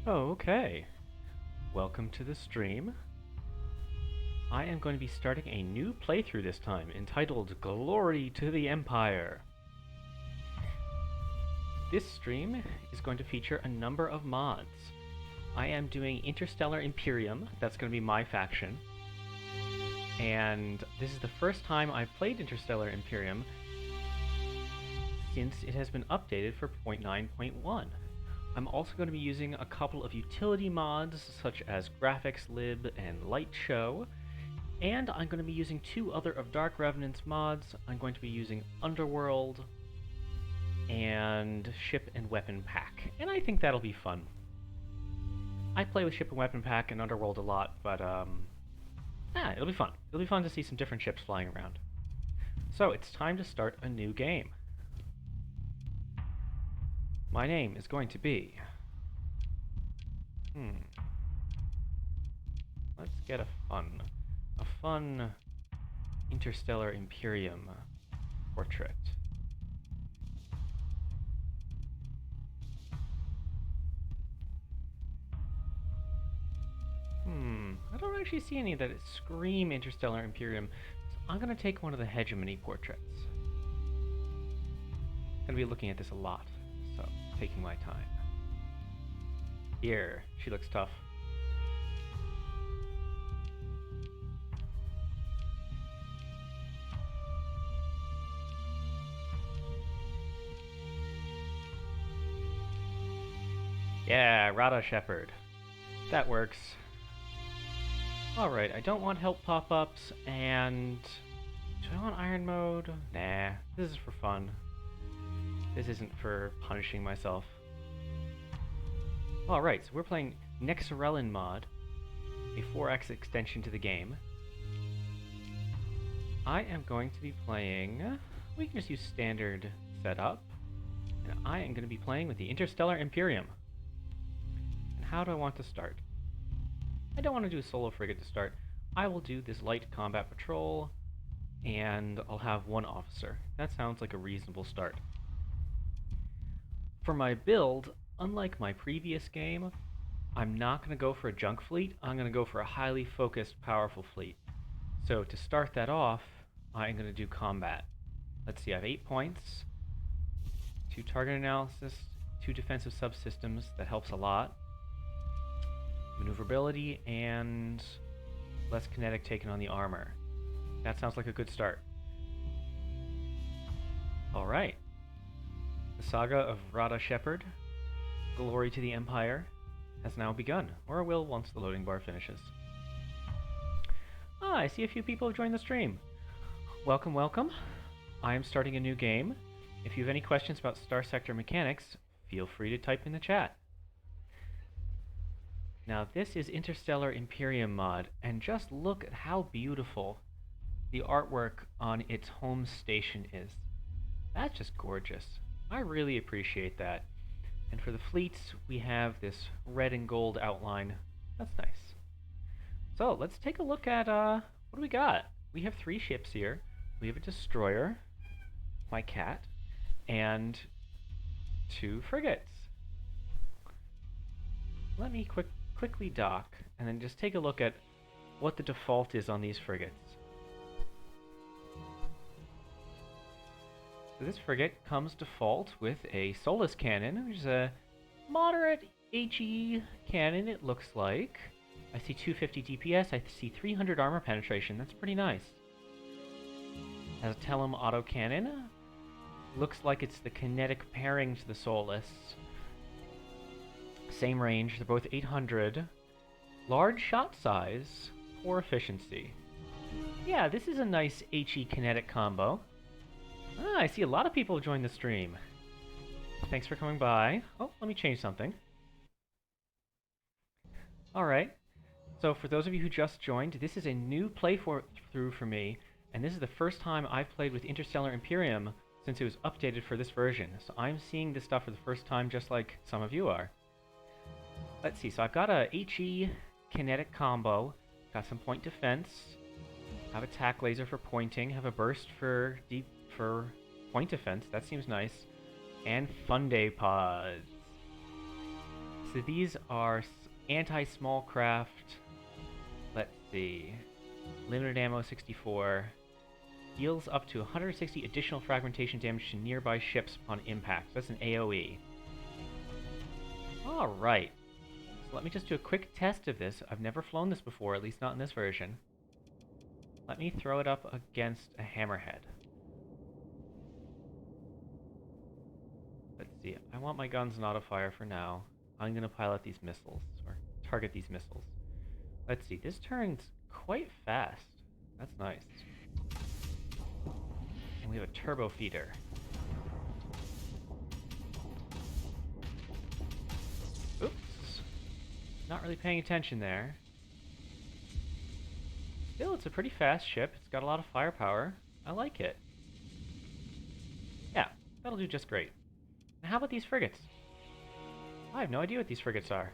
Okay, welcome to the stream. I am going to be starting a new playthrough this time, entitled Glory to the Empire. This stream is going to feature a number of mods. I am doing Interstellar Imperium, that's going to be my faction. And this is the first time I've played Interstellar Imperium since it has been updated for 0.9.1. I'm also going to be using a couple of utility mods such as Graphics Lib and Light Show, and I'm going to be using two other of Dark Revenant's mods. I'm going to be using Underworld and Ship and Weapon Pack, and I think that'll be fun. I play with Ship and Weapon Pack and Underworld a lot, but it'll be fun. It'll be fun to see some different ships flying around. So it's time to start a new game. My name is going to be... Let's get a fun Interstellar Imperium portrait. I don't actually see any that scream Interstellar Imperium, so I'm going to take one of the Hegemony portraits. I'm going to be looking at this a lot, so taking my time. Here, she looks tough. Yeah, Rada Shepherd. That works. Alright, I don't want help pop-ups, and... do I want Iron Mode? Nah, this is for fun. This isn't for punishing myself. Alright, so we're playing Nexarellan mod, a 4X extension to the game. I am going to be playing... we can just use standard setup. And I am going to be playing with the Interstellar Imperium. And how do I want to start? I don't want to do a solo frigate to start. I will do this light combat patrol, and I'll have one officer. That sounds like a reasonable start. For my build, unlike my previous game, I'm not going to go for a junk fleet. I'm going to go for a highly focused, powerful fleet. So to start that off, I'm going to do combat. Let's see, I have 8 points, 2 target analysis, 2 defensive subsystems. That helps a lot. Maneuverability, and less kinetic taken on the armor. That sounds like a good start. Alright. The saga of Rada Shepherd, Glory to the Empire, has now begun, or will once the loading bar finishes. I see a few people have joined the stream. Welcome, welcome. I am starting a new game. If you have any questions about Star Sector mechanics, feel free to type in the chat. Now this is Interstellar Imperium mod, and just look at how beautiful the artwork on its home station is. That's just gorgeous. I really appreciate that. And for the fleets, we have this red and gold outline. That's nice. So let's take a look at what do we got? We have 3 ships here. We have a destroyer, my cat, and 2 frigates. Let me quickly dock, and then just take a look at what the default is on these frigates. So this frigate comes default with a Solus cannon, which is a moderate HE cannon, it looks like. I see 250 DPS, I see 300 armor penetration, that's pretty nice. Has a Telem autocannon. Looks like it's the kinetic pairing to the Solus. Same range, they're both 800. Large shot size, poor efficiency. Yeah, this is a nice HE kinetic combo. I see a lot of people have joined the stream. Thanks for coming by. Oh, let me change something. Alright, so for those of you who just joined, this is a new playthrough for me, and this is the first time I've played with Interstellar Imperium since it was updated for this version. So I'm seeing this stuff for the first time just like some of you are. Let's see, so I've got a HE kinetic combo, got some point defense, have attack laser for pointing, have a burst for point defense, that seems nice, and Funday pods. So these are anti-small craft. Let's see. Limited ammo 64. Deals up to 160 additional fragmentation damage to nearby ships upon impact. That's an AoE. Alright. So let me just do a quick test of this. I've never flown this before, at least not in this version. Let me throw it up against a hammerhead. Let's see. I want my guns not auto-fire for now. I'm going to pilot these missiles, or target these missiles. Let's see. This turns quite fast. That's nice. And we have a turbo feeder. Oops. Not really paying attention there. Still, it's a pretty fast ship. It's got a lot of firepower. I like it. Yeah, that'll do just great. Now, how about these frigates? I have no idea what these frigates are.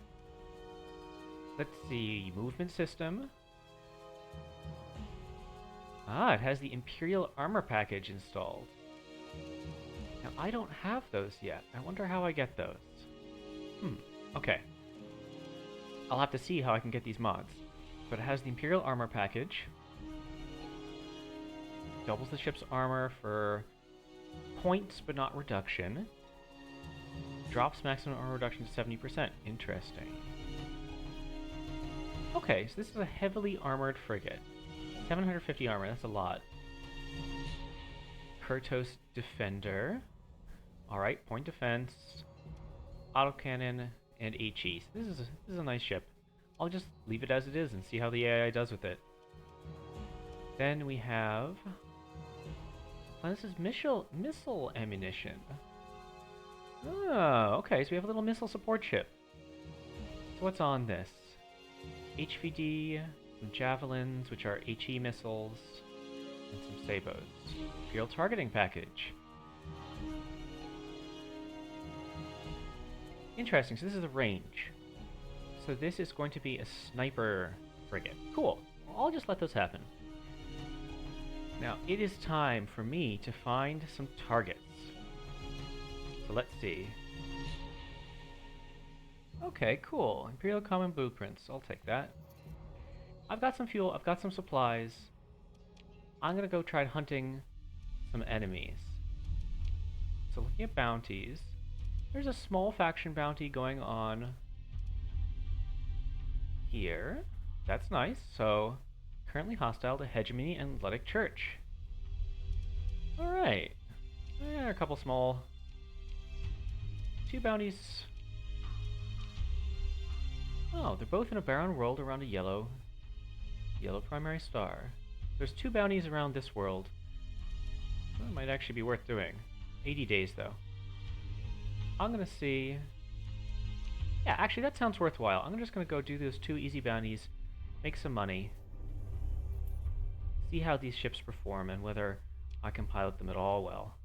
Let's see. Movement system. Ah, it has the Imperial Armor package installed. Now, I don't have those yet. I wonder how I get those. Okay. I'll have to see how I can get these mods. But it has the Imperial Armor package. Doubles the ship's armor for points, but not reduction. Drops maximum armor reduction to 70%. Interesting. Okay, so this is a heavily armored frigate. 750 armor, that's a lot. Kurtos Defender. Alright, point defense, autocannon, and HE. So this is a nice ship. I'll just leave it as it is and see how the AI does with it. Then we have... Oh, this is missile ammunition. Oh, okay, so we have a little missile support ship. So what's on this? HVD, some javelins, which are HE missiles, and some sabos. Imperial targeting package. Interesting, so this is the range. So this is going to be a sniper frigate. Cool. Well, I'll just let those happen. Now, it is time for me to find some targets. So let's see. Okay, cool. Imperial Common Blueprints. I'll take that. I've got some fuel. I've got some supplies. I'm gonna go try hunting some enemies. So looking at bounties, there's a small faction bounty going on here. That's nice. So, currently hostile to Hegemony and Luddic Church. Alright. There are a couple small... 2 bounties. Oh, they're both in a barren world around a yellow primary star. There's 2 bounties around this world. Well, it might actually be worth doing. 80 days, though. I'm gonna see... Yeah, actually, that sounds worthwhile. I'm just gonna go do those 2 easy bounties, make some money, see how these ships perform, and whether I can pilot them at all well.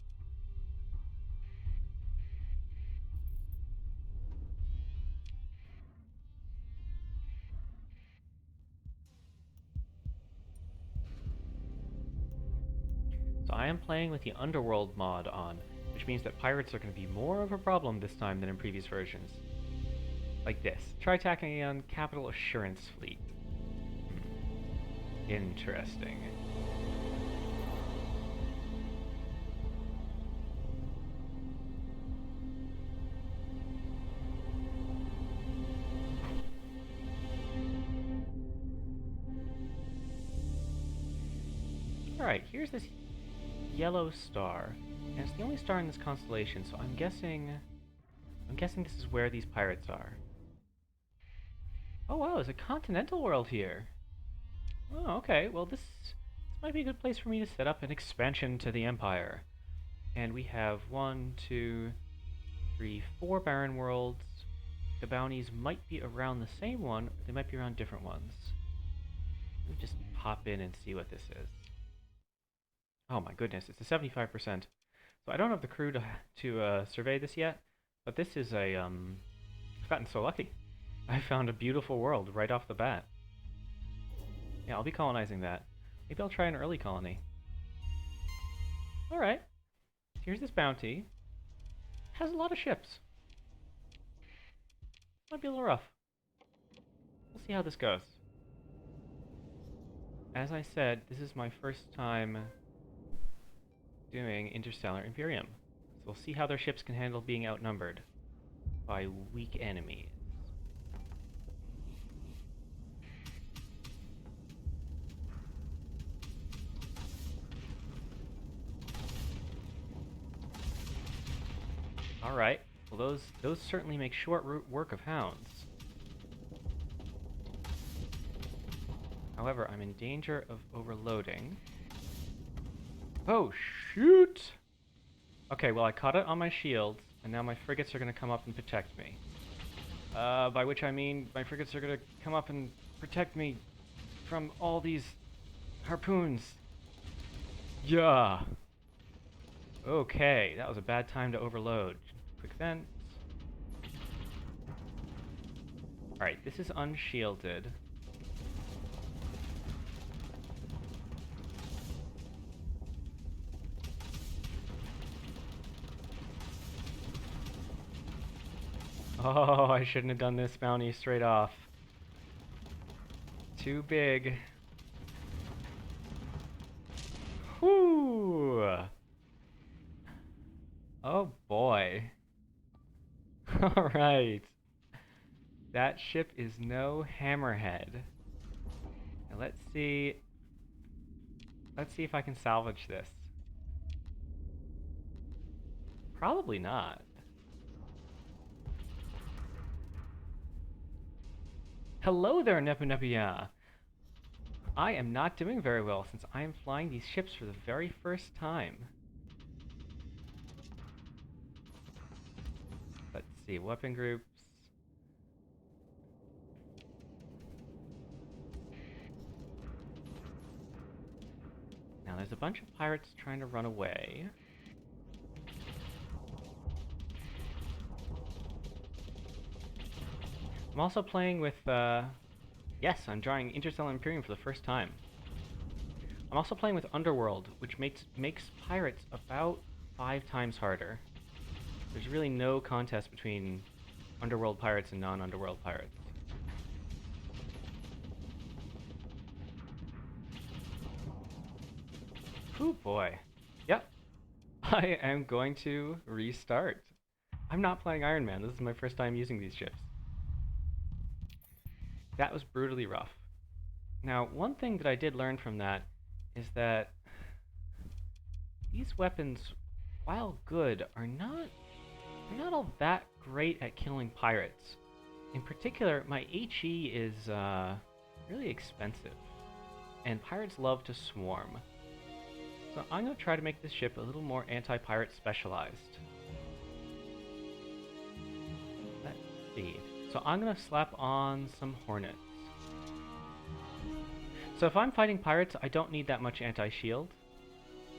So I am playing with the Underworld mod on, which means that pirates are going to be more of a problem this time than in previous versions. Like this. Try attacking on Capital Assurance Fleet. Interesting. Alright, here's this yellow star, and it's the only star in this constellation, so I'm guessing this is where these pirates are. Oh wow, there's a continental world here. Oh, okay, well this might be a good place for me to set up an expansion to the Empire. And we have 1, 2, 3, 4 barren worlds. The bounties might be around the same one, or they might be around different ones. Let me just pop in and see what this is. Oh my goodness, it's a 75%. So I don't have the crew to survey this yet, but this is a, I've gotten so lucky. I found a beautiful world right off the bat. Yeah, I'll be colonizing that. Maybe I'll try an early colony. Alright. Here's this bounty. Has a lot of ships. Might be a little rough. We'll see how this goes. As I said, this is my first time doing Interstellar Imperium. So we'll see how their ships can handle being outnumbered by weak enemies. Alright, well those certainly make short work of hounds. However, I'm in danger of overloading. Oh, shoot! Okay, well I caught it on my shields, and now my frigates are going to come up and protect me. By which I mean my frigates are going to come up and protect me from all these harpoons. Yeah! Okay, that was a bad time to overload. Quick vents. Alright, this is unshielded. Oh, I shouldn't have done this bounty straight off. Too big. Whoo! Oh boy. Alright. That ship is no hammerhead. Now let's see if I can salvage this. Probably not. Hello there, Nepu Nepuya! I am not doing very well since I am flying these ships for the very first time. Let's see, weapon groups. Now there's a bunch of pirates trying to run away. I'm also playing with, yes, I'm drawing Interstellar Imperium for the first time. I'm also playing with Underworld, which makes pirates about 5 times harder. There's really no contest between Underworld pirates and non-Underworld pirates. Oh boy. Yep. I am going to restart. I'm not playing Iron Man. This is my first time using these ships. That was brutally rough. Now, one thing that I did learn from that is that these weapons, while good, are not all that great at killing pirates. In particular, my HE is really expensive, and pirates love to swarm. So I'm going to try to make this ship a little more anti-pirate specialized. Let's see. So I'm going to slap on some Hornets. So if I'm fighting pirates, I don't need that much anti-shield.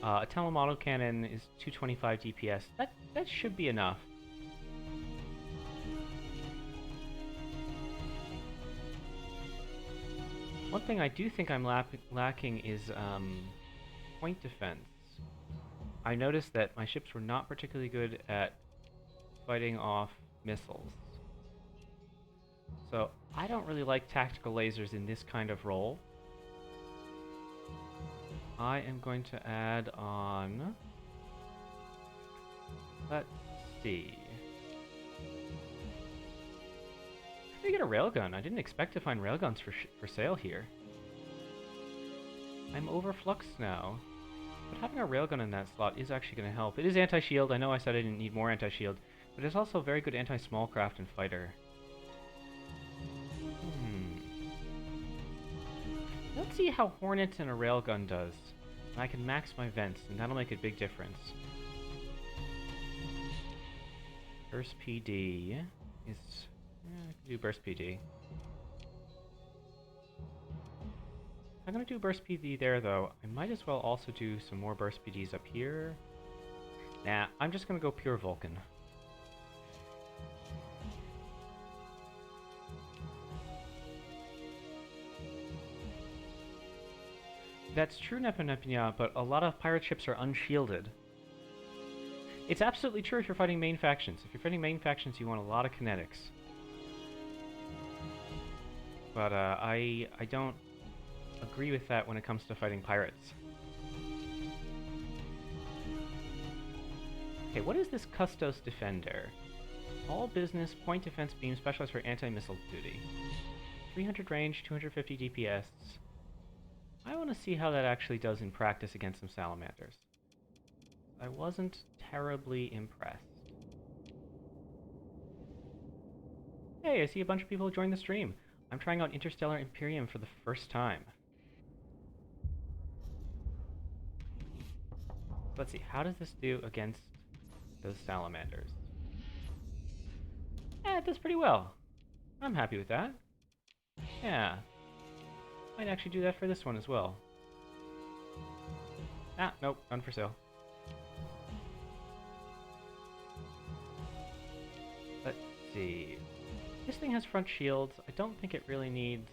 A Telem autocannon is 225 DPS. That should be enough. One thing I do think I'm lacking is point defense. I noticed that my ships were not particularly good at fighting off missiles. So I don't really like tactical lasers in this kind of role. I am going to add on... Let's see. How do you get a railgun? I didn't expect to find railguns for sale here. I'm overfluxed now. But having a railgun in that slot is actually going to help. It is anti-shield. I know I said I didn't need more anti-shield. But it's also very good anti-small craft and fighter. Let's see how Hornets and a railgun does. I can max my vents, and that'll make a big difference. Burst PD is... I can do Burst PD. If I'm going to do Burst PD there, though, I might as well also do some more Burst PDs up here. Nah, I'm just going to go pure Vulcan. That's true, Nepu Nepuya, but a lot of pirate ships are unshielded. It's absolutely true if you're fighting main factions. If you're fighting main factions, you want a lot of kinetics. but I don't agree with that when it comes to fighting pirates. Okay, what is this Custos Defender? All business, point defense beam, specialized for anti-missile duty. 300 range, 250 DPS. I want to see how that actually does in practice against some salamanders. I wasn't terribly impressed. Hey, I see a bunch of people who joined the stream. I'm trying out Interstellar Imperium for the first time. Let's see, how does this do against those salamanders? It does pretty well. I'm happy with that. Yeah. Might actually do that for this one as well. Ah, nope, none for sale. Let's see. This thing has front shields. I don't think it really needs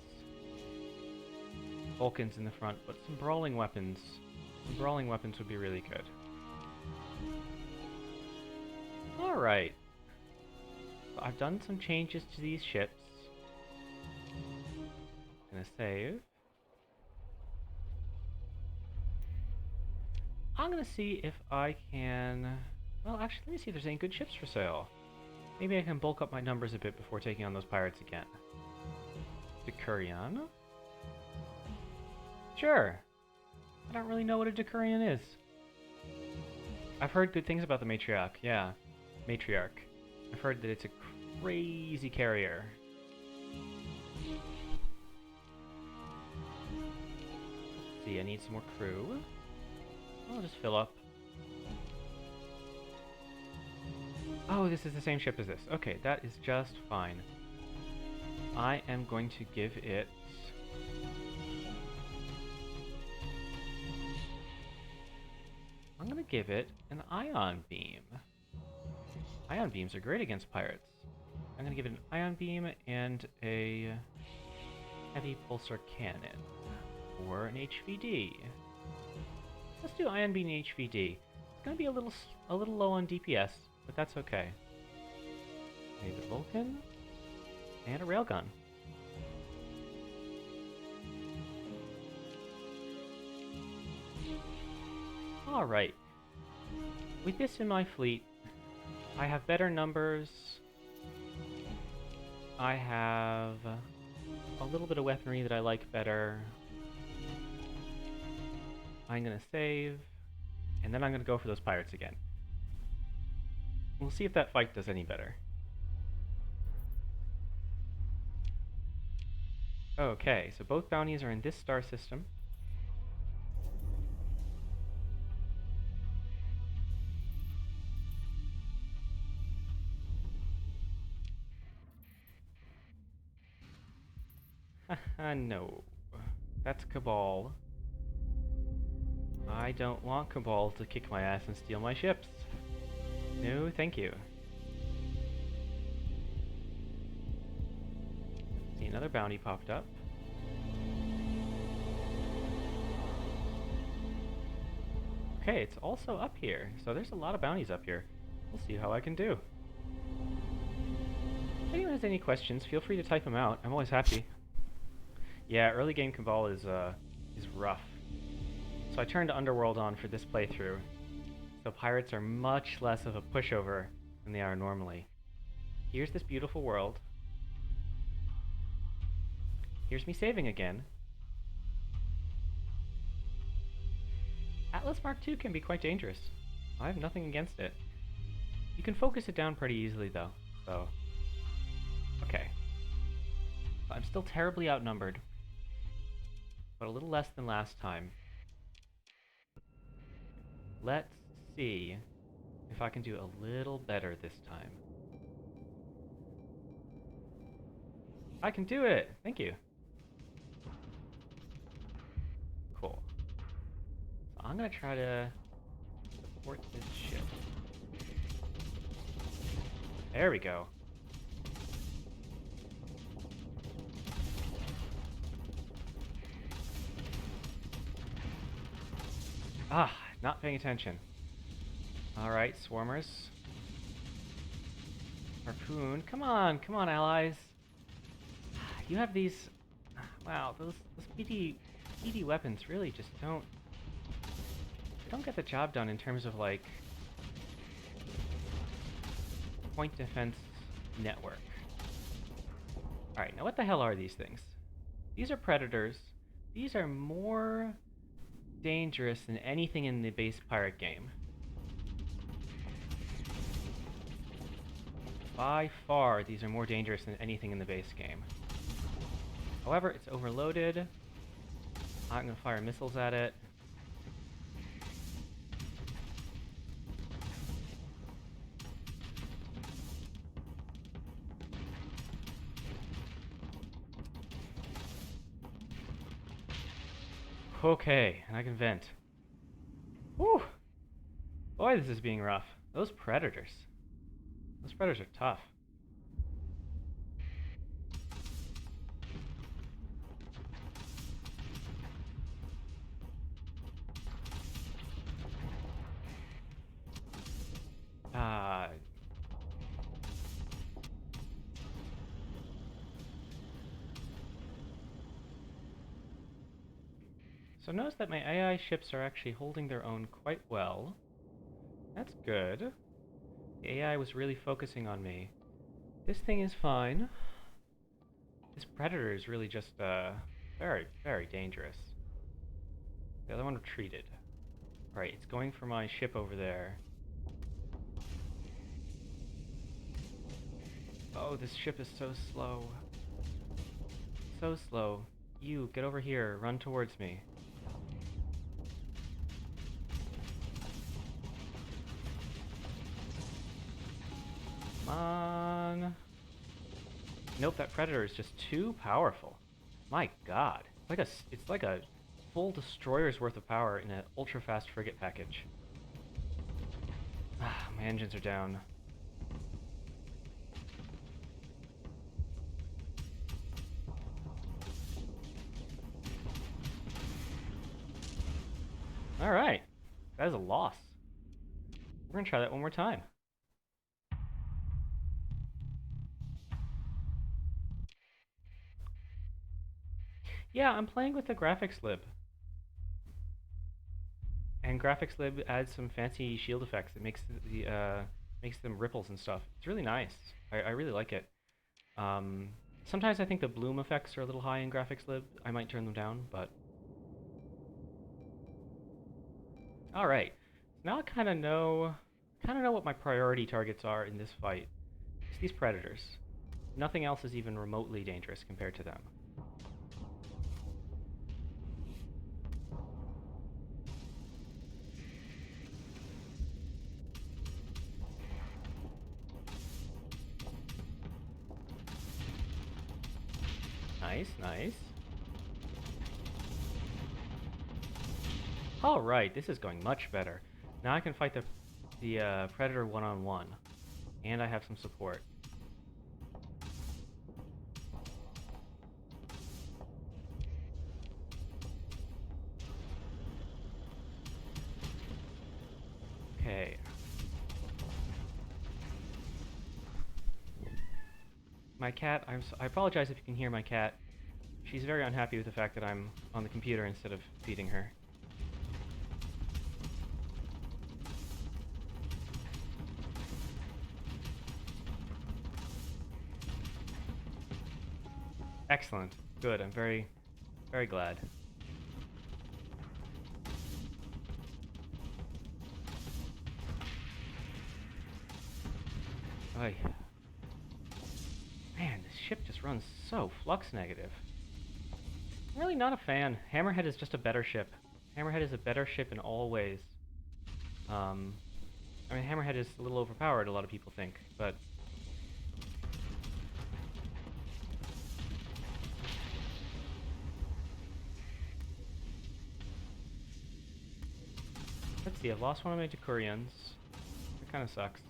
Vulcans in the front, but some brawling weapons. Some brawling weapons would be really good. Alright. So I've done some changes to these ships. Gonna save. I'm gonna see if I can... Well, actually, let me see if there's any good ships for sale. Maybe I can bulk up my numbers a bit before taking on those pirates again. Decurion? Sure. I don't really know what a Decurion is. I've heard good things about the Matriarch, yeah. Matriarch. I've heard that it's a crazy carrier. Let's see, I need some more crew. I'll just fill up. Oh, this is the same ship as this. Okay, that is just fine. I am going to give it... I'm going to give it an ion beam. Ion beams are great against pirates. I'm going to give it an ion beam and a heavy pulsar cannon. Or an HVD. Let's do ion beam and HVD. It's going to be a little low on DPS, but that's okay. Maybe a Vulcan and a railgun. Alright. With this in my fleet, I have better numbers. I have a little bit of weaponry that I like better. I'm gonna save, and then I'm gonna go for those pirates again. We'll see if that fight does any better. Okay, so both bounties are in this star system. Haha, no. That's Cabal. I don't want Cabal to kick my ass and steal my ships. No, thank you. See, another bounty popped up. Okay, it's also up here, so there's a lot of bounties up here. We'll see how I can do. If anyone has any questions, feel free to type them out. I'm always happy. Yeah, early game Cabal is rough. So I turned Underworld on for this playthrough. So pirates are much less of a pushover than they are normally. Here's this beautiful world. Here's me saving again. Atlas Mark II can be quite dangerous. I have nothing against it. You can focus it down pretty easily though, so... Okay. I'm still terribly outnumbered, but a little less than last time. Let's see if I can do a little better this time. I can do it! Thank you. Cool. So I'm gonna try to support this ship. There we go. Ah, not paying attention. Alright, swarmers. Harpoon. Come on, allies. You have these Wow, those PD weapons really just don't... They don't get the job done in terms of, like, point defense network. Alright, now what the hell are these things? These are predators. These are more dangerous than anything in the base pirate game. By far, these are more dangerous than anything in the base game. However, it's overloaded. I'm gonna fire missiles at it. Okay, and I can vent. Whew! Boy, this is being rough. Those predators. Those predators are tough. So notice that my AI ships are actually holding their own quite well. That's good. The AI was really focusing on me. This thing is fine. This predator is really just, very, very dangerous. The other one retreated. Alright, it's going for my ship over there. Oh, this ship is so slow. So slow. You, get over here. Run towards me. Come on. Nope, that predator is just too powerful. My god. It's like a full destroyer's worth of power in an ultra-fast frigate package. Ah, my engines are down. Alright. That is a loss. We're gonna try that one more time. Yeah, I'm playing with the graphics lib. And graphics lib adds some fancy shield effects. It makes makes them ripples and stuff. It's really nice. I really like it. Sometimes I think the bloom effects are a little high in graphics lib. I might turn them down, but... Alright. Now I kinda know what my priority targets are in this fight. It's these predators. Nothing else is even remotely dangerous compared to them. Nice, nice. Alright, this is going much better. Now I can fight the Predator one-on-one. And I have some support. Okay. My cat, I apologize if you can hear my cat. She's very unhappy with the fact that I'm on the computer instead of feeding her. Excellent. Good. I'm very, very glad. Oy. Man, this ship just runs so flux negative. I'm really not a fan. Hammerhead is just a better ship. Hammerhead is a better ship in all ways. I mean, Hammerhead is a little overpowered, a lot of people think, but... Let's see, I've lost one of my Decurions. That kind of sucks.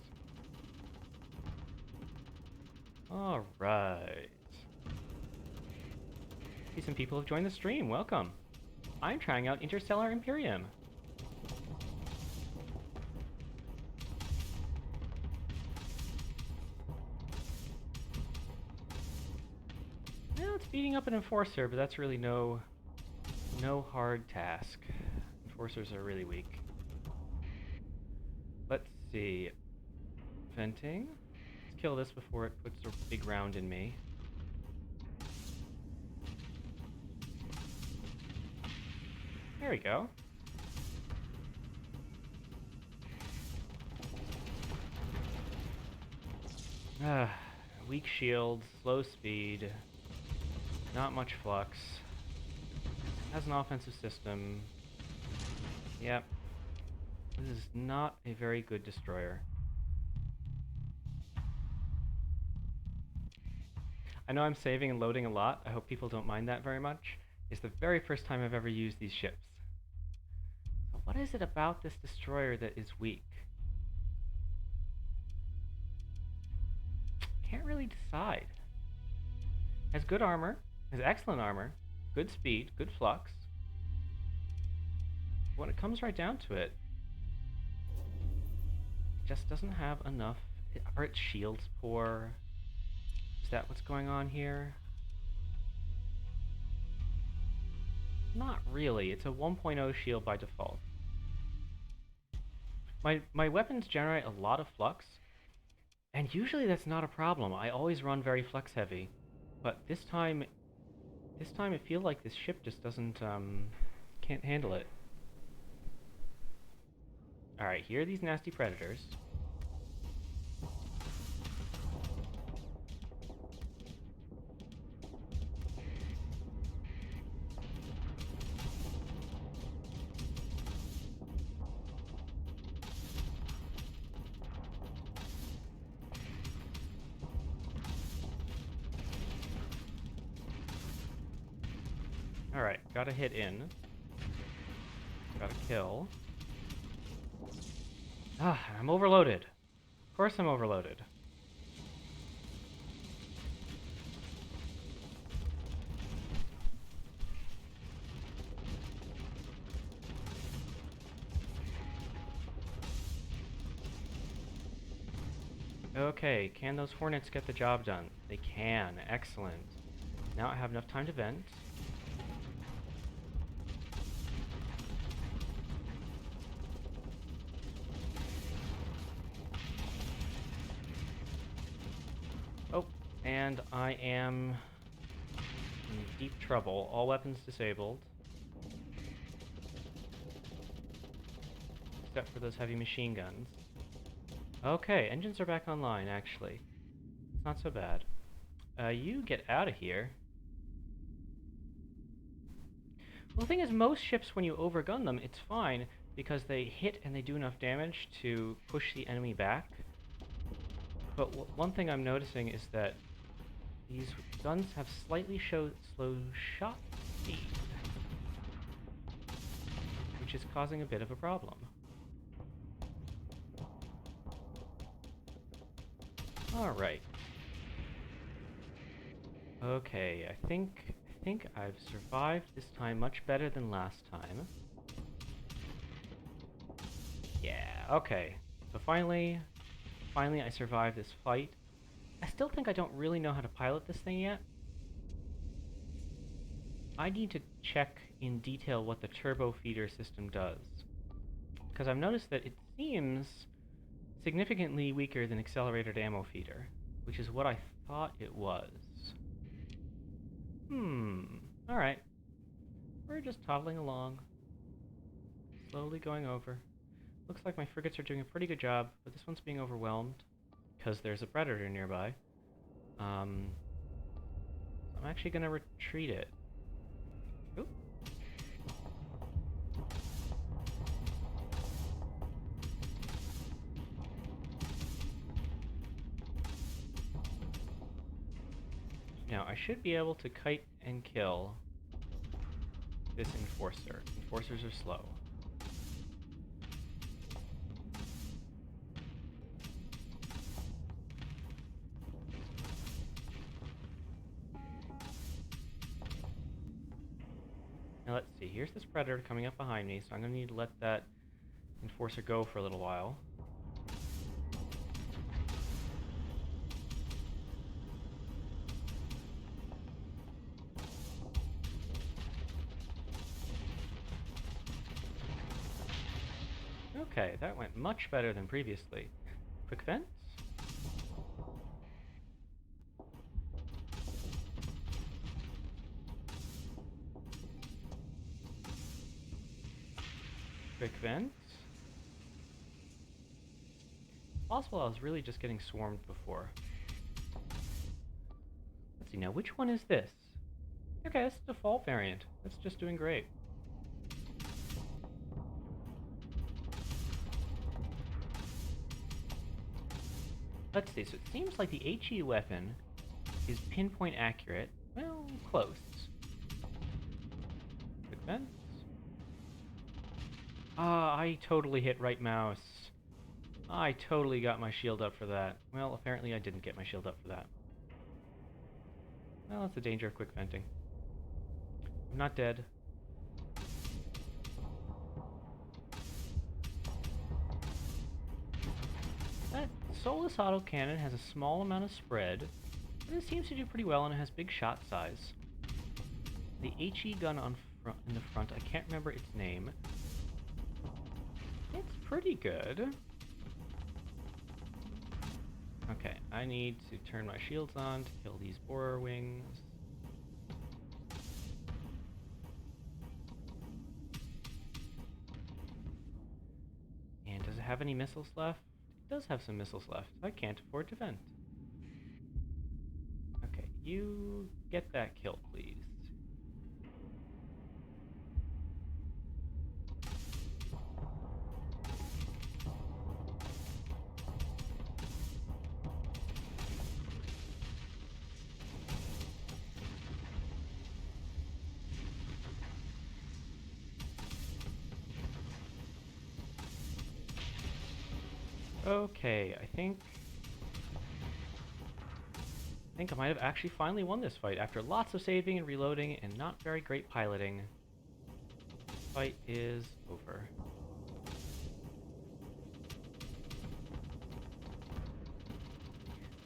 Alright. See, some people have joined the stream. Welcome. I'm trying out Interstellar Imperium. Well, it's beating up an enforcer, but that's really no hard task. Enforcers are really weak. Let's see. Venting. Let's kill this before it puts a big round in me. There we go. Weak shield, slow speed, not much flux. Has an offensive system. Yep. This is not a very good destroyer. I know I'm saving and loading a lot. I hope people don't mind that very much. It's the very first time I've ever used these ships. So what is it about this destroyer that is weak? Can't really decide. Has good armor, has excellent armor, good speed, good flux. When it comes right down to it, just doesn't have enough. Are its shields poor? Is that what's going on here? Not really. It's a 1.0 shield by default. My weapons generate a lot of flux, and usually that's not a problem. I always run very flux heavy, but this time I feel like this ship just can't handle it. Alright, here are these nasty predators. Alright, got a hit in. Got a kill. Ah, I'm overloaded. Of course I'm overloaded. Okay, can those hornets get the job done? They can. Excellent. Now I have enough time to vent. Oh, and I am in deep trouble. All weapons disabled. Except for those heavy machine guns. Okay, engines are back online, actually. It's not so bad. You get out of here. Well, the thing is, most ships, when you overgun them, it's fine, because they hit and they do enough damage to push the enemy back. But one thing I'm noticing is that these guns have slightly slow shot speed, which is causing a bit of a problem. Alright. Okay, I think I've survived this time much better than last time. Yeah, okay. So finally I survived this fight. I still think I don't really know how to pilot this thing yet. I need to check in detail what the turbo feeder system does, because I've noticed that it seems significantly weaker than accelerated ammo feeder, which is what I thought it was. Alright. We're just toddling along. Slowly going over. Looks like my frigates are doing a pretty good job, but this one's being overwhelmed, because there's a predator nearby. I'm actually gonna retreat it. Oop. Now, I should be able to kite and kill this enforcer. Enforcers are slow. Now let's see, here's this predator coming up behind me, so I'm going to need to let that enforcer go for a little while. Okay, that went much better than previously. Quick vents? Quick vents? Possible I was really just getting swarmed before. Let's see now, which one is this? Okay, that's the default variant. That's just doing great. Let's see, so it seems like the HE weapon is pinpoint accurate. Well, close. Quick vents. Ah, I totally hit right mouse. I totally got my shield up for that. Well, apparently I didn't get my shield up for that. Well, that's the danger of quick venting. I'm not dead. That Solus autocannon has a small amount of spread, but it seems to do pretty well and it has big shot size. The HE gun in the front, I can't remember its name. It's pretty good. Okay, I need to turn my shields on to kill these borer wings. And does it have any missiles left? It does have some missiles left. I can't afford to vent. Okay, you get that kill, please. Okay, I think I might have actually finally won this fight after lots of saving and reloading and not very great piloting. This fight is over.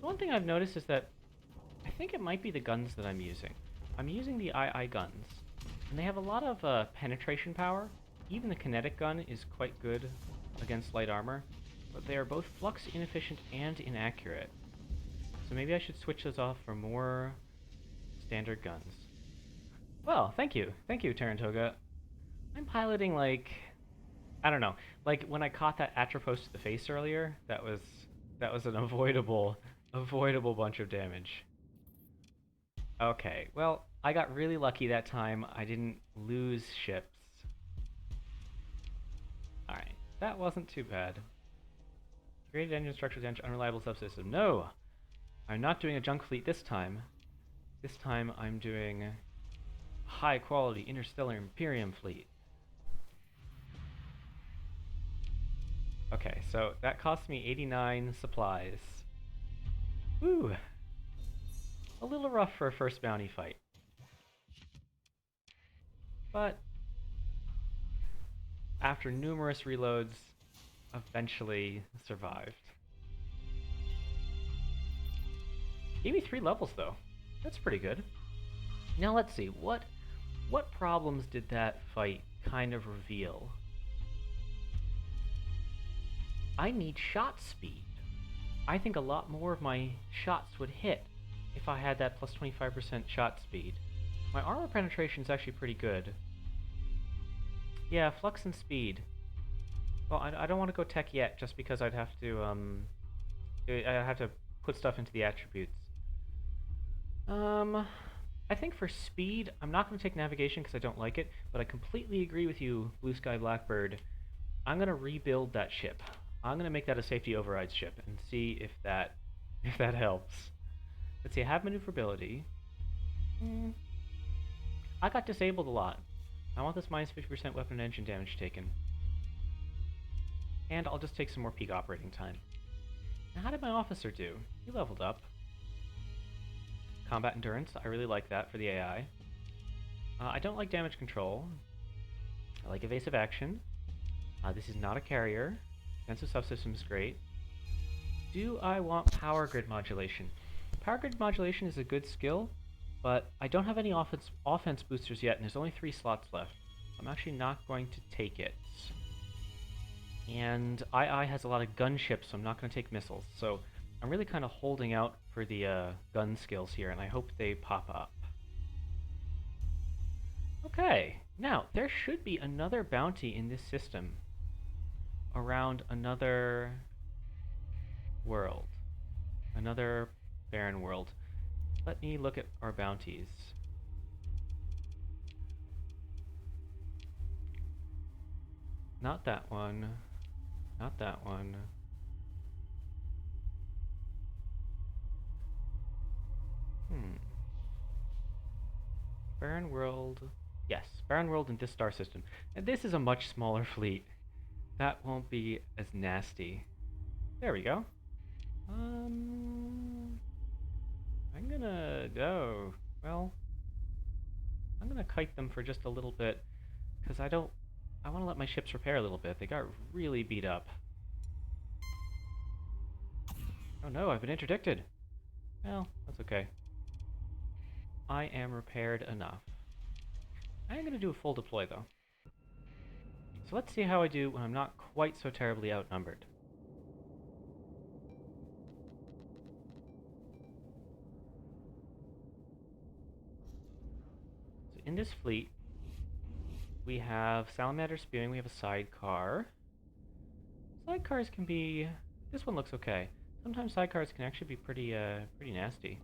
One thing I've noticed is that I think it might be the guns that I'm using. I'm using the II guns, and they have a lot of penetration power. Even the kinetic gun is quite good against light armor, but they are both flux inefficient and inaccurate. So maybe I should switch those off for more standard guns. Well, thank you. Thank you, Tarantoga. I'm piloting like... I don't know. Like, when I caught that Atropos to the face earlier, that was an avoidable bunch of damage. Okay, well, I got really lucky that time. I didn't lose ships. Alright, that wasn't too bad. Created engine structure damage, unreliable subsystem. No! I'm not doing a junk fleet this time. This time I'm doing a high quality interstellar Imperium fleet. Okay, so that cost me 89 supplies. Woo! A little rough for a first bounty fight. But after numerous reloads, eventually survived. Gave me 3 levels though. That's pretty good. Now let's see, what problems did that fight kind of reveal? I need shot speed. I think a lot more of my shots would hit if I had that plus 25% shot speed. My armor penetration is actually pretty good. Yeah, flux and speed. Well, I don't want to go tech yet, just because I'd have to put stuff into the attributes. I think for speed, I'm not going to take navigation because I don't like it, but I completely agree with you, Blue Sky Blackbird. I'm going to rebuild that ship. I'm going to make that a safety override ship and see if that helps. Let's see, I have maneuverability. I got disabled a lot. I want this minus 50% weapon and engine damage taken. And I'll just take some more peak operating time. Now, how did my officer do? He leveled up. Combat endurance, I really like that for the AI. I don't like damage control. I like evasive action. This is not a carrier. Defensive subsystem is great. Do I want power grid modulation? Power grid modulation is a good skill, but I don't have any offense boosters yet, and there's only 3 slots left. I'm actually not going to take it. And II has a lot of gunships, so I'm not going to take missiles. So I'm really kind of holding out for the gun skills here, and I hope they pop up. Okay, now there should be another bounty in this system around another world, another barren world. Let me look at our bounties. Not that one. Not that one. Barren world. Yes, barren world in this star system. And this is a much smaller fleet. That won't be as nasty. There we go. I'm gonna go. Well, I'm gonna kite them for just a little bit, because I want to let my ships repair a little bit. They got really beat up. Oh no, I've been interdicted. Well, that's okay. I am repaired enough. I am gonna do a full deploy though. So let's see how I do when I'm not quite so terribly outnumbered. So in this fleet, we have salamander spewing, we have a sidecar. Sidecars can be... This one looks okay. Sometimes sidecars can actually be pretty nasty.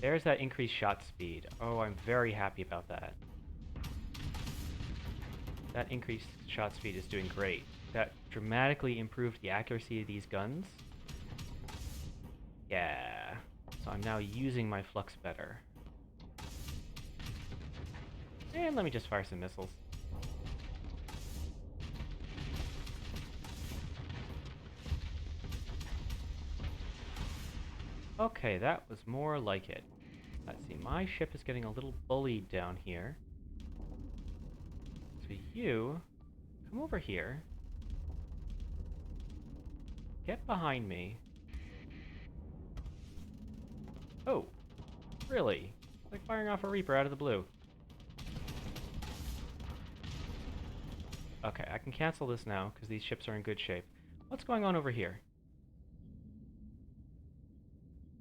There's that increased shot speed. Oh, I'm very happy about that. That increased shot speed is doing great. That dramatically improved the accuracy of these guns. Yeah. So I'm now using my flux better. And let me just fire some missiles. Okay, that was more like it. Let's see, my ship is getting a little bullied down here. So you, come over here. Get behind me. Oh, really? It's like firing off a Reaper out of the blue. Okay, I can cancel this now, because these ships are in good shape. What's going on over here?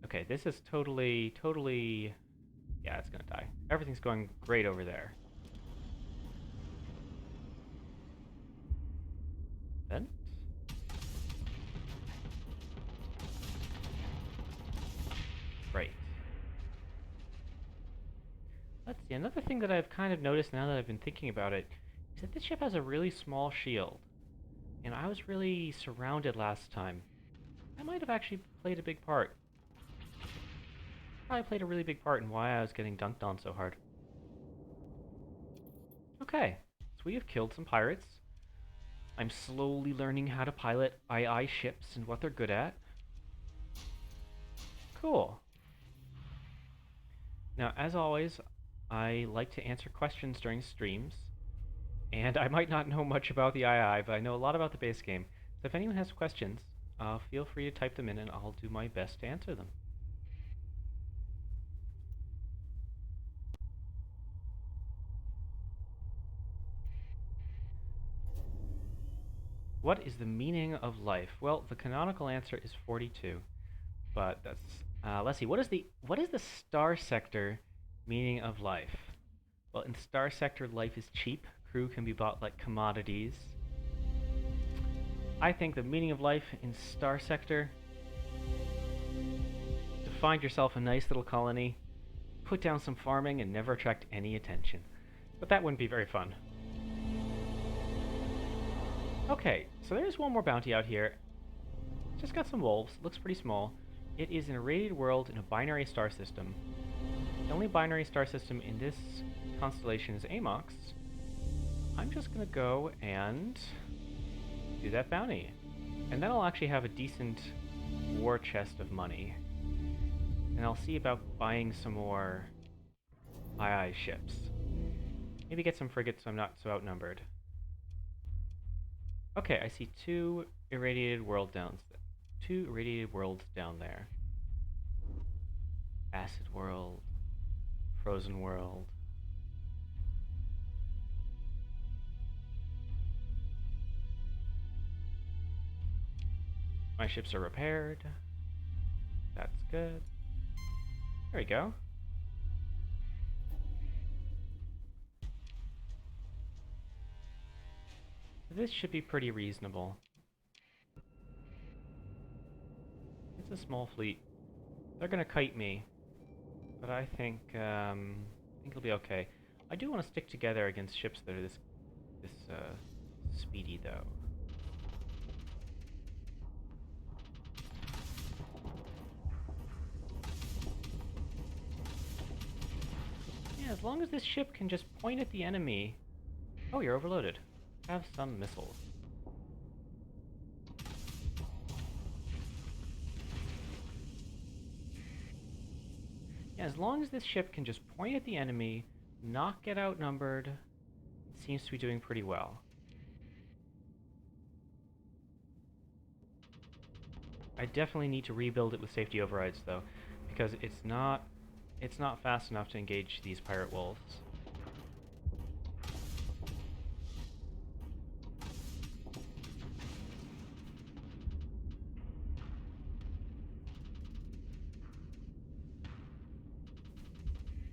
Okay, this is totally... Yeah, it's gonna die. Everything's going great over there. Vent? Right. Let's see, another thing that I've kind of noticed now that I've been thinking about it is that this ship has a really small shield. And I was really surrounded last time. That might have actually played a big part. Probably played a really big part in why I was getting dunked on so hard. Okay, so we have killed some pirates. I'm slowly learning how to pilot II ships and what they're good at. Cool. Now, as always, I like to answer questions during streams. And I might not know much about the II, but I know a lot about the base game. So if anyone has questions, feel free to type them in and I'll do my best to answer them. What is the meaning of life? Well, the canonical answer is 42, but that's... let's see, what is the star sector meaning of life? Well, in star sector, life is cheap. Crew can be bought like commodities. I think the meaning of life in star sector: to find yourself a nice little colony, put down some farming, and never attract any attention. But that wouldn't be very fun. Okay, so there's one more bounty out here. Just got some wolves. Looks pretty small. It is an irradiated world in a binary star system. The only binary star system in this constellation is Amox. I'm just gonna go and do that bounty. And then I'll actually have a decent war chest of money. And I'll see about buying some more II ships. Maybe get some frigates so I'm not so outnumbered. Okay, I see two irradiated worlds down there. Acid world, frozen world. My ships are repaired. That's good. There we go. This should be pretty reasonable. It's a small fleet. They're gonna kite me, but I think it'll be okay. I do want to stick together against ships that are this speedy, though. Yeah, as long as this ship can just point at the enemy. Oh, you're overloaded. Have some missiles. Yeah, as long as this ship can just point at the enemy, not get outnumbered, it seems to be doing pretty well. I definitely need to rebuild it with safety overrides, though, because it's not fast enough to engage these pirate wolves.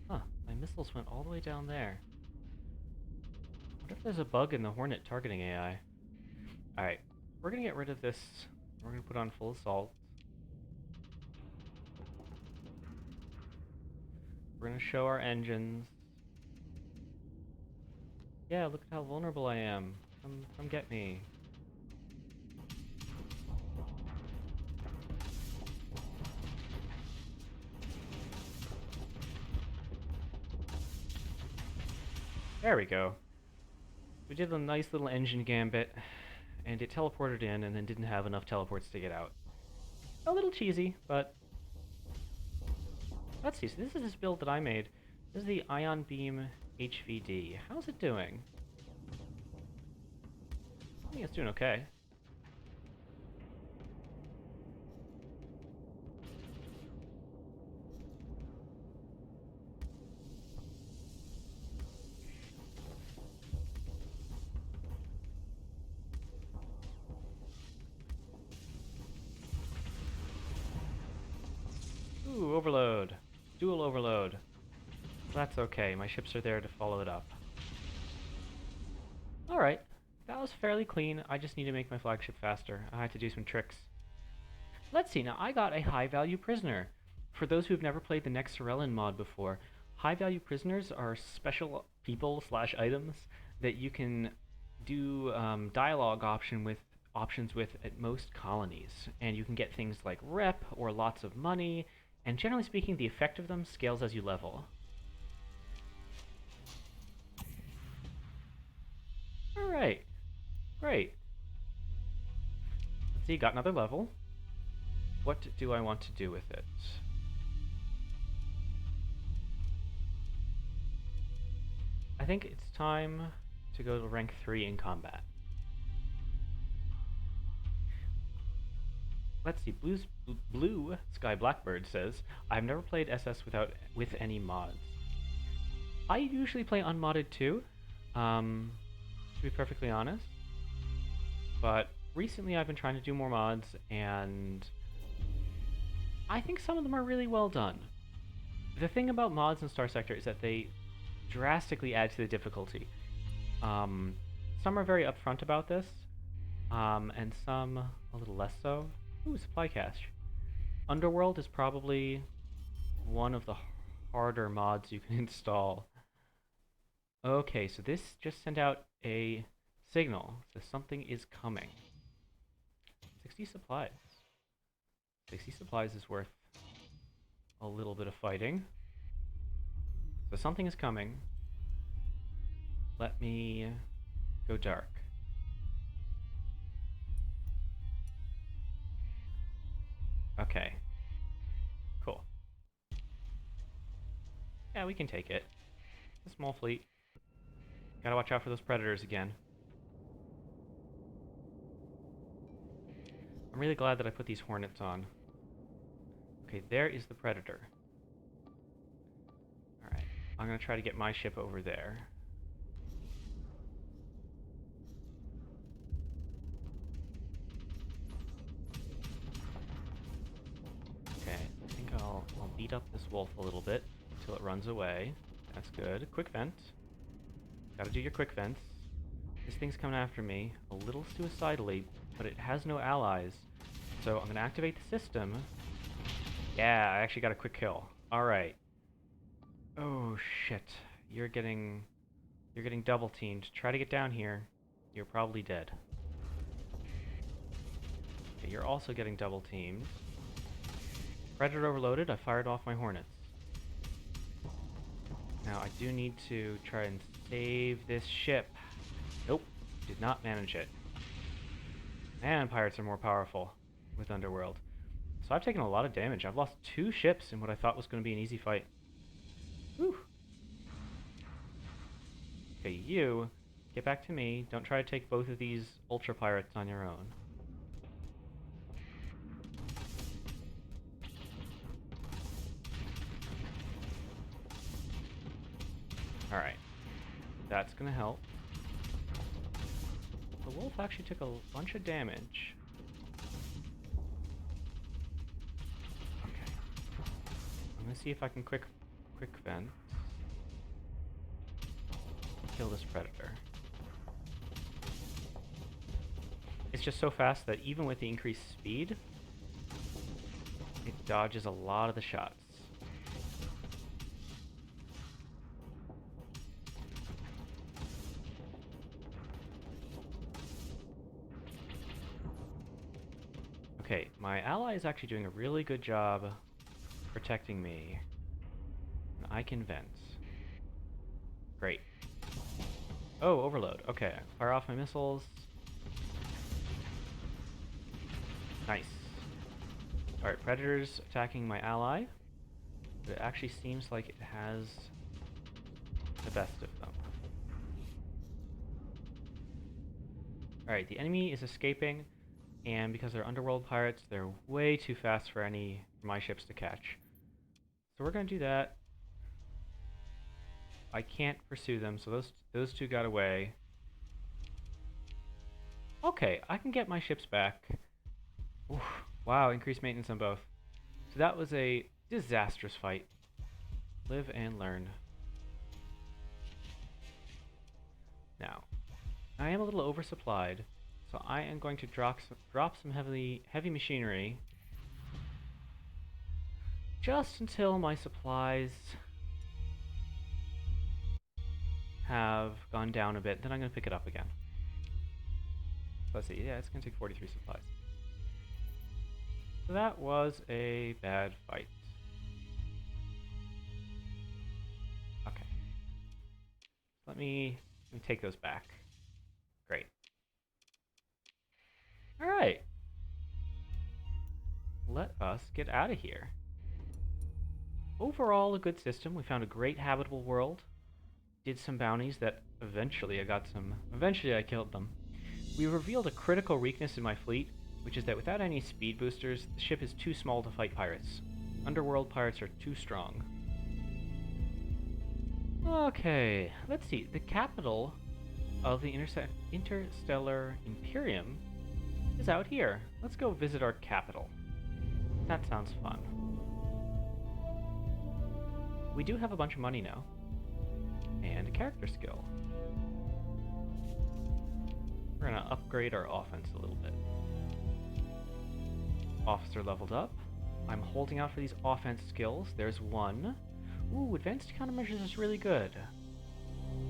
Huh, my missiles went all the way down there. What if there's a bug in the Hornet targeting AI? Alright, we're gonna get rid of this. We're gonna put on full assault. We're gonna show our engines. Yeah, look at how vulnerable I am. Come get me. There we go. We did a nice little engine gambit, and it teleported in and then didn't have enough teleports to get out. A little cheesy, but... Let's see, so this is this build that I made. This is the Ion Beam HVD. How's it doing? I think it's doing okay. Ooh, overload. Dual overload. That's okay, my ships are there to follow it up. Alright, that was fairly clean. I just need to make my flagship faster. I had to do some tricks. Let's see, now I got a high-value prisoner. For those who've never played the Nexarellan mod before, high-value prisoners are special people slash items that you can do dialogue options with at most colonies. And you can get things like rep or lots of money, and generally speaking, the effect of them scales as you level. Alright, great. Let's see, got another level. What do I want to do with it? I think it's time to go to rank 3 in combat. Let's see, Blue Sky Blackbird says, I've never played SS with any mods. I usually play unmodded too, to be perfectly honest. But recently I've been trying to do more mods, and I think some of them are really well done. The thing about mods in Star Sector is that they drastically add to the difficulty. Some are very upfront about this, and some a little less so. Ooh, supply cache. Underworld is probably one of the harder mods you can install. Okay, so this just sent out a signal. So something is coming. 60 supplies. 60 supplies is worth a little bit of fighting. So something is coming. Let me go dark. Okay. Cool. Yeah, we can take it. It's a small fleet. Gotta watch out for those predators again. I'm really glad that I put these hornets on. Okay, there is the predator. Alright, I'm gonna try to get my ship over there. speed up this wolf a little bit until it runs away. That's good. Quick vent. Gotta do your quick vents. This thing's coming after me a little suicidally, but it has no allies. So I'm gonna activate the system. Yeah, I actually got a quick kill. Alright. Oh shit. You're getting double teamed. Try to get down here. You're probably dead. Okay, you're also getting double teamed. Predator overloaded, I fired off my hornets. Now I do need to try and save this ship. Nope, did not manage it. Man, pirates are more powerful with Underworld. So I've taken a lot of damage. I've lost 2 ships in what I thought was going to be an easy fight. Whew. Okay, you, get back to me. Don't try to take both of these ultra pirates on your own. Alright. That's gonna help. The wolf actually took a bunch of damage. Okay. I'm gonna see if I can quick vent. Kill this predator. It's just so fast that even with the increased speed, it dodges a lot of the shots. Okay, my ally is actually doing a really good job protecting me. And I can vent. Great. Oh, overload. Okay, fire off my missiles. Nice. Alright, predators attacking my ally. But it actually seems like it has the best of them. Alright, the enemy is escaping, and because they're underworld pirates, they're way too fast for my ships to catch. So we're gonna do that. I can't pursue them, so those 2 got away. Okay, I can get my ships back. Oof, wow, increased maintenance on both. So that was a disastrous fight. Live and learn. Now, I am a little oversupplied, so I am going to drop some heavy machinery just until my supplies have gone down a bit. Then I'm going to pick it up again. Let's see, yeah, it's going to take 43 supplies. So that was a bad fight. Okay. Let me take those back. Great. Alright. Let us get out of here. Overall, a good system. We found a great habitable world. Did some bounties that eventually I killed them. We revealed a critical weakness in my fleet, which is that without any speed boosters, the ship is too small to fight pirates. Underworld pirates are too strong. Okay, let's see. The capital of the Interstellar Imperium is out here. Let's go visit our capital. That sounds fun. We do have a bunch of money now. And a character skill. We're gonna upgrade our offense a little bit. Officer leveled up. I'm holding out for these offense skills. There's one. Ooh, advanced countermeasures is really good.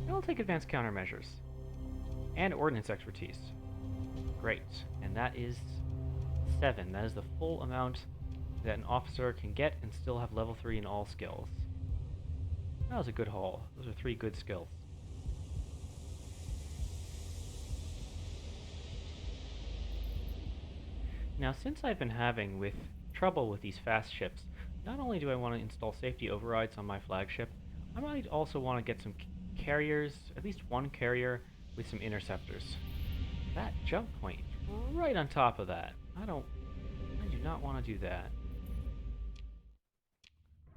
I'll take advanced countermeasures. And ordnance expertise. Great. And that is 7. That is the full amount that an officer can get and still have level 3 in all skills. That was a good haul. Those are 3 good skills. Now, since I've been having trouble with these fast ships, not only do I want to install safety overrides on my flagship, I might also want to get some carriers, at least one carrier with some interceptors. That jump point, right on top of that. I do not want to do that.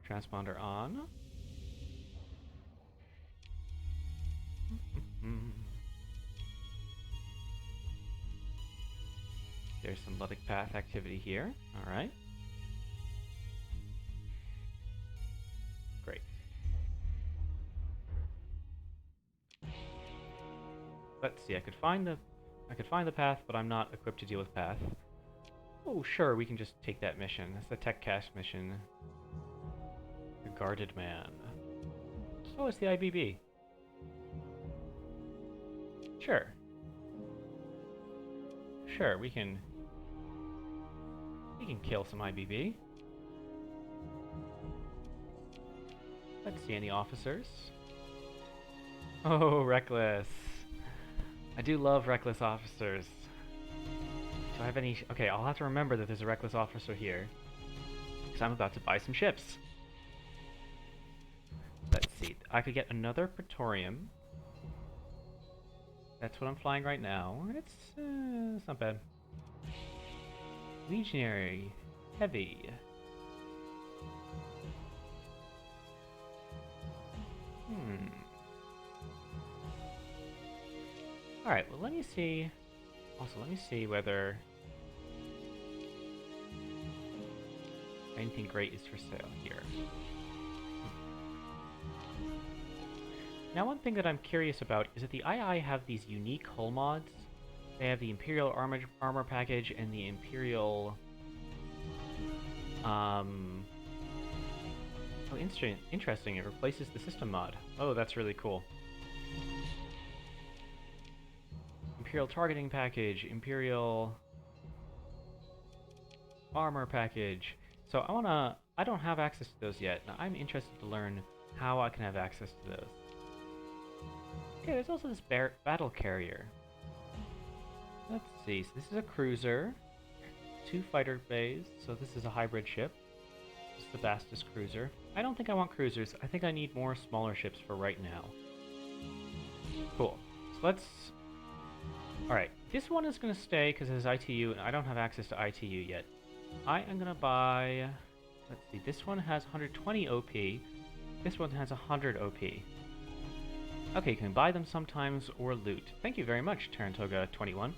Transponder on. There's some Luddic Path activity here. Alright. Let's see, I could find the path, but I'm not equipped to deal with path. Oh, sure, we can just take that mission. That's the tech cache mission. The Guarded Man. Oh, it's the IBB. Sure. Sure, we can kill some IBB. Let's see any officers. Oh, Reckless. I do love Reckless officers. Do I have any... Okay, I'll have to remember that there's a Reckless officer here. Because I'm about to buy some ships. Let's see. I could get another Praetorium. That's what I'm flying right now. It's not bad. Legionary. Heavy. Alright, well let me see... Also, let me see whether... anything great is for sale here. Now one thing that I'm curious about is that the II have these unique hull mods. They have the Imperial armor package and the Imperial... Oh, interesting. It replaces the system mod. Oh, that's really cool. Imperial targeting package, Imperial armor package. So I don't have access to those yet. Now I'm interested to learn how I can have access to those. Okay, there's also this battle carrier. Let's see, so this is a cruiser, 2 fighter bays, so this is a hybrid ship. This is the Bastis cruiser. I don't think I want cruisers, I think I need more smaller ships for right now. Cool, so let's... Alright, this one is going to stay because it has ITU, and I don't have access to ITU yet. I am going to buy... Let's see, this one has 120 OP, this one has 100 OP. Okay, you can buy them sometimes or loot. Thank you very much, Tarantoga21.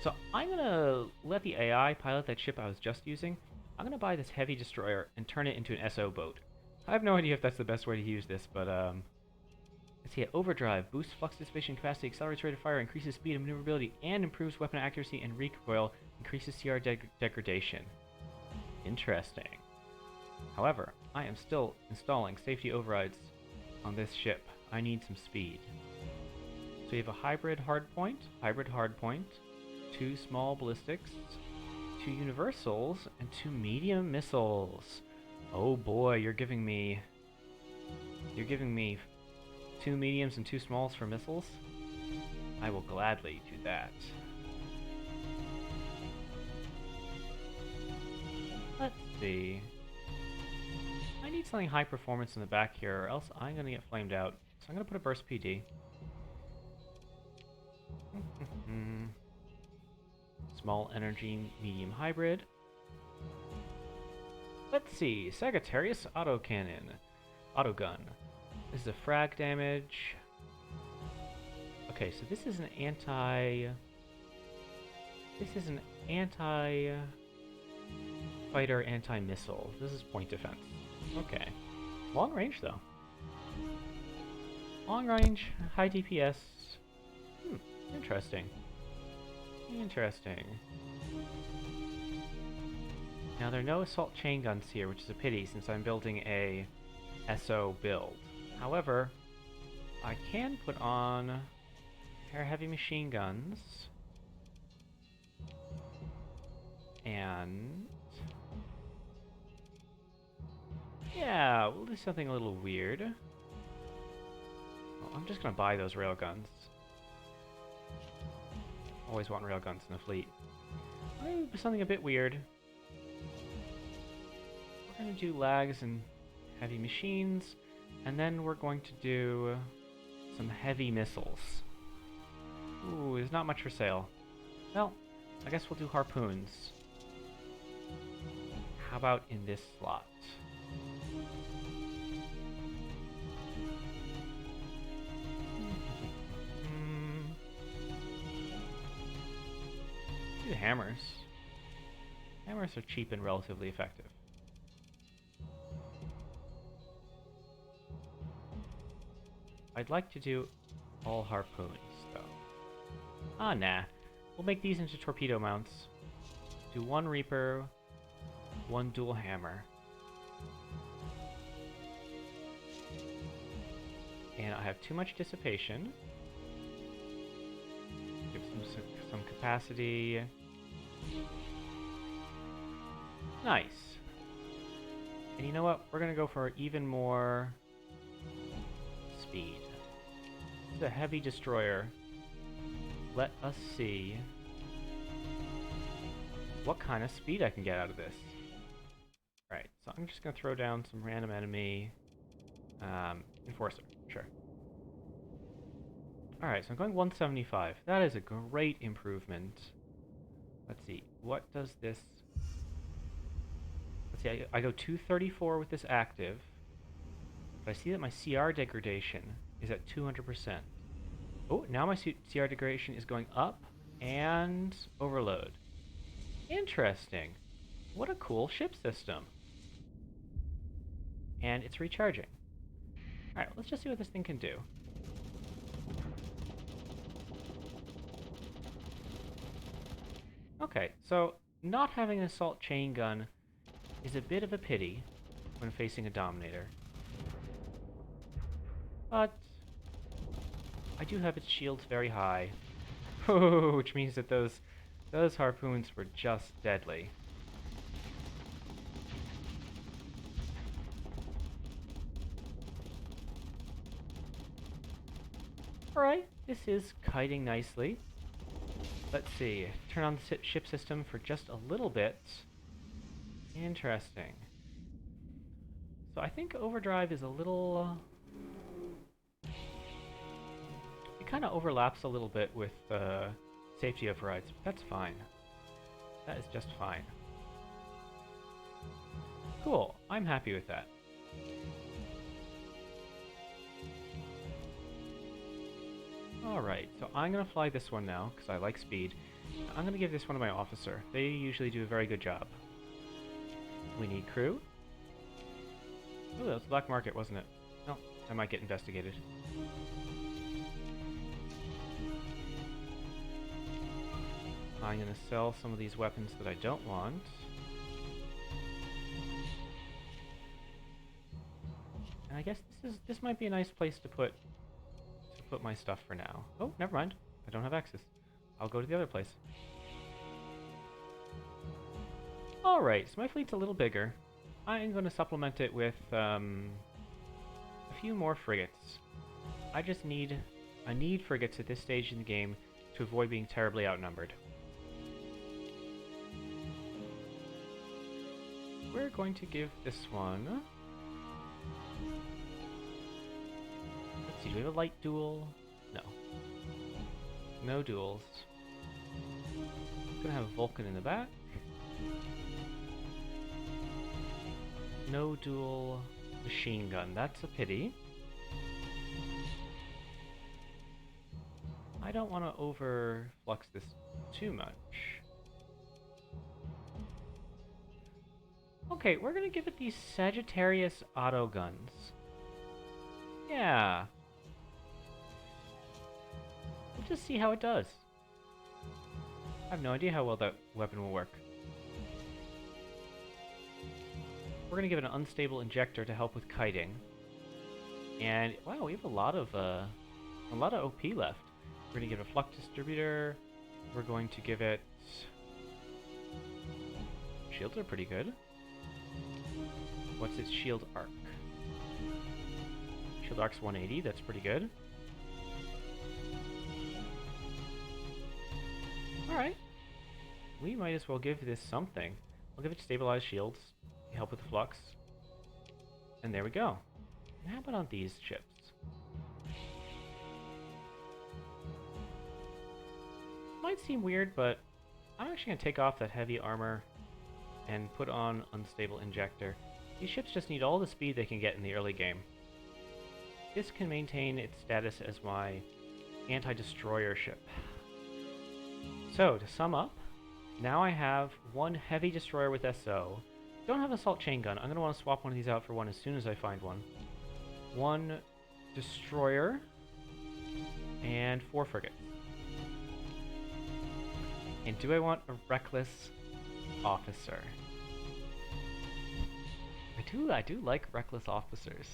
So I'm going to let the AI pilot that ship I was just using. I'm going to buy this heavy destroyer and turn it into an SO boat. I have no idea if that's the best way to use this, but let's see, overdrive, boosts flux dissipation capacity, accelerates rate of fire, increases speed and maneuverability, and improves weapon accuracy and recoil, increases CR degradation. Interesting. However, I am still installing safety overrides on this ship. I need some speed. So you have a hybrid hardpoint, 2 small ballistics, 2 universals, and 2 medium missiles. Oh boy, you're giving me 2 mediums and 2 smalls for missiles? I will gladly do that. Let's see. I need something high performance in the back here, or else I'm gonna get flamed out. So I'm gonna put a burst PD. Small energy, medium hybrid. Let's see, Sagittarius autocannon. Autogun. This is a frag damage. Okay, so this is an anti-fighter, anti-missile. This is point defense. Okay. Long range, though. Long range, high DPS. Interesting. Interesting. Now, there are no assault chain guns here, which is a pity since I'm building a SO build. However, I can put on air heavy machine guns and yeah, we'll do something a little weird. Well, I'm just gonna buy those railguns. Always want railguns in the fleet. I'm gonna do something a bit weird. We're gonna do lags and heavy machines, and then we're going to do some heavy missiles. Ooh, there's not much for sale. Well, I guess we'll do harpoons. How about in this slot? Do hammers. Hammers are cheap and relatively effective. I'd like to do all harpoons, though. Ah, nah. We'll make these into torpedo mounts. Do one Reaper, one dual hammer. And I have too much dissipation. Give some capacity. Nice. And you know what? We're gonna go for even more speed. It's a heavy destroyer. Let us see what kind of speed I can get out of this. Right, so I'm just gonna throw down some random enemy. Enforcer, sure. Alright, so I'm going 175. That is a great improvement. Let's see, what does this... Let's see, I go 234 with this active, but I see that my CR degradation is at 200%. Oh, now my CR degradation is going up, and overload. Interesting. What a cool ship system. And it's recharging. Alright, let's just see what this thing can do. Okay, so not having an assault chain gun is a bit of a pity when facing a Dominator. But I do have its shields very high, which means that those harpoons were just deadly. Alright, this is kiting nicely. Let's see, turn on the ship system for just a little bit. Interesting. So I think overdrive is a little... it kind of overlaps a little bit with safety overrides, but that's fine. That is just fine. Cool, I'm happy with that. Alright, so I'm going to fly this one now, because I like speed. I'm going to give this one to my officer. They usually do a very good job. We need crew. Oh, that was black market, wasn't it? No, I might get investigated. I'm going to sell some of these weapons that I don't want. And I guess this might be a nice place to put my stuff for now. Oh, never mind. I don't have access. I'll go to the other place. Alright, so my fleet's a little bigger. I'm going to supplement it with a few more frigates. I need frigates at this stage in the game to avoid being terribly outnumbered. We're going to give this one... Let's see, do we have a light duel? No. No duels. Gonna have Vulcan in the back. No dual machine gun. That's a pity. I don't want to overflux this too much. Okay, we're gonna give it these Sagittarius auto guns. Yeah. We'll just see how it does. I have no idea how well that weapon will work. We're gonna give it an unstable injector to help with kiting. And wow, we have a lot of OP left. We're gonna give it a flux distributor. We're going to give it... shields are pretty good. What's its shield arc? Shield arc's 180, that's pretty good. Alright. We might as well give this something. We'll give it stabilized shields, help with the flux. And there we go. And how about on these ships? Might seem weird, but I'm actually going to take off that heavy armor and put on unstable injector. These ships just need all the speed they can get in the early game. This can maintain its status as my anti-destroyer ship. So, to sum up, now I have one heavy destroyer with SO. Don't have an assault chain gun. I'm going to want to swap one of these out for one as soon as I find one. One destroyer and 4 frigates. And do I want a reckless officer? I do like reckless officers.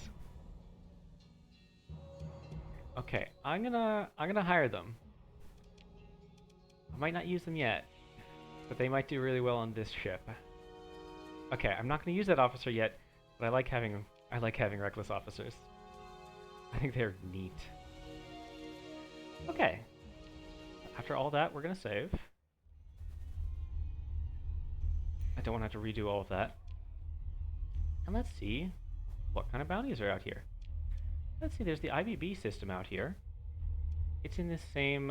Okay, I'm gonna hire them. I might not use them yet, but they might do really well on this ship. Okay, I'm not gonna use that officer yet, but I like having reckless officers. I think they're neat. Okay. After all that, we're gonna save. I don't want to have to redo all of that. And let's see what kind of bounties are out here. Let's see, there's the IBB system out here. It's in the same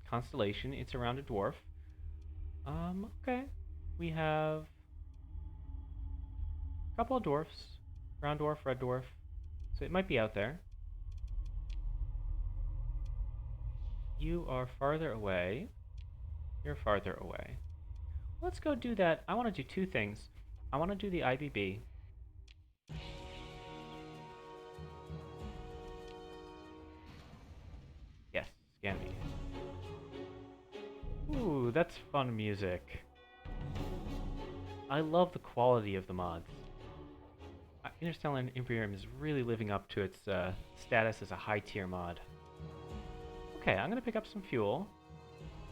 constellation. It's around a dwarf. Okay. We have a couple of dwarfs. Brown dwarf, red dwarf. So it might be out there. You are farther away. You're farther away. Let's go do that. I want to do two things. I want to do the IBB. Yes, scan me. Ooh, that's fun music. I love the quality of the mods. Interstellar Imperium is really living up to its status as a high-tier mod. Okay, I'm gonna pick up some fuel.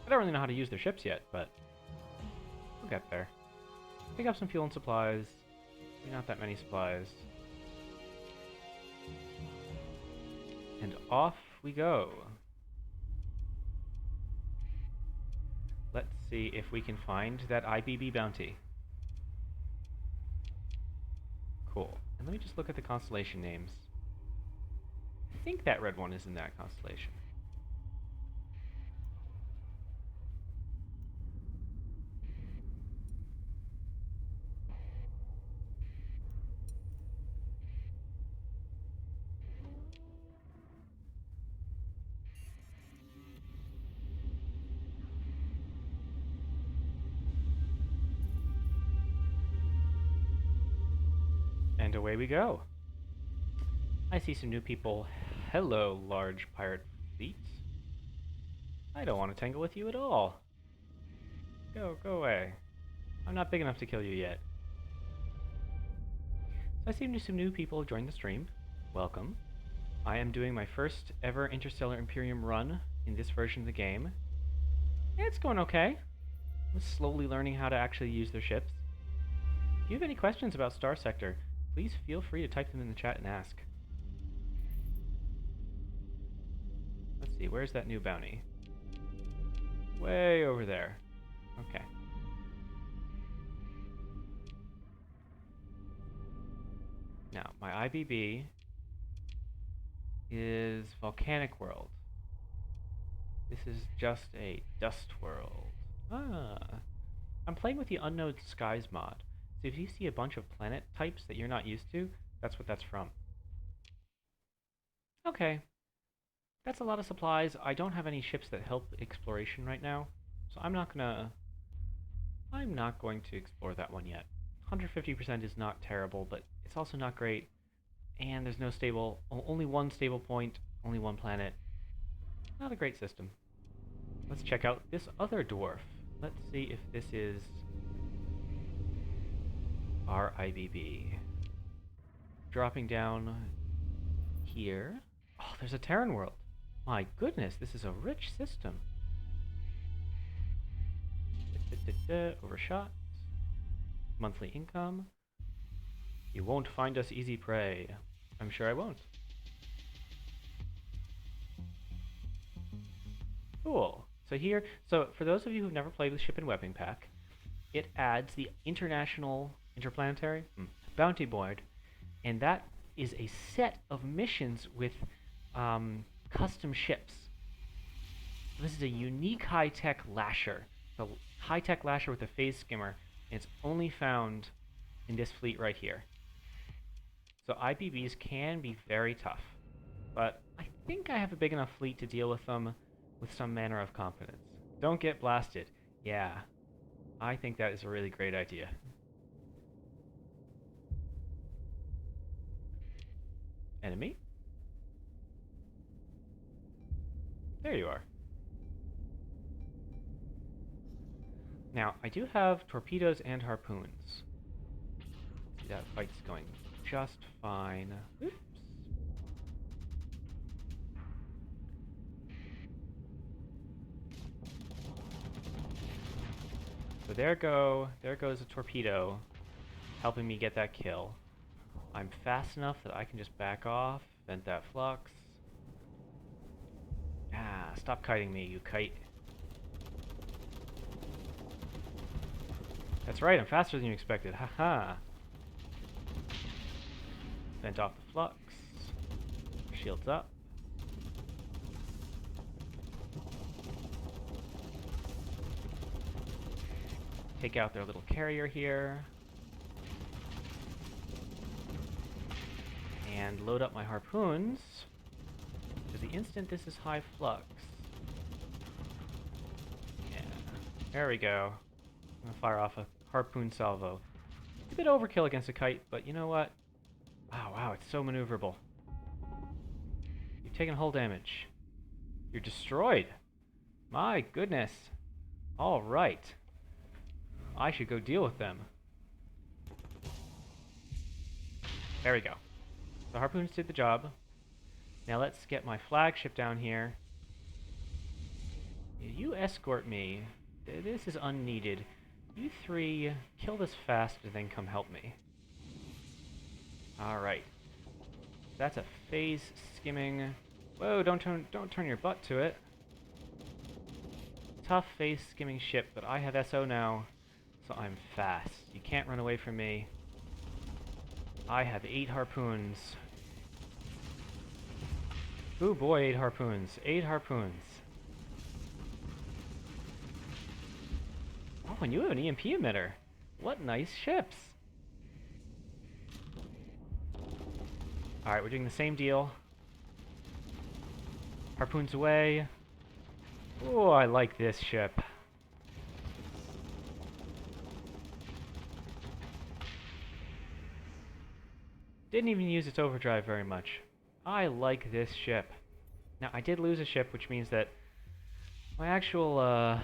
I don't really know how to use their ships yet, but we'll get there. Pick up some fuel and supplies. Not that many supplies. And off we go. Let's see if we can find that IBB bounty. Cool. And let me just look at the constellation names. I think that red one is in that constellation. And away we go. I see some new people. Hello, large pirate fleet. I don't want to tangle with you at all. Go away. I'm not big enough to kill you yet. So I see some new people join the stream. Welcome. I am doing my first ever Interstellar Imperium run in this version of the game. It's going okay. I'm slowly learning how to actually use their ships. If you have any questions about Star Sector, please feel free to type them in the chat and ask. Let's see, where's that new bounty? Way over there. Okay. Now, my IBB is Volcanic World. This is just a dust world. I'm playing with the Unknown Skies mod. So if you see a bunch of planet types that you're not used to, that's what that's from. Okay. That's a lot of supplies. I don't have any ships that help exploration right now, so I'm not going to explore that one yet. 150% is not terrible, but it's also not great. And there's no stable, only one stable point, only one planet. Not a great system. Let's check out this other dwarf. Let's see if this is our IBB. Dropping down here. Oh, there's a Terran world. My goodness, this is a rich system. Overshot. Monthly income. You won't find us easy prey. I'm sure I won't. Cool. So for those of you who've never played with Ship and Weapon Pack, it adds the interplanetary bounty board, and that is a set of missions with custom ships. This is a unique high-tech lasher. The high-tech lasher with a phase skimmer, and it's only found in this fleet right here. So IBBs can be very tough, but I think I have a big enough fleet to deal with them with some manner of confidence. Don't get blasted. Yeah, I think that is a really great idea. Enemy? There you are. Now, I do have torpedoes and harpoons. See, that fight's going just fine. Oops. So there goes a torpedo, helping me get that kill. I'm fast enough that I can just back off, vent that flux. Ah, stop kiting me, you kite. That's right, I'm faster than you expected, haha. Vent off the flux. Shields up. Take out their little carrier here. And load up my harpoons. Because the instant this is high flux. Yeah. There we go. I'm gonna fire off a harpoon salvo. It's a bit overkill against a kite, but you know what? Oh, wow, it's so maneuverable. You've taken hull damage. You're destroyed. My goodness. Alright. I should go deal with them. There we go. The harpoons did the job. Now let's get my flagship down here. You escort me. This is unneeded. You three kill this fast and then come help me. Alright. That's a phase skimming. Whoa, don't turn your butt to it. Tough phase skimming ship, but I have SO now, so I'm fast. You can't run away from me. I have 8 harpoons. Ooh boy, 8 harpoons. 8 harpoons. Oh, and you have an EMP emitter. What nice ships. Alright, we're doing the same deal. Harpoons away. Oh, I like this ship. Didn't even use its overdrive very much. I like this ship. Now, I did lose a ship, which means that my actual,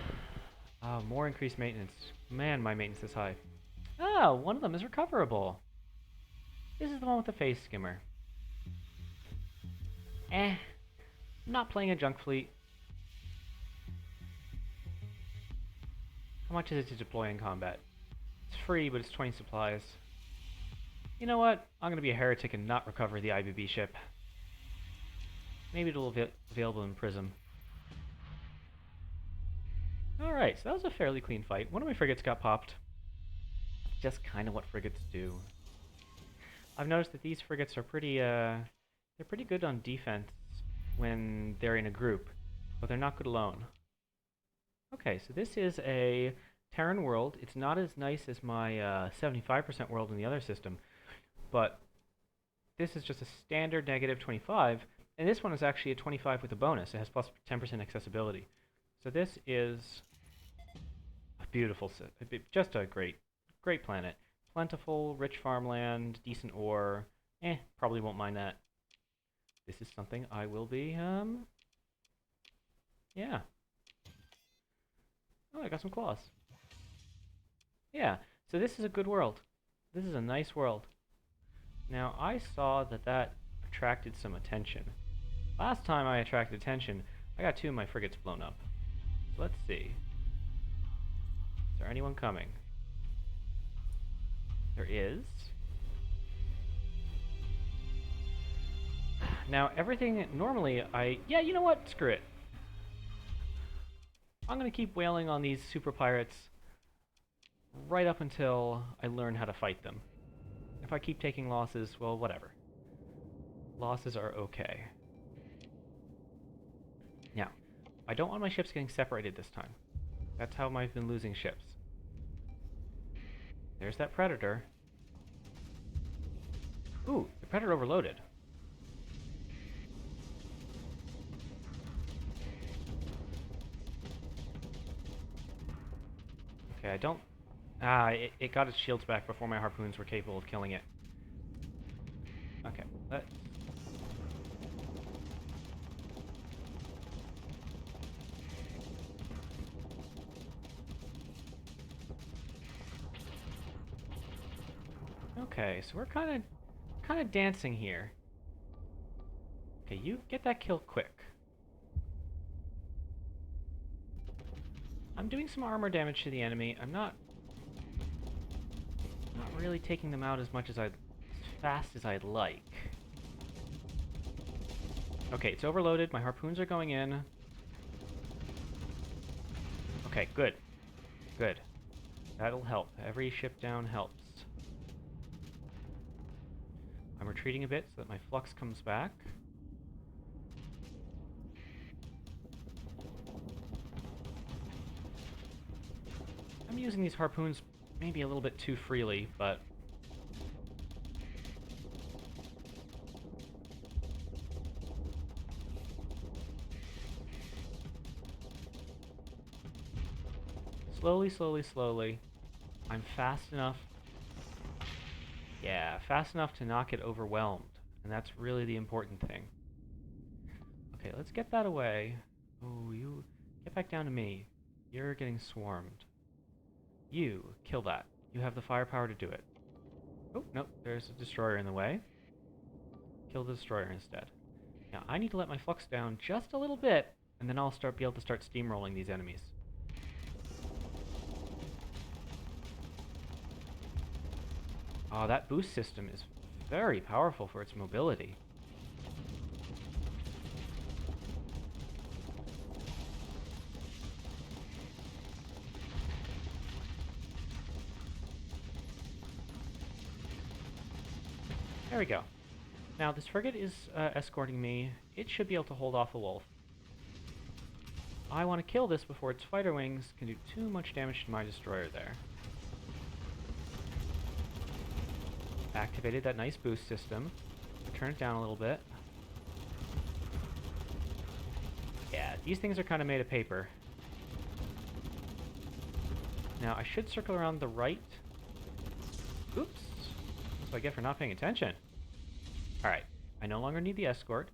more increased maintenance. Man, my maintenance is high. Ah, one of them is recoverable. This is the one with the phase skimmer. I'm not playing a junk fleet. How much is it to deploy in combat? It's free, but it's 20 supplies. You know what? I'm gonna be a heretic and not recover the IBB ship. Maybe it'll be available in Prism. Alright, so that was a fairly clean fight. One of my frigates got popped. Just kind of what frigates do. I've noticed that these frigates are pretty, they're pretty good on defense when they're in a group, but they're not good alone. Okay, so this is a Terran world. It's not as nice as my 75% world in the other system, but this is just a standard negative 25, and this one is actually a 25 with a bonus. It has plus 10% accessibility. So this is a beautiful, just a great planet. Plentiful, rich farmland, decent ore. Probably won't mind that. This is something I will be, yeah. Oh, I got some claws. Yeah, so this is a good world. This is a nice world. Now, I saw that that attracted some attention. Last time I attracted attention, I got 2 of my frigates blown up. Let's see. Is there anyone coming? There is. Now, everything, normally yeah, you know what? Screw it. I'm gonna keep whaling on these super pirates right up until I learn how to fight them. If I keep taking losses, well, whatever. Losses are okay. Now, I don't want my ships getting separated this time. That's how I've been losing ships. There's that Predator. Ooh, the Predator overloaded. Okay, I don't... it got its shields back before my harpoons were capable of killing it. Okay, let's... Okay, so we're kind of dancing here. Okay, you get that kill quick. I'm doing some armor damage to the enemy. I'm not really taking them out as fast as I'd like. Okay, it's overloaded. My harpoons are going in. Okay, good. Good. That'll help. Every ship down helps. I'm retreating a bit so that my flux comes back. I'm using these harpoons maybe a little bit too freely, but... slowly, slowly, slowly. I'm fast enough. Yeah, fast enough to not get overwhelmed. And that's really the important thing. Okay, let's get that away. Oh, you... get back down to me. You're getting swarmed. You, kill that. You have the firepower to do it. Oh, nope, there's a destroyer in the way. Kill the destroyer instead. Now, I need to let my flux down just a little bit, and then I'll be able to start steamrolling these enemies. Oh, that boost system is very powerful for its mobility. There we go. Now, this frigate is escorting me. It should be able to hold off a wolf. I want to kill this before its fighter wings can do too much damage to my destroyer there. Activated that nice boost system. Turn it down a little bit. Yeah, these things are kind of made of paper. Now, I should circle around the right. Oops. That's what I get for not paying attention. Alright, I no longer need the escort.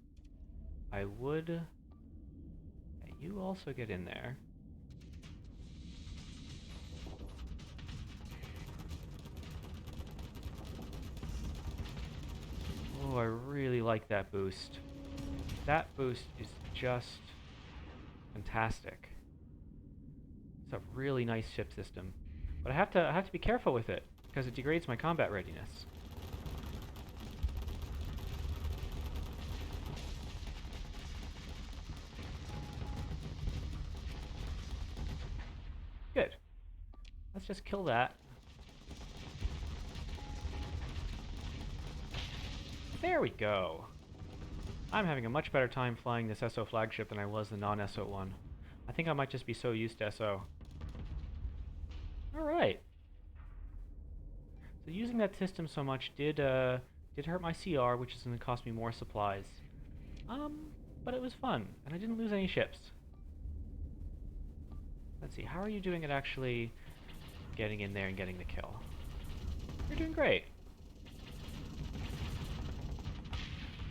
I would... yeah, you also get in there. Oh, I really like that boost. That boost is just fantastic. It's a really nice ship system. But I have to be careful with it, because it degrades my combat readiness. Good. Let's just kill that. There we go. I'm having a much better time flying this SO flagship than I was the non-SO one. I think I might just be so used to SO. Alright. So using that system so much did hurt my CR, which is going to cost me more supplies. But it was fun, and I didn't lose any ships. Let's see, how are you doing at actually getting in there and getting the kill? You're doing great.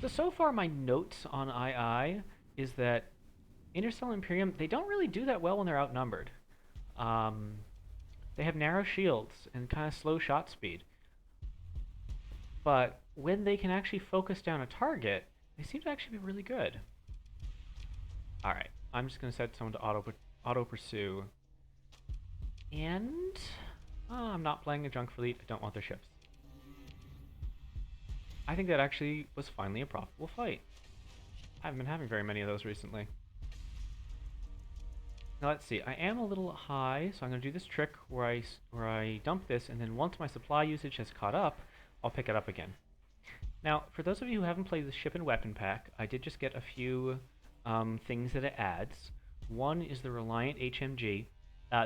So far my notes on II is that Interstellar Imperium, they don't really do that well when they're outnumbered. They have narrow shields and kind of slow shot speed. But when they can actually focus down a target, they seem to actually be really good. Alright, I'm just going to set someone to auto pursue. And... I'm not playing a junk fleet, I don't want their ships. I think that actually was finally a profitable fight. I haven't been having very many of those recently. Now let's see, I am a little high, so I'm going to do this trick where I dump this, and then once my supply usage has caught up, I'll pick it up again. Now, for those of you who haven't played the Ship and Weapon Pack, I did just get a few things that it adds. One is the Reliant HMG.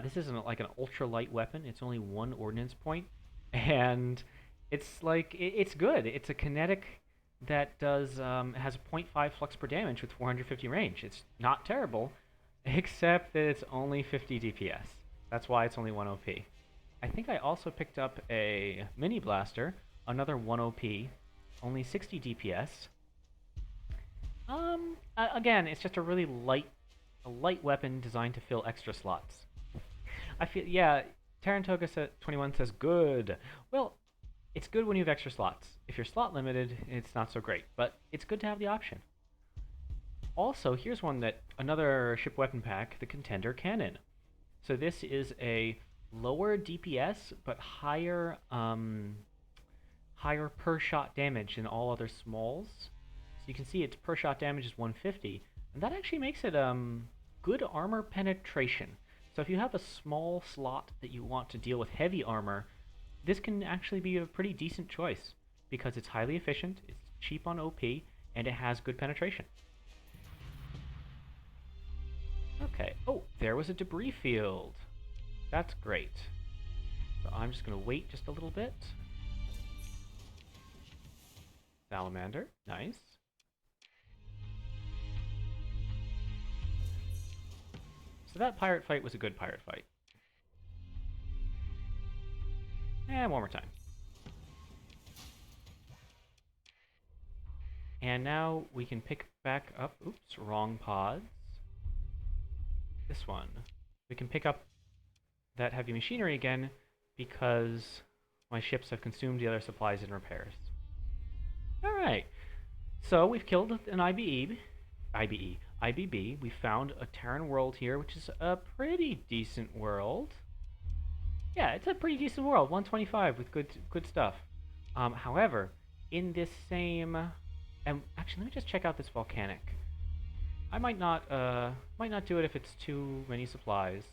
This isn't like an ultra-light weapon, it's only one ordnance point, and it's like, it's good. It's a kinetic that has a 0.5 flux per damage with 450 range. It's not terrible, except that it's only 50 DPS. That's why it's only 1 OP. I think I also picked up a mini blaster, another 1 OP, only 60 DPS. Again, it's just a really light weapon designed to fill extra slots. I feel, yeah, Tarantoga 21 says good. Well, It's good when you have extra slots. If you're slot limited, it's not so great, but it's good to have the option. Also, here's one that another ship weapon pack, the Contender Cannon. So this is a lower DPS but higher per shot damage than all other smalls. So you can see its per shot damage is 150, and that actually makes it good armor penetration. So if you have a small slot that you want to deal with heavy armor, this can actually be a pretty decent choice because it's highly efficient, it's cheap on OP, and it has good penetration. Okay. Oh, there was a debris field. That's great. So I'm just going to wait just a little bit. Salamander. Nice. So that pirate fight was a good pirate fight. And one more time. And now we can pick back up... Oops, wrong pods. This one. We can pick up that heavy machinery again because my ships have consumed the other supplies and repairs. Alright. So we've killed an IBB. We found a Terran world here, which is a pretty decent world. Yeah, it's a pretty decent world. 125 with good stuff. However, in this same... And actually, let me just check out this volcanic. I might not do it if it's too many supplies.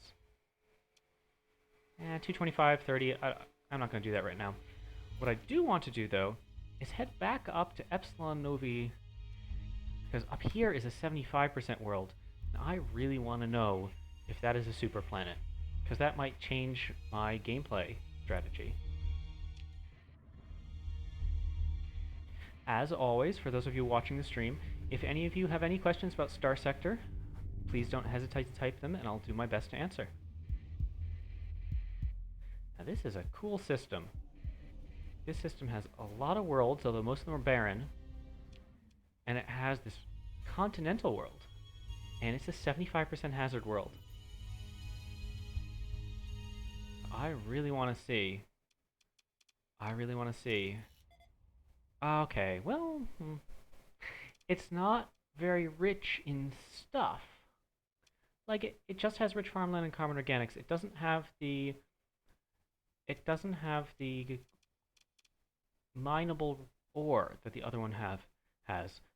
225, 30, I'm not going to do that right now. What I do want to do, though, is head back up to Epsilon Novi, because up here is a 75% world, and I really want to know if that is a super planet, because that might change my gameplay strategy. As always, for those of you watching the stream, if any of you have any questions about Star Sector, please don't hesitate to type them, and I'll do my best to answer. Now this is a cool system. This system has a lot of worlds, although most of them are barren. And it has this continental world. And it's a 75% hazard world. I really want to see. Okay, well, it's not very rich in stuff. Like, it just has rich farmland and common organics. It doesn't have the mineable ore that the other one has,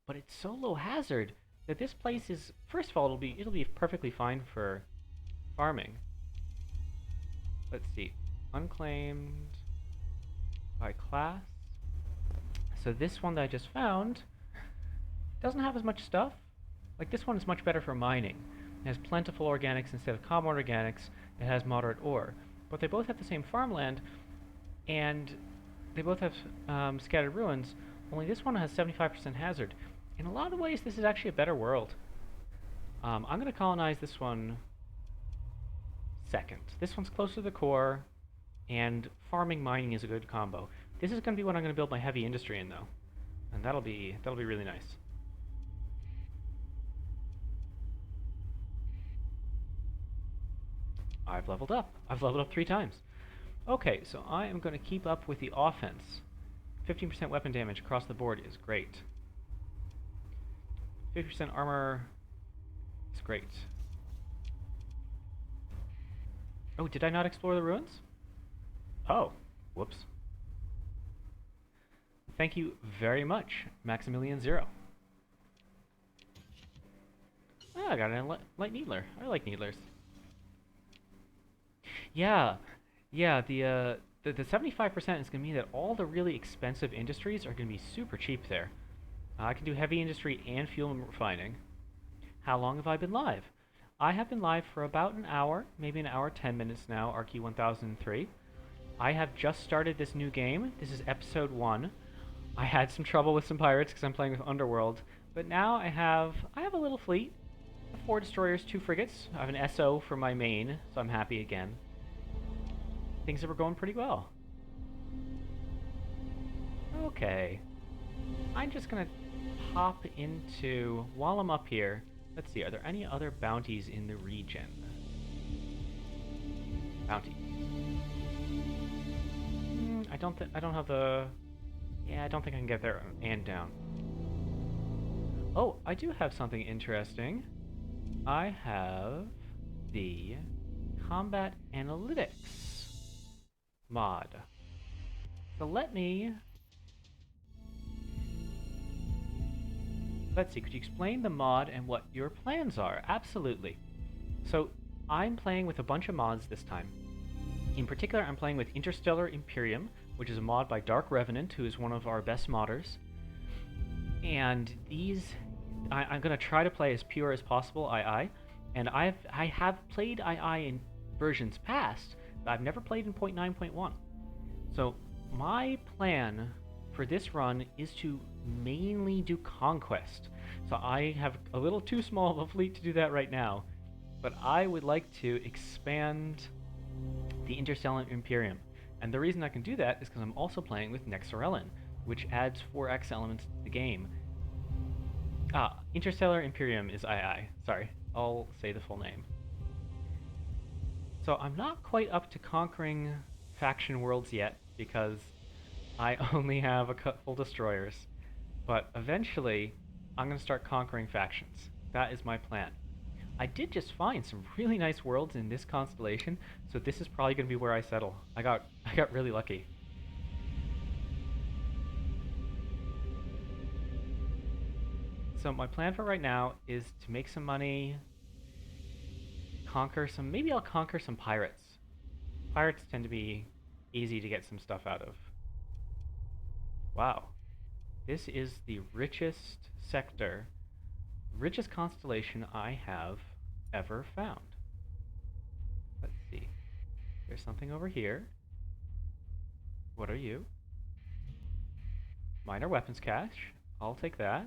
but it's so low hazard that this place is, first of all, it'll be perfectly fine for farming. Let's see, unclaimed by class. So this one that I just found doesn't have as much stuff. Like, this one is much better for mining. It has plentiful organics instead of common organics. It has moderate ore. But they both have the same farmland, and they both have scattered ruins, only this one has 75% hazard. In a lot of ways, this is actually a better world. I'm going to colonize this one second. This one's closer to the core, and farming mining is a good combo. This is going to be what I'm going to build my heavy industry in, though, and that'll be really nice. I've leveled up. I've leveled up 3 times. Okay, so I am going to keep up with the offense. 15% weapon damage across the board is great. 50% armor is great. Oh, did I not explore the ruins? Oh, whoops. Thank you very much, Maximilian Zero. Oh, I got a light needler. I like needlers. Yeah, the 75% is going to mean that all the really expensive industries are going to be super cheap there. I can do heavy industry and fuel refining. How long have I been live? I have been live for about an hour, maybe an hour 10 minutes now, Arky 1003. I have just started this new game. This is episode 1. I had some trouble with some pirates because I'm playing with Underworld, but now I have a little fleet. 4 destroyers, 2 frigates. I have an SO for my main, so I'm happy again. Things are going pretty well. Okay. I'm just gonna hop into, while I'm up here, let's see, are there any other bounties in the region? I I don't have the... Yeah, I don't think I can get there and down. Oh, I do have something interesting. I have the Combat Analytics mod. So let's see, could you explain the mod and what your plans are? Absolutely. So I'm playing with a bunch of mods this time. In particular, I'm playing with Interstellar Imperium, which is a mod by Dark Revenant, who is one of our best modders. And I'm going to try to play as pure as possible II, and I have played II in versions past, but I've never played in 0.9.1. So my plan for this run is to mainly do Conquest. So I have a little too small of a fleet to do that right now, but I would like to expand the Interstellar Imperium. And the reason I can do that is because I'm also playing with Nexarellan, which adds 4x elements to the game. Interstellar Imperium is II. Sorry, I'll say the full name. So I'm not quite up to conquering faction worlds yet, because I only have a couple destroyers. But eventually, I'm going to start conquering factions. That is my plan. I did just find some really nice worlds in this constellation, so this is probably going to be where I settle. I got really lucky. So my plan for right now is to make some money, maybe I'll conquer some pirates. Pirates tend to be easy to get some stuff out of. Wow. This is the richest sector, richest constellation I have ever found. Let's see. There's something over here. What are you? Minor weapons cache. I'll take that.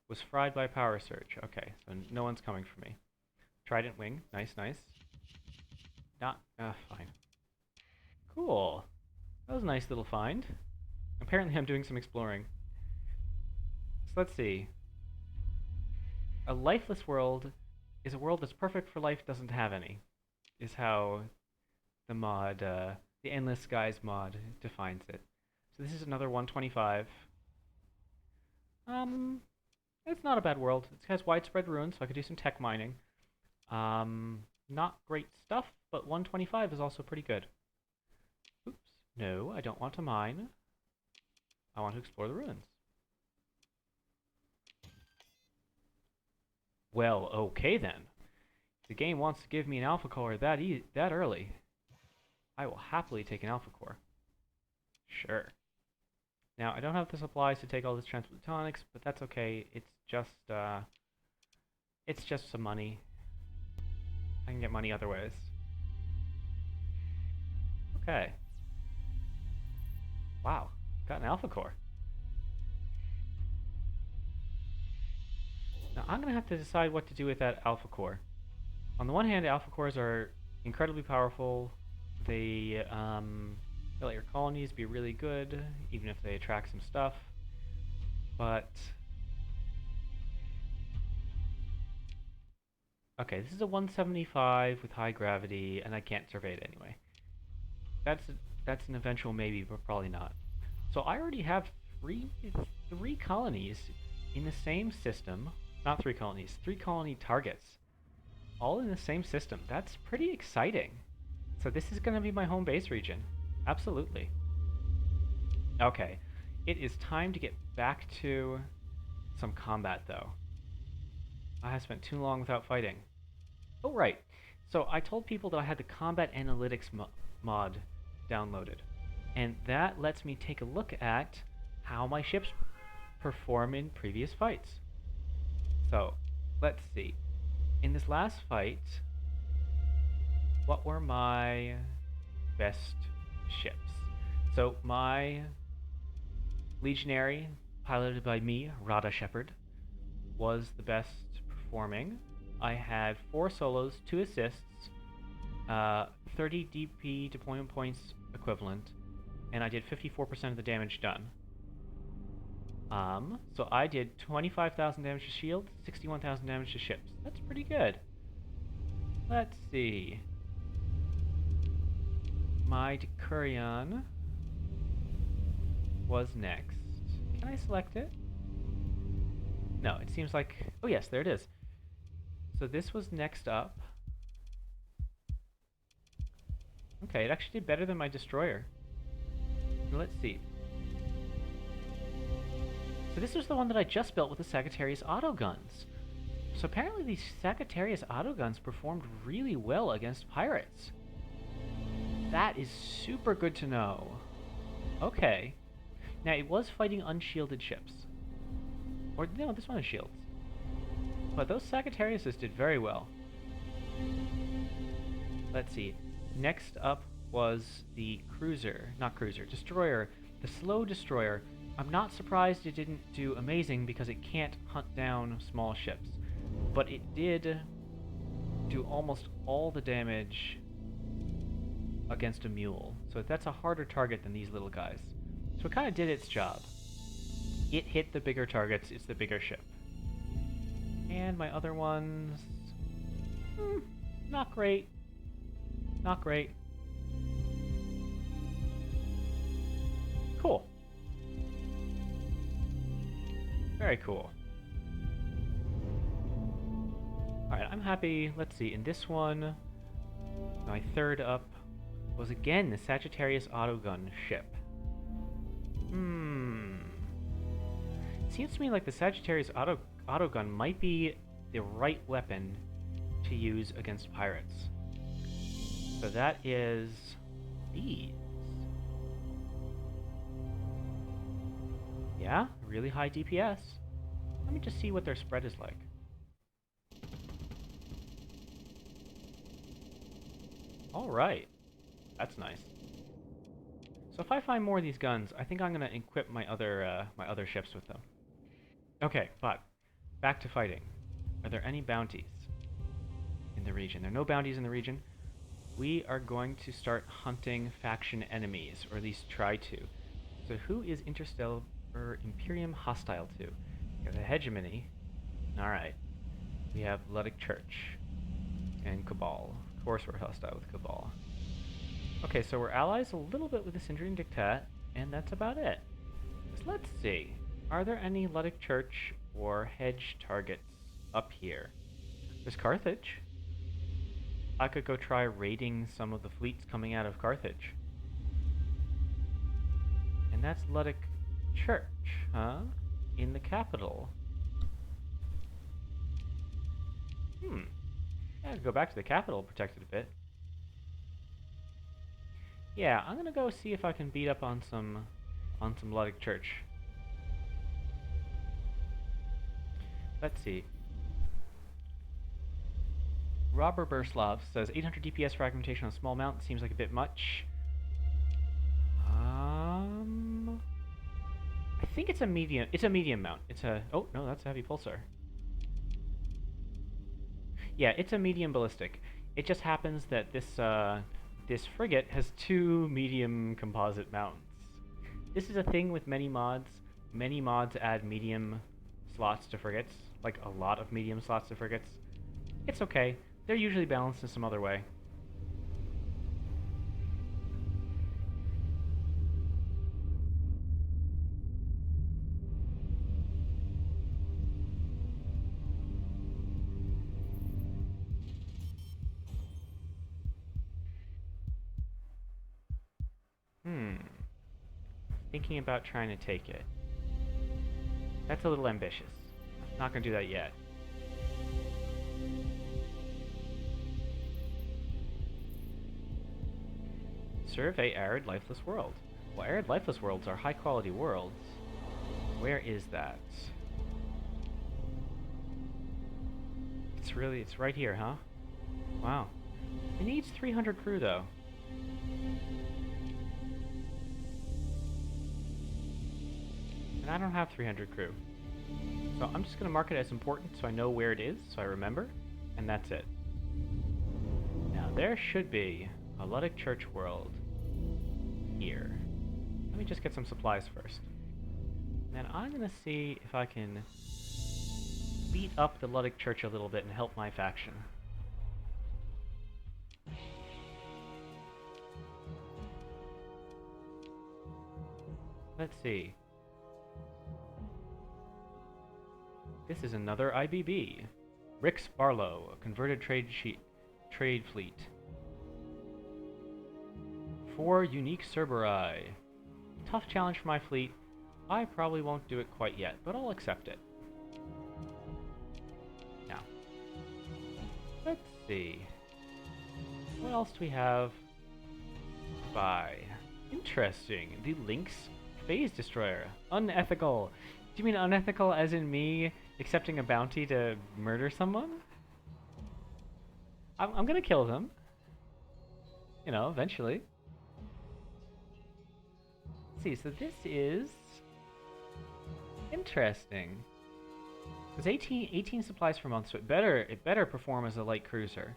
Was fried by power surge. Okay, so no one's coming for me. Trident wing. Nice, nice. Fine. Cool. That was a nice little find. Apparently I'm doing some exploring. So let's see. A lifeless world is a world that's perfect for life doesn't have any, is how the mod, the Endless Skies mod defines it. So this is another 125. It's not a bad world. It has widespread ruins, so I could do some tech mining. Not great stuff, but 125 is also pretty good. Oops. No, I don't want to mine. I want to explore the ruins. Well, okay then. If the game wants to give me an alpha core that early, I will happily take an alpha core. Sure. Now, I don't have the supplies to take all this transplutonics, but that's okay. It's just some money. I can get money other ways. Okay. Wow, got an alpha core. Now, I'm going to have to decide what to do with that alpha core. On the one hand, alpha cores are incredibly powerful. They let your colonies be really good, even if they attract some stuff. But okay, this is a 175 with high gravity, and I can't survey it anyway. That's an eventual maybe, but probably not. So I already have three colonies in the same system. Not three colonies, 3 colony targets, all in the same system. That's pretty exciting. So this is going to be my home base region. Absolutely. Okay, it is time to get back to some combat, though. I have spent too long without fighting. Oh, right. So I told people that I had the Combat Analytics mod downloaded, and that lets me take a look at how my ships perform in previous fights. So, let's see. In this last fight, what were my best ships? So, my Legionary, piloted by me, Rada Shepard, was the best performing. I had 4 solos, 2 assists, 30 DP deployment points equivalent, and I did 54% of the damage done. So I did 25,000 damage to shield, 61,000 damage to ships. That's pretty good. Let's see. my Decurion was next. Can I select it? No, it seems like... Oh yes, there it is. So this was next up. Okay, it actually did better than my Destroyer. Let's see. So this was the one that I just built with the Sagittarius autoguns. So apparently these Sagittarius autoguns performed really well against pirates. That is super good to know. Okay. Now it was fighting unshielded ships. Or no, this one is shields. But those Sagittariuses did very well. Let's see. Next up was the Destroyer. The slow Destroyer. I'm not surprised it didn't do amazing because it can't hunt down small ships. But it did do almost all the damage against a mule. So that's a harder target than these little guys. So it kind of did its job. It hit the bigger targets, it's the bigger ship. And my other ones... not great. Not great. Cool. Very cool. Alright, I'm happy. Let's see, in this one, my third up was again the Sagittarius autogun ship. It seems to me like the Sagittarius autogun might be the right weapon to use against pirates. So that is these. Yeah, really high DPS. Let me just see what their spread is like. Alright. That's nice. So if I find more of these guns, I think I'm gonna equip my other ships with them. Okay, but back to fighting. Are there any bounties in the region? There are no bounties in the region. We are going to start hunting faction enemies, or at least try to. So who is Interstellar Imperium hostile to? We have the Hegemony. Alright. We have Ludic Church. And Cabal. Of course we're hostile with Cabal. Okay, so we're allies a little bit with the Sindrian Dictat, and that's about it. So let's see. Are there any Ludic Church or hedge targets up here? There's Carthage. I could go try raiding some of the fleets coming out of Carthage. And that's Ludic Church, huh? In the capital. Yeah, I could go back to the capital, protect it a bit. Yeah, I'm gonna go see if I can beat up on some Ludic Church. Let's see. Robert Burslov says 800 DPS fragmentation on a small mount seems like a bit much. I think it's a medium. It's a medium mount. It's a. Oh no, that's a heavy pulsar. Yeah, it's a medium ballistic. It just happens that this frigate has 2 medium composite mounts. This is a thing with many mods. Many mods add medium slots to frigates, like a lot of medium slots to frigates. It's okay. They're usually balanced in some other way. Thinking about trying to take it. That's a little ambitious. Not gonna do that yet. Survey arid lifeless world. Well, arid lifeless worlds are high quality worlds. Where is that? It's right here, huh? Wow. It needs 300 crew though. And I don't have 300 crew. So I'm just gonna mark it as important so I know where it is, so I remember, and that's it. Now there should be a Ludic Church world here. Let me just get some supplies first. And then I'm gonna see if I can beat up the Ludic Church a little bit and help my faction. Let's see. This is another IBB. Rix Barlow, a converted trade fleet. 4 unique Cerberus. Tough challenge for my fleet. I probably won't do it quite yet, but I'll accept it. Now, let's see. What else do we have to buy? Interesting. The Lynx Phase Destroyer. Unethical. Do you mean unethical as in me accepting a bounty to murder someone? I'm gonna kill them. You know, eventually. Let's see, so this is interesting. It's 18 supplies per month, so it better perform as a light cruiser.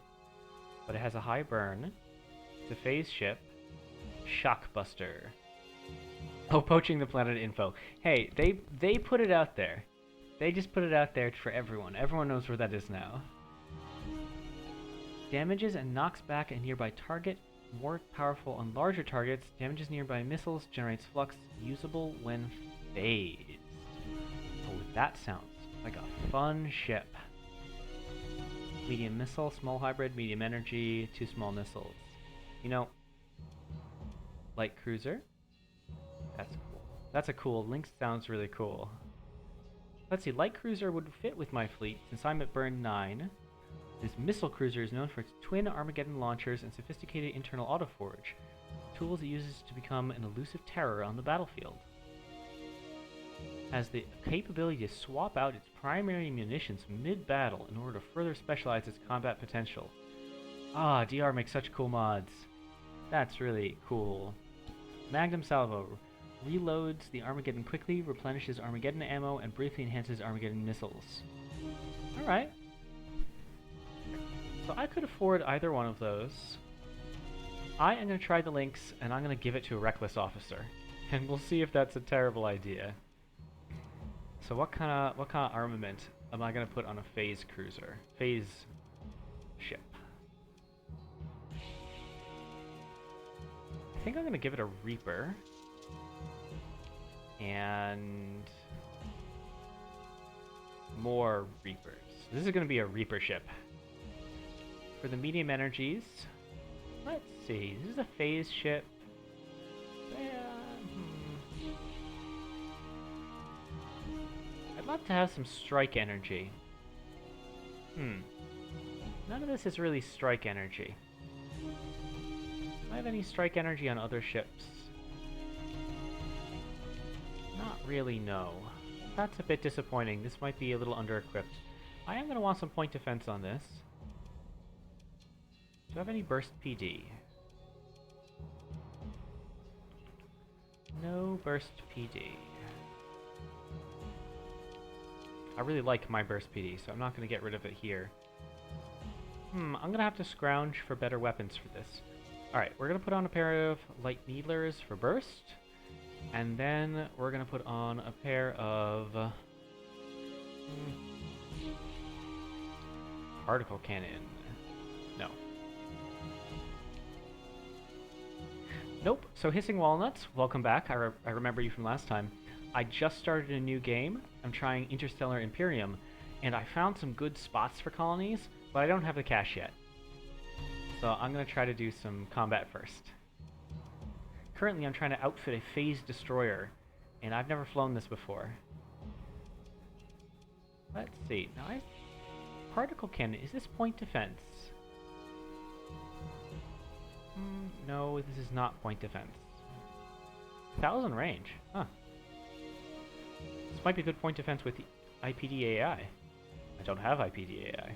But it has a high burn. It's a phase ship. Shockbuster. Oh, poaching the planet info. Hey, they put it out there. They just put it out there for everyone. Everyone knows where that is now. Damages and knocks back a nearby target. More powerful on larger targets. Damages nearby missiles. Generates flux. Usable when phased. Oh, that sounds like a fun ship. Medium missile, small hybrid, medium energy, 2 small missiles. You know, light cruiser. That's cool. That's a cool. Lynx sounds really cool. Let's see, light cruiser would fit with my fleet since I'm at burn 9. This missile cruiser is known for its twin Armageddon launchers and sophisticated internal autoforge, tools it uses to become an elusive terror on the battlefield. Has the capability to swap out its primary munitions mid-battle in order to further specialize its combat potential. Ah, DR makes such cool mods. That's really cool. Magnum Salvo reloads the Armageddon quickly, replenishes Armageddon ammo, and briefly enhances Armageddon missiles. Alright. So I could afford either one of those. I am going to try the Lynx, and I'm going to give it to a Reckless Officer. And we'll see if that's a terrible idea. So what kind of armament am I going to put on a phase cruiser? Phase ship. I think I'm going to give it a Reaper. And more Reapers. This is going to be a Reaper ship. For the medium energies, let's see. This is a phase ship. I'd love to have some strike energy. None of this is really strike energy. Do I have any strike energy on other ships? Not really, no. That's a bit disappointing. This might be a little under-equipped. I am going to want some point defense on this. Do I have any burst PD? No burst PD. I really like my burst PD, so I'm not going to get rid of it here. I'm going to have to scrounge for better weapons for this. Alright, we're going to put on a pair of light needlers for burst. And then we're going to put on a pair of particle cannon. No. Nope. So Hissing Walnuts, welcome back. I remember you from last time. I just started a new game. I'm trying Interstellar Imperium, and I found some good spots for colonies, but I don't have the cash yet. So I'm going to try to do some combat first. Currently, I'm trying to outfit a phase destroyer, and I've never flown this before. Let's see. Now, particle cannon. Is this point defense? No, this is not point defense. 1,000 range. Huh. This might be good point defense with IPD AI. I don't have IPD AI.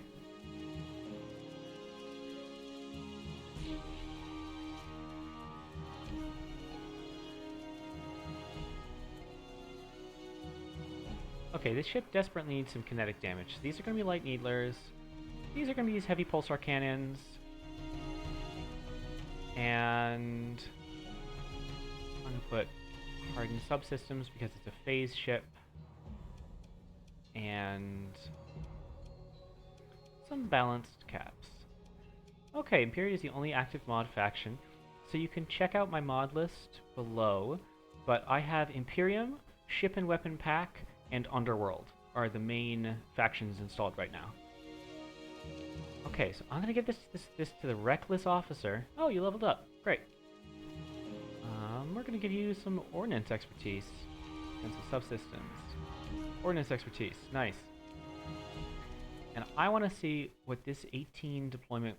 Okay, this ship desperately needs some kinetic damage. These are going to be light needlers. These are going to be these heavy pulsar cannons. And I'm going to put hardened subsystems because it's a phase ship. And some balanced caps. Okay, Imperium is the only active mod faction, so you can check out my mod list below. but I have Imperium, Ship and Weapon Pack, and Underworld are the main factions installed right now. Okay, so I'm gonna give this to the Reckless Officer. Oh, you leveled up. Great. We're gonna give you some Ordnance expertise and some subsystems. Ordnance expertise, nice. And I want to see what this 18 deployment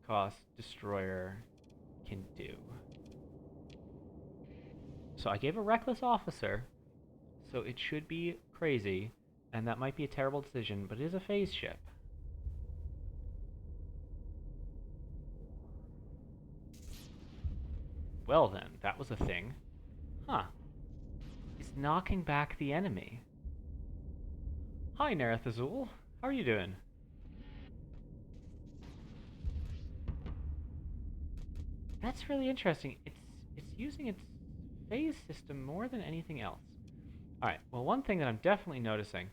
cost destroyer can do. So I gave a Reckless Officer, so it should be crazy, and that might be a terrible decision, but it is a phase ship. Well then, that was a thing. Huh. He's knocking back the enemy. Hi, Nereth Azul. How are you doing? That's really interesting. It's using its phase system more than anything else. Alright, well one thing that I'm definitely noticing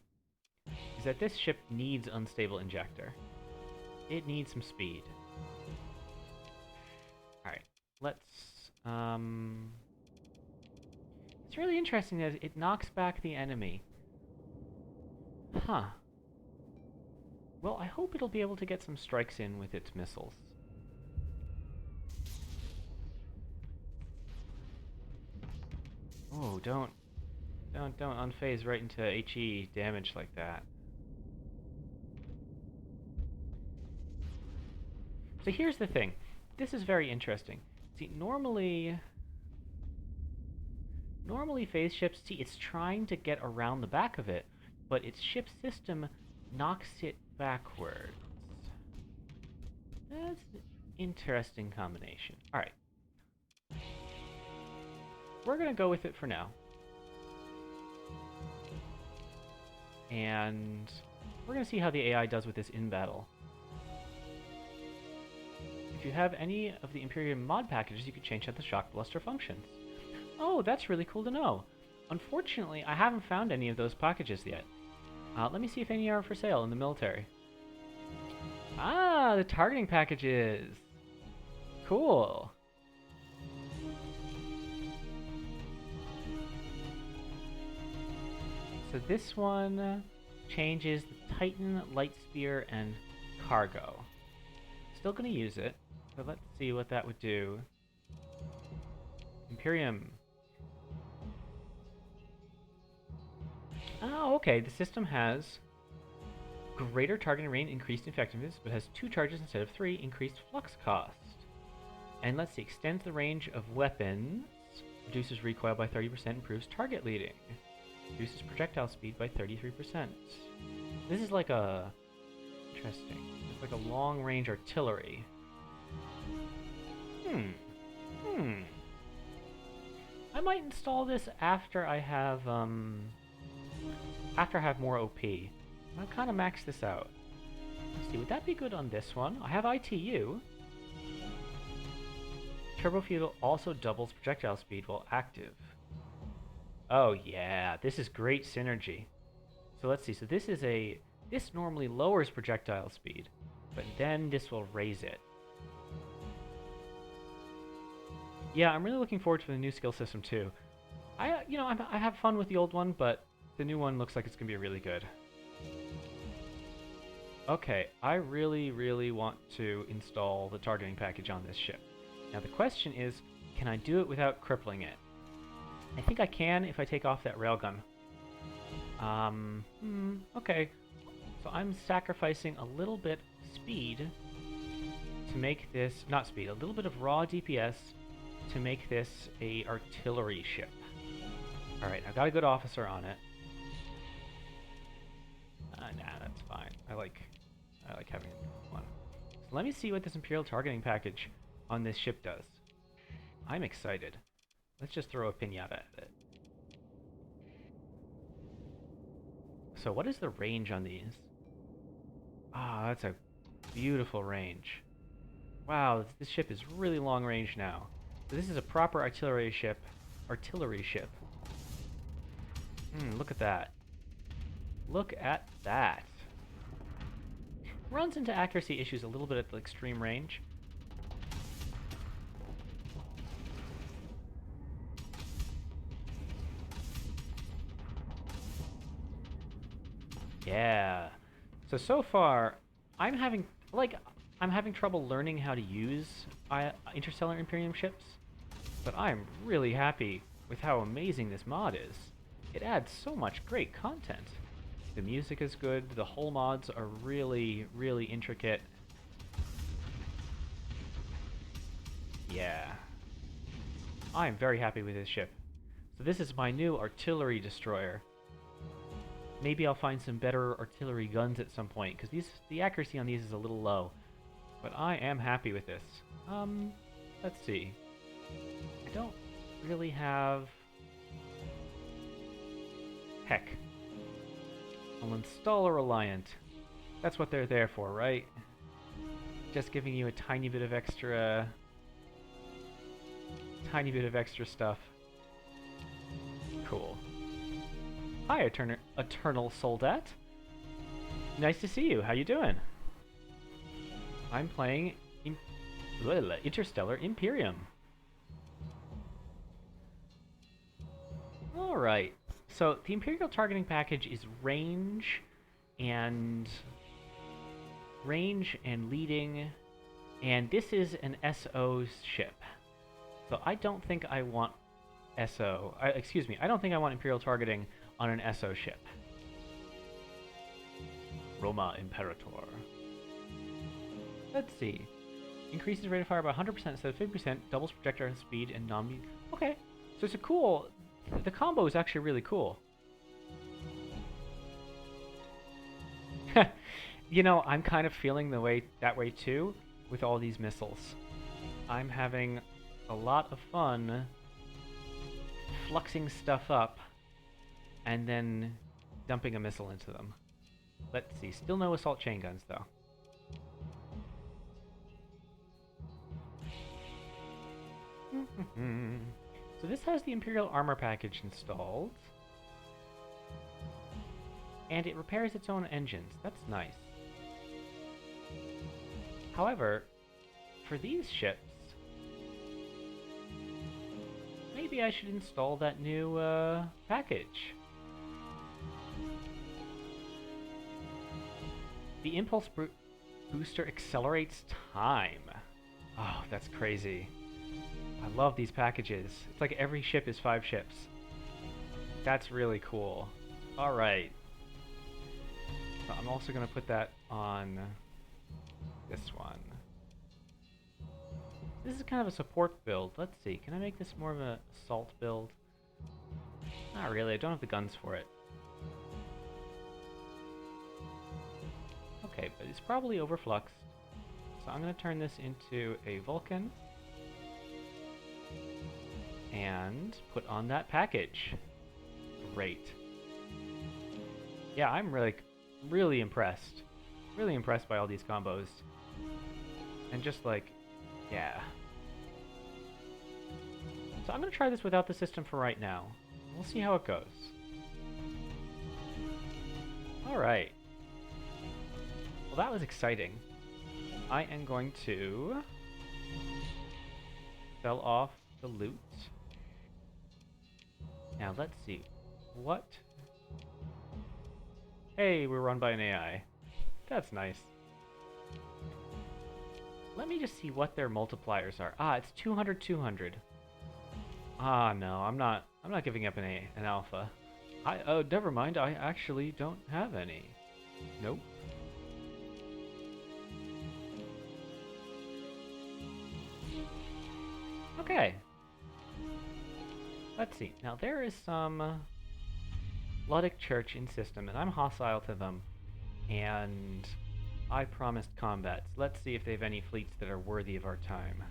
is that this ship needs unstable injector. It needs some speed. Alright, let's it's really interesting that it knocks back the enemy. Huh. Well, I hope it'll be able to get some strikes in with its missiles. Oh, don't unphase right into HE damage like that. So here's the thing. This is very interesting. See, normally phase ships, see, it's trying to get around the back of it, but its ship system knocks it backwards. That's an interesting combination. Alright. We're gonna go with it for now. And we're gonna see how the AI does with this in battle. If you have any of the Imperium mod packages, you could change out the shock bluster functions. Oh, that's really cool to know. Unfortunately, I haven't found any of those packages yet. Let me see if any are for sale in the military. Ah, the targeting packages. Cool. So this one changes the Titan, Light Spear, and Cargo. Still gonna use it, but let's see what that would do. Imperium. Oh, okay. The system has greater targeting range, increased effectiveness, but has 2 charges instead of 3, increased flux cost. And let's see, extends the range of weapons, reduces recoil by 30%, improves target leading, reduces projectile speed by 33%. This is like a... interesting. It's like a long-range artillery. I might install this after I have, more OP. I'll kind of max this out. Let's see, would that be good on this one? I have ITU. Turbo Fuel also doubles projectile speed while active. Oh yeah, this is great synergy. So let's see, so this is this normally lowers projectile speed, but then this will raise it. Yeah, I'm really looking forward to the new skill system too. I have fun with the old one, but the new one looks like it's gonna be really good. Okay, I really, really want to install the targeting package on this ship. Now the question is, can I do it without crippling it? I think I can if I take off that railgun. Okay. So I'm sacrificing a little bit speed to make this, not speed, a little bit of raw DPS to make this a artillery ship. Alright, I've got a good officer on it. Nah, that's fine. I like having one. So let me see what this Imperial targeting package on this ship does. I'm excited. Let's just throw a pinata at it. So what is the range on these? Ah, that's a beautiful range. Wow, this ship is really long range now. So this is a proper artillery ship. Look at that. Look at that. Runs into accuracy issues a little bit at the extreme range. Yeah. So far, I'm having like I'm having trouble learning how to use Interstellar Imperium ships, but I'm really happy with how amazing this mod is. It adds so much great content. The music is good, the hull mods are really, really intricate. Yeah. I'm very happy with this ship. So this is my new artillery destroyer. Maybe I'll find some better artillery guns at some point, because the accuracy on these is a little low. But I am happy with this. Let's see. I don't really have... Heck. I'll install a Reliant. That's what they're there for, right? Just giving you a tiny bit of extra... Tiny bit of extra stuff. Cool. Hi, Eternal Soldat. Nice to see you. How you doing? I'm playing Interstellar Imperium. Alright. So, the Imperial targeting package is range and leading, and this is an SO ship. So I don't think I want excuse me, I don't think I want Imperial targeting on an SO ship. Roma Imperator. Let's see. Increases rate of fire by 100% instead of 50%, doubles projectile speed and non... Okay, so it's a cool... The combo is actually really cool. You know, I'm kind of feeling that way too, with all these missiles. I'm having a lot of fun fluxing stuff up and then dumping a missile into them. Let's see, still no assault chain guns though. So this has the Imperial armor package installed. And it repairs its own engines. That's nice. However, for these ships, maybe I should install that new package. The Impulse Booster accelerates time. Oh, that's crazy. I love these packages. It's like every ship is 5 ships. That's really cool. Alright. So I'm also going to put that on this one. This is kind of a support build. Let's see. Can I make this more of an assault build? Not really. I don't have the guns for it. Okay, but it's probably overfluxed. So I'm going to turn this into a Vulcan. And put on that package. Great. Yeah, I'm really impressed. Really impressed by all these combos. And just like, yeah. So I'm going to try this without the system for right now. We'll see how it goes. Alright. Well, that was exciting. I am going to sell off the loot. Now, let's see. What? Hey, we're run by an AI. That's nice. Let me just see what their multipliers are. Ah, it's 200, 200. Ah, no, I'm not giving up an alpha. Never mind, I actually don't have any. Nope. Okay. Let's see. Now, there is some Luddic Church in system, and I'm hostile to them. And I promised combats. Let's see if they have any fleets that are worthy of our time.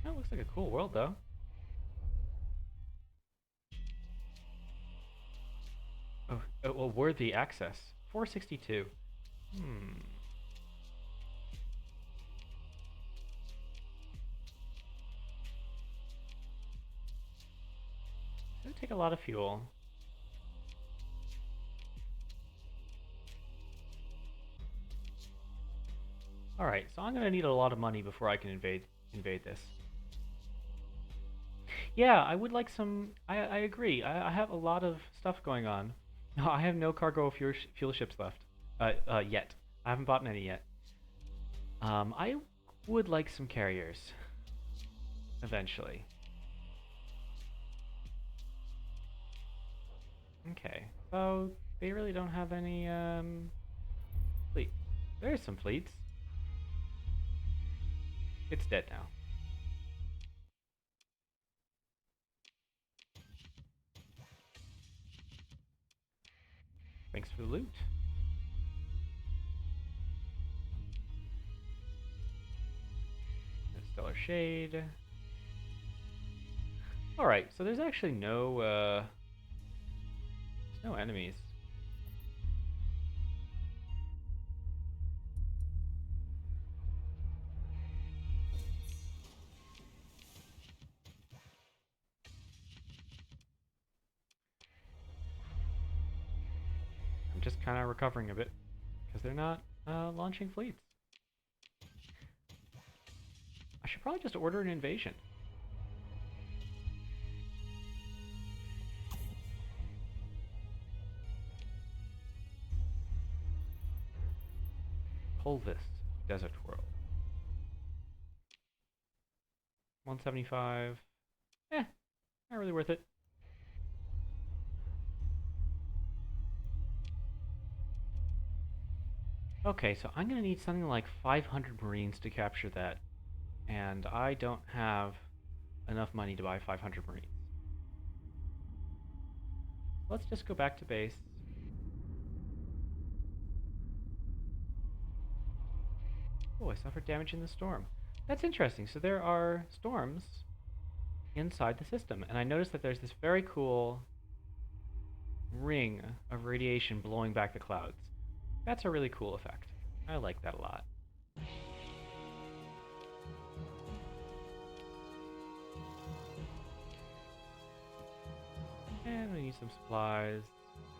That looks like a cool world, though. Oh, well, worthy access. 462. It's gonna take a lot of fuel. Alright, so I'm gonna need a lot of money before I can invade this. Yeah, I would like some. I agree. I have a lot of stuff going on. No, I have no cargo fuel ships left. Yet. I haven't bought any yet. I would like some carriers. Eventually. Okay. So, they really don't have any, fleet. There's some fleets. It's dead now. Thanks for the loot. Stellar Shade. Alright, so there's actually no enemies. I'm just kind of recovering a bit, because they're not launching fleets. I should probably just order an invasion. Pulvis, Desert World. 175. Not really worth it. Okay, so I'm gonna need something like 500 Marines to capture that. And I don't have enough money to buy 500 Marines. Let's just go back to base. Oh, I suffered damage in the storm. That's interesting. So there are storms inside the system. And I noticed that there's this very cool ring of radiation blowing back the clouds. That's a really cool effect. I like that a lot. And we need some supplies.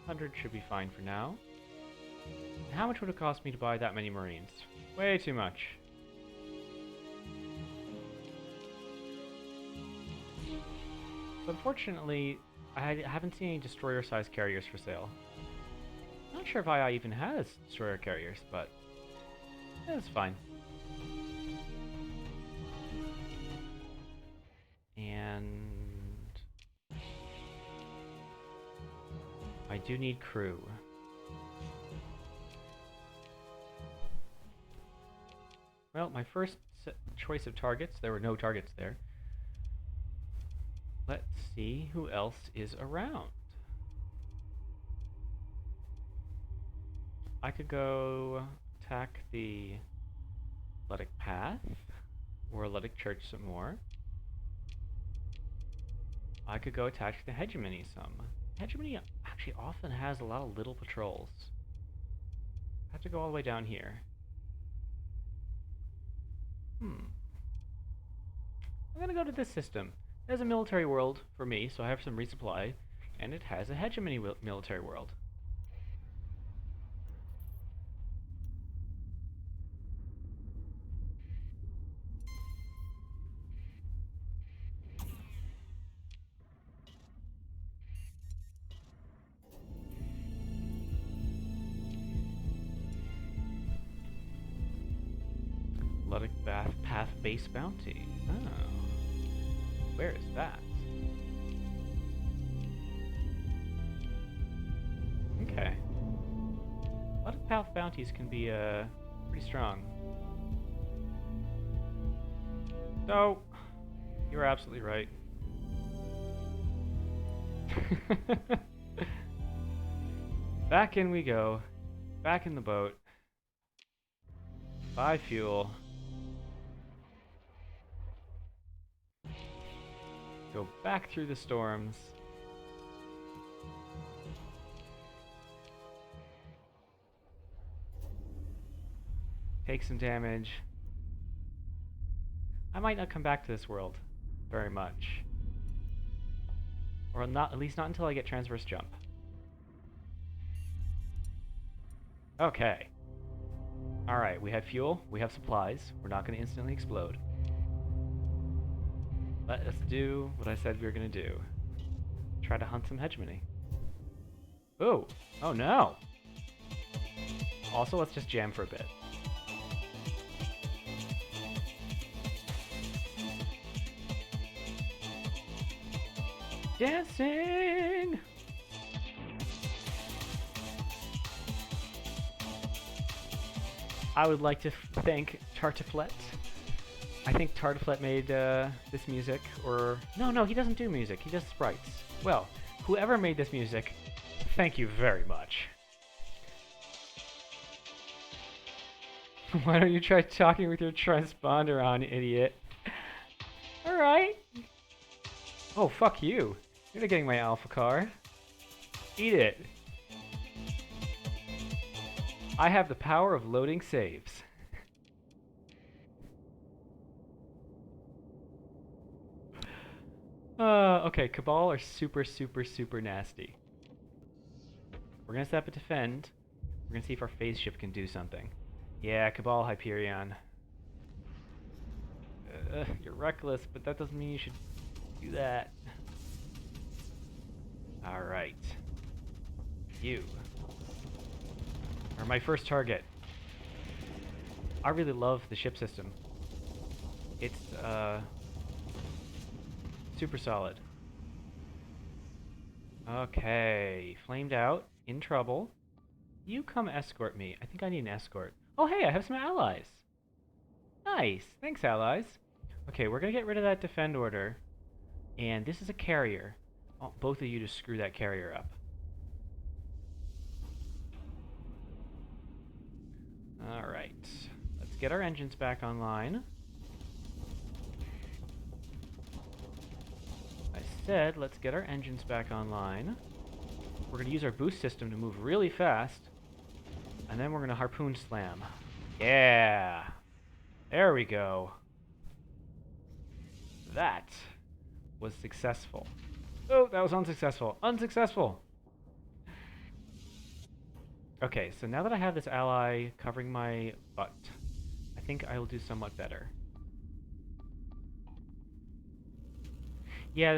100 should be fine for now. How much would it cost me to buy that many Marines? Way too much. So unfortunately, I haven't seen any destroyer-sized carriers for sale. Not sure if II even has destroyer carriers, but that's fine. And I do need crew. Well, my first choice of targets, there were no targets there. Let's see who else is around. I could go attack the Athletic Path or Athletic Church some more. I could go attack the Hegemony some. Hegemony actually often has a lot of little patrols. I have to go all the way down here. I'm gonna go to this system. It has a military world for me, so I have some resupply, and it has a Hegemony military world. Athletic Path Base Bounty. Oh. Where is that? Okay. Athletic Path bounties can be pretty strong. So, you're absolutely right. Back in we go. Back in the boat. Buy fuel. Go back through the storms. Take some damage. I might not come back to this world very much. Or not, at least not until I get transverse jump. Okay. Alright, we have fuel, we have supplies. We're not going to instantly explode. Let us do what I said we were going to do. Try to hunt some hegemony. Ooh! Oh no! Also, let's just jam for a bit. Dancing! I would like to thank Tartiflet. I think Tartiflet made this music, or... No, he doesn't do music, he does sprites. Well, whoever made this music, thank you very much. Why don't you try talking with your transponder on, idiot? Alright. Oh, fuck you. You're not getting my alpha car. Eat it. I have the power of loading saves. Okay, Cabal are super, super, super nasty. We're gonna set up a defend. We're gonna see if our phase ship can do something. Yeah, Cabal Hyperion. You're reckless, but that doesn't mean you should do that. Alright. You are my first target. I really love the ship system. It's, super solid. Okay, flamed out, in trouble. You come escort me. I think I need an escort. Oh hey, I have some allies. Nice, thanks allies. Okay, we're gonna get rid of that defend order. And this is a carrier. I want both of you to screw that carrier up. Alright, let's get our engines back online. I said, let's get our engines back online. We're going to use our boost system to move really fast. And then we're going to harpoon slam. Yeah! There we go. That was successful. Oh, that was unsuccessful. Unsuccessful! Okay, so now that I have this ally covering my butt, I think I will do somewhat better. Yeah,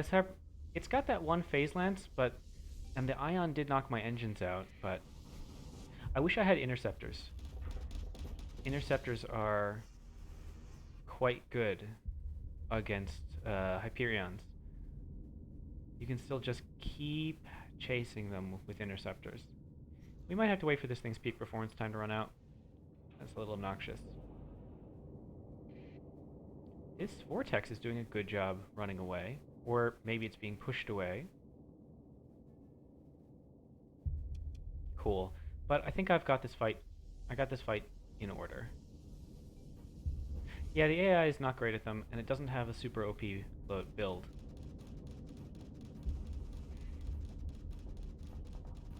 it's got that one phase lance, and the ion did knock my engines out, but I wish I had interceptors. Interceptors are quite good against Hyperions. You can still just keep chasing them with interceptors. We might have to wait for this thing's peak performance time to run out. That's a little obnoxious. This Vortex is doing a good job running away. Or maybe it's being pushed away. Cool. But I think I've got this fight. I got this fight in order. Yeah, the AI is not great at them, and it doesn't have a super OP build.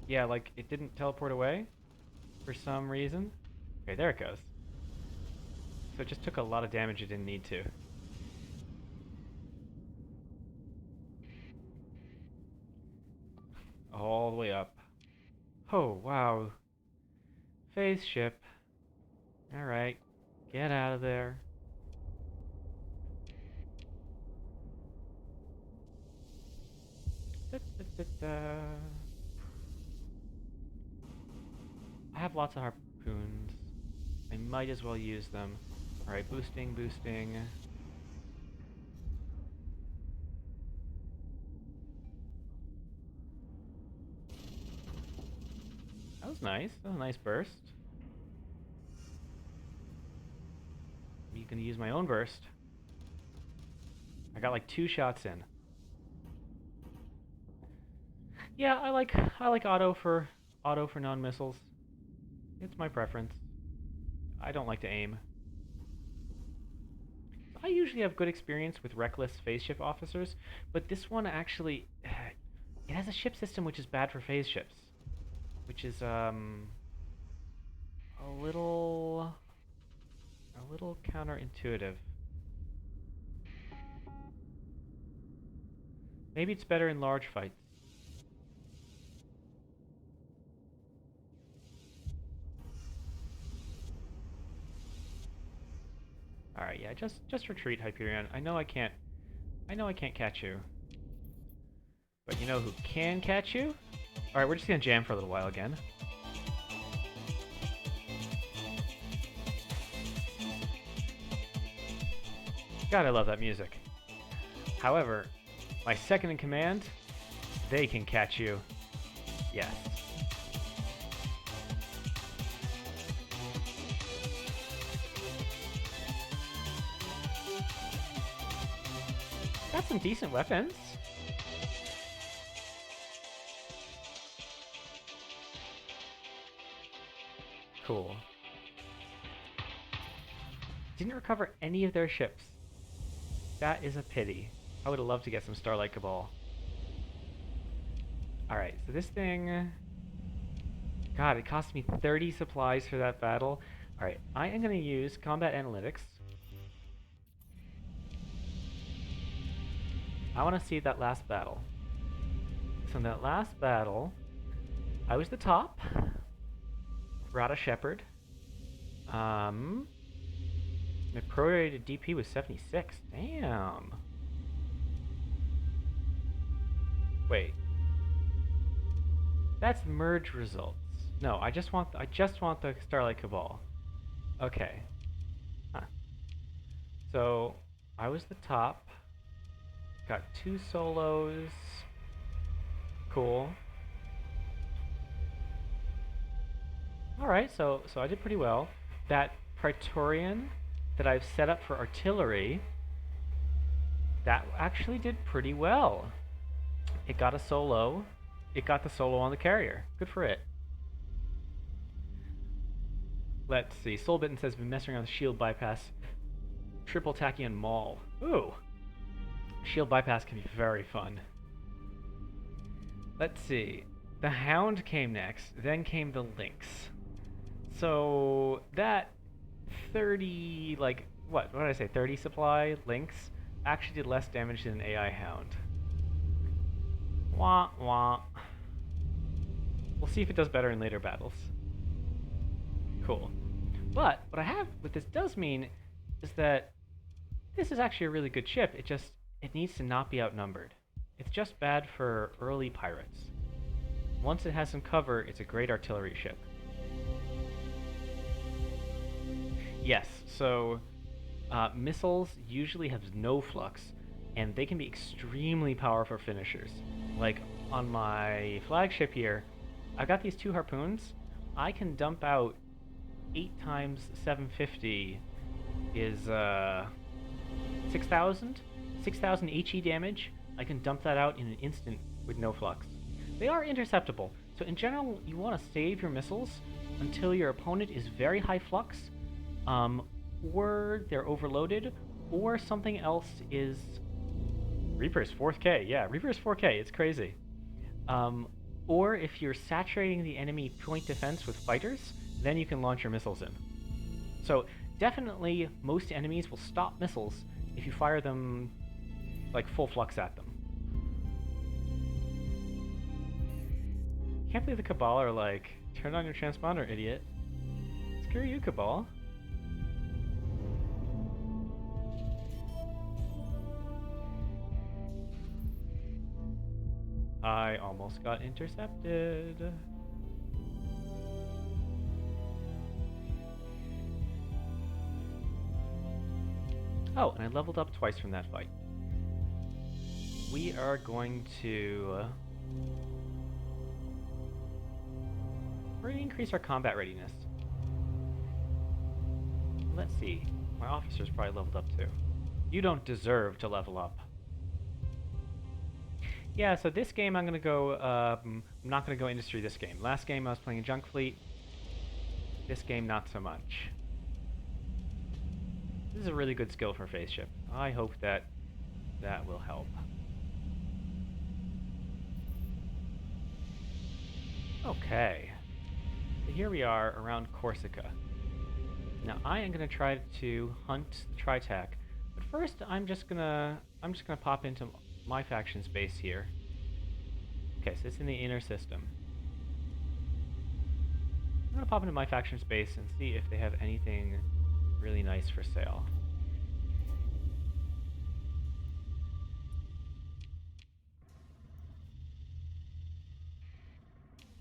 Yeah, like, it didn't teleport away for some reason. Okay, there it goes. So it just took a lot of damage it didn't need to. All the way up. Oh, wow. Phase ship. Alright. Get out of there. Da, da, da, da. I have lots of harpoons. I might as well use them. Alright, boosting, boosting. That was nice. That was a nice burst. I'm gonna use my own burst. I got like 2 shots in. Yeah, I like auto for non-missiles. It's my preference. I don't like to aim. I usually have good experience with reckless phase ship officers, but this one actually it has a ship system which is bad for phase ships, which is a little counterintuitive. Maybe it's better in large fights. Alright, yeah, just retreat, Hyperion. I know I can't catch you. But you know who can catch you? Alright, we're just gonna jam for a little while again. God, I love that music. However, my second in command, they can catch you. Yes. Got some decent weapons. Cool. Didn't recover any of their ships. That is a pity. I would have loved to get some Starlight Cabal. Alright, so this thing... God, it cost me 30 supplies for that battle. Alright, I am going to use Combat Analytics. I want to see that last battle. So in that last battle, I was the top. Rada Shepherd. My prorated DP was 76. Damn. Wait. That's merge results. No, I just want the Starlight Cabal. Okay. Huh. So I was the top. Got 2 solos. Cool. Alright, so I did pretty well. That Praetorian that I've set up for artillery, that actually did pretty well. It got a solo. It got the solo on the carrier. Good for it. Let's see. Soulbitten says, been messing around with shield bypass. Triple Tachyon Maul. Ooh. Shield bypass can be very fun. Let's see. The Hound came next. Then came the Lynx. So that 30, like, what did I say? 30 supply Lynx actually did less damage than an AI Hound. Wah wah. We'll see if it does better in later battles. Cool. But what this does mean is that this is actually a really good ship. It needs to not be outnumbered. It's just bad for early pirates. Once it has some cover, it's a great artillery ship. Yes, so missiles usually have no flux, and they can be extremely powerful finishers. Like on my flagship here, I've got these 2 harpoons. I can dump out 8 times 750 is 6,000? 6,000 HE damage. I can dump that out in an instant with no flux. They are interceptable, so in general, you want to save your missiles until your opponent is very high flux, or they're overloaded, or something else is... Reaper's 4K, yeah, Reaper's 4K, it's crazy. Or if you're saturating the enemy point defense with fighters, then you can launch your missiles in. So definitely most enemies will stop missiles if you fire them like full flux at them. Can't believe the Cabal are like, turn on your transponder, idiot. Screw you, Cabal. I almost got intercepted. Oh, and I leveled up twice from that fight. We are going to... we're going to increase our combat readiness. Let's see. My officer's probably leveled up too. You don't deserve to level up. Yeah, so this game I'm going to go... I'm not going to go industry this game. Last game I was playing a junk fleet. This game not so much. This is a really good skill for phase shift. I hope that that will help. Okay. So here we are around Corsica. Now I am going to try to hunt the Tritac. But first I'm just gonna pop into my faction's base here. Okay, so it's in the inner system. I'm gonna pop into my faction's base and see if they have anything really nice for sale.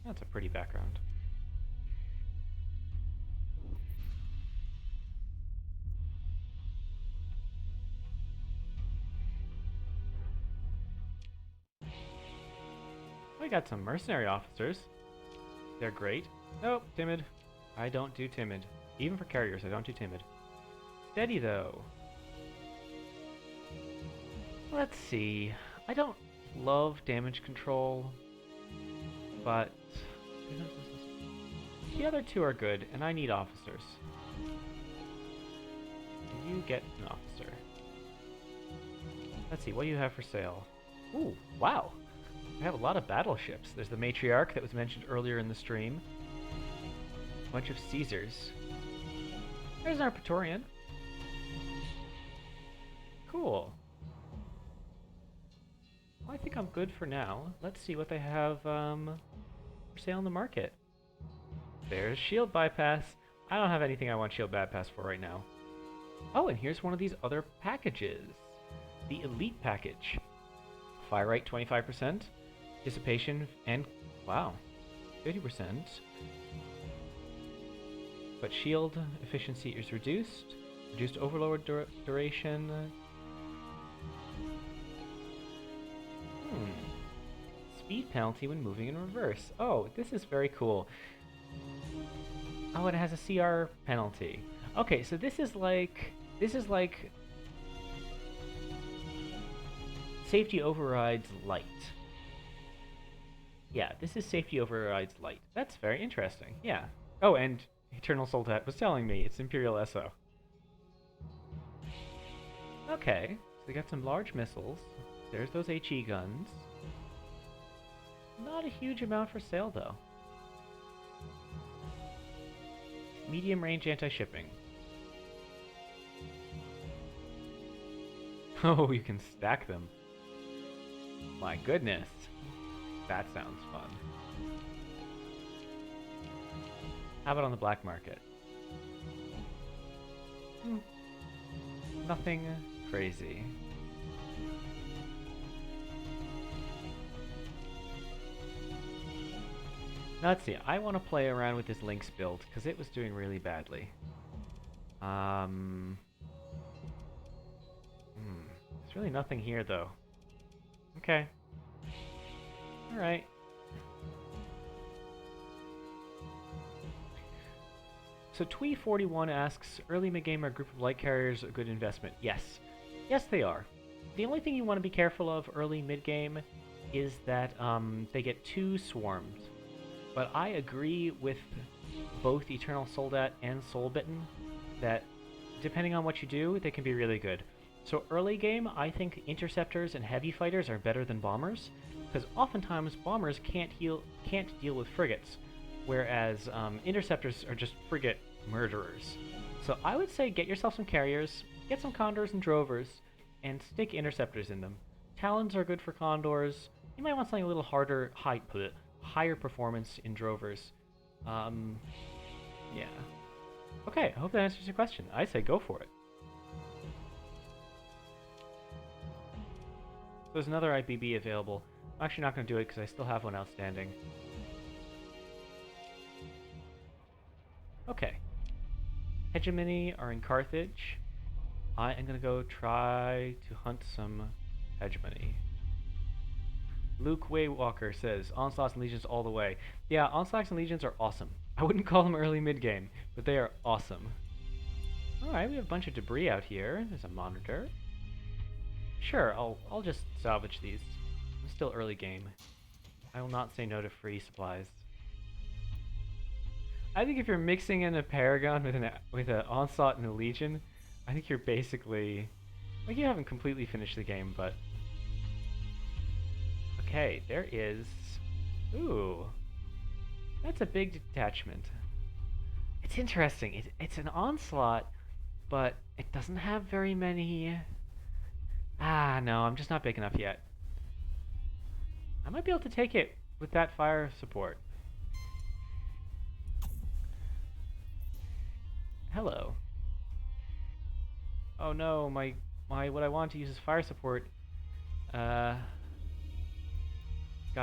That's a pretty background. We got some mercenary officers. They're great. Nope, timid. I don't do timid. Even for carriers, I don't do timid. Steady, though. Let's see. I don't love damage control, but the other two are good, and I need officers. You get an officer. Let's see, what do you have for sale? Ooh, wow. We have a lot of battleships. There's the Matriarch that was mentioned earlier in the stream. A bunch of Caesars. There's our Praetorian. Cool. Well, I think I'm good for now. Let's see what they have for sale in the market. There's shield bypass. I don't have anything I want shield bypass for right now. Oh, and here's one of these other packages. The Elite package. Fire rate 25%. Dissipation and, wow, 50%. But shield efficiency is reduced. Reduced overload duration. Speed penalty when moving in reverse. Oh, this is very cool. Oh, and it has a CR penalty. Okay, so this is like safety overrides light. Yeah, this is safety overrides light. That's very interesting. Yeah. Oh, and Eternal Soldat was telling me it's Imperial SO. Okay, so they got some large missiles. There's those HE guns. Not a huge amount for sale, though. Medium range anti-shipping. Oh, you can stack them. My goodness. That sounds fun. How about on the black market? Nothing crazy. Now let's see, I want to play around with this Lynx build, because it was doing really badly. There's really nothing here, though. Okay. Alright. So Twee41 asks, early mid-game are a group of light carriers a good investment? Yes. Yes, they are. The only thing you want to be careful of early mid-game is that they get too swarmed. But I agree with both Eternal Soldat and Soulbitten that depending on what you do, they can be really good. So early game, I think interceptors and heavy fighters are better than bombers, because oftentimes bombers can't deal with frigates, whereas interceptors are just frigate murderers. So I would say get yourself some carriers, get some condors and drovers, and stick interceptors in them. Talons are good for condors. You might want something a little harder, higher performance in drovers. Yeah. Okay, I hope that answers your question. I say go for it. There's another IBB available. I'm actually not going to do it because I still have one outstanding. Okay. Hegemony are in Carthage. I am going to go try to hunt some hegemony. Luke Waywalker says, Onslaughts and Legions all the way. Yeah, Onslaughts and Legions are awesome. I wouldn't call them early mid-game, but they are awesome. Alright, we have a bunch of debris out here. There's a monitor. Sure, I'll just salvage these. I'm still early game. I will not say no to free supplies. I think if you're mixing in a Paragon with an Onslaught and a Legion, I think you're basically... like, you haven't completely finished the game, but... Okay, there is... Ooh. That's a big detachment. It's interesting. It's an Onslaught, but it doesn't have very many... Ah, no, I'm just not big enough yet. I might be able to take it with that fire support. Hello. Oh no, my what I want to use as fire support got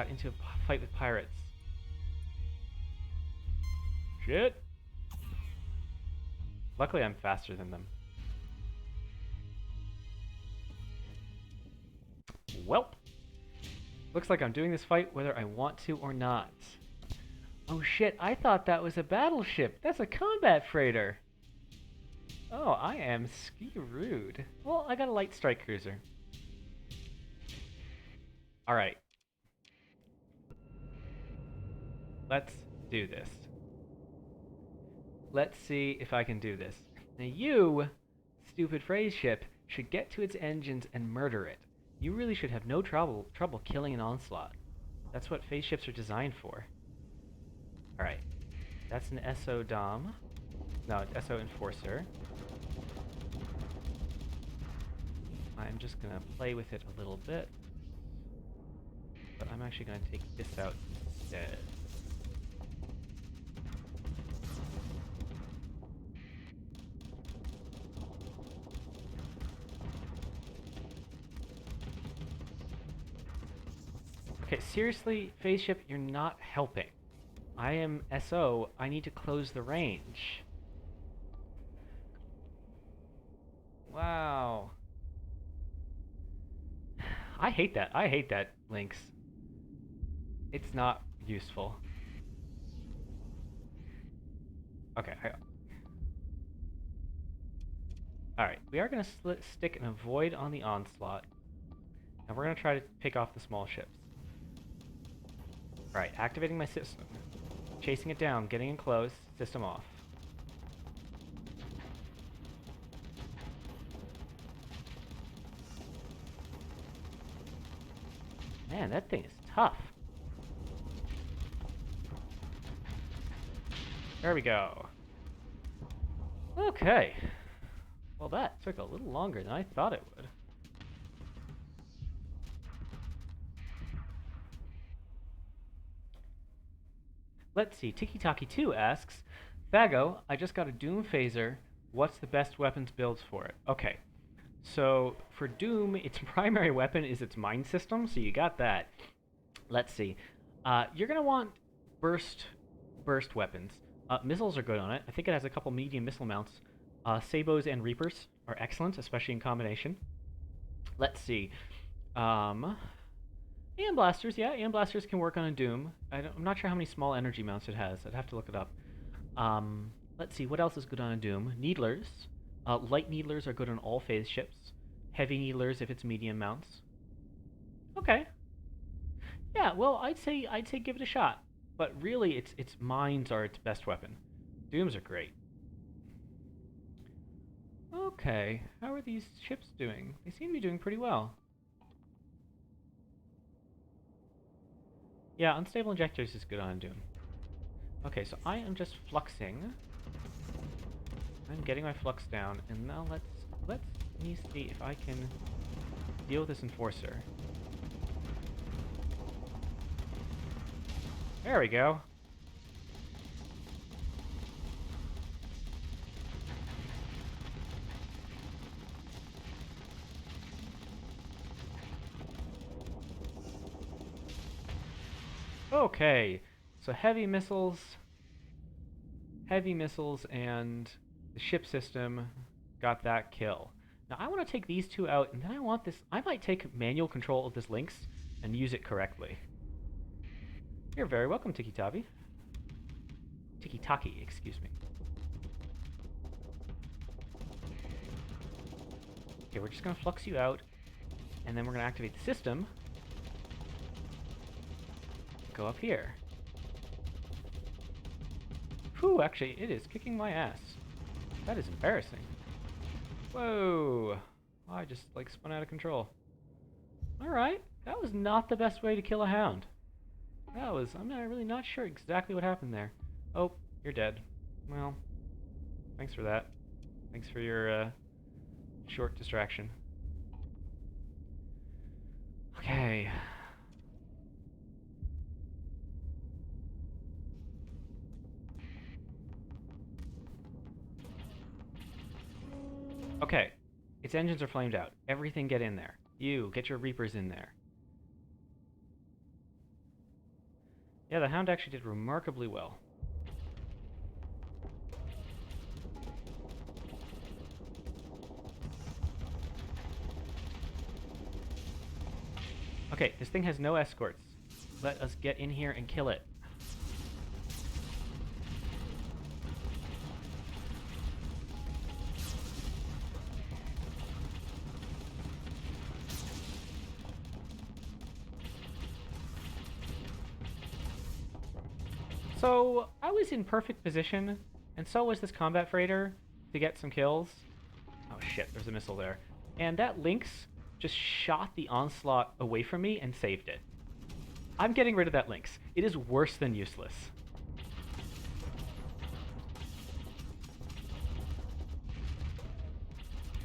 into a fight with pirates. Shit! Luckily I'm faster than them. Welp! Looks like I'm doing this fight whether I want to or not. Oh shit, I thought that was a battleship. That's a combat freighter. Oh, I am ski-rude. Well, I got a light strike cruiser. Alright. Let's do this. Let's see if I can do this. Now you, stupid phrase ship, should get to its engines and murder it. You really should have no trouble killing an onslaught. That's what phase ships are designed for. Alright. That's an SO Dom. No, SO Enforcer. I'm just gonna play with it a little bit. But I'm actually gonna take this out instead. Okay, seriously, phase ship, you're not helping. I am SO, I need to close the range. Wow. I hate that, Lynx. It's not useful. Okay, alright, we are going to stick an avoid on the onslaught. And we're going to try to pick off the small ships. Alright, activating my system. Chasing it down, getting in close, system off. Man, that thing is tough. There we go. Okay. Well, that took a little longer than I thought it would. Let's see, Tiki-Taki2 asks, Fago, I just got a Doom phaser. What's the best weapons builds for it? Okay, so for Doom, its primary weapon is its mine system, so you got that. Let's see. You're going to want burst weapons. Missiles are good on it. I think it has a couple medium missile mounts. Sabos and Reapers are excellent, especially in combination. Let's see. Aeon Blasters, yeah, Aeon Blasters can work on a Doom. I'm not sure how many small energy mounts it has. I'd have to look it up. Let's see, what else is good on a Doom? Needlers. Light Needlers are good on all phase ships. Heavy Needlers if it's medium mounts. Okay. Yeah, well, I'd say give it a shot. But really, its mines are its best weapon. Dooms are great. Okay, how are these ships doing? They seem to be doing pretty well. Yeah, unstable injectors is good on Doom. Okay, so I am just fluxing. I'm getting my flux down, and now let me see if I can deal with this enforcer. There we go. Okay, so heavy missiles, and the ship system got that kill. Now I want to take these two out, and then I want this. I might take manual control of this Lynx and use it correctly. You're very welcome, Tiki-Taki, excuse me. Okay, we're just gonna flux you out, and then we're gonna activate the system. Go up here. Whew, actually, it is kicking my ass. That is embarrassing. Whoa. I just, like, spun out of control. Alright, that was not the best way to kill a hound. I'm really not sure exactly what happened there. Oh, you're dead. Well, thanks for that. Thanks for your, short distraction. Okay. Okay, its engines are flamed out. Everything get in there. You, get your Reapers in there. Yeah, the Hound actually did remarkably well. Okay, this thing has no escorts. Let us get in here and kill it. So, I was in perfect position, and so was this combat freighter, to get some kills. Oh shit, there's a missile there. And that Lynx just shot the Onslaught away from me and saved it. I'm getting rid of that Lynx. It is worse than useless.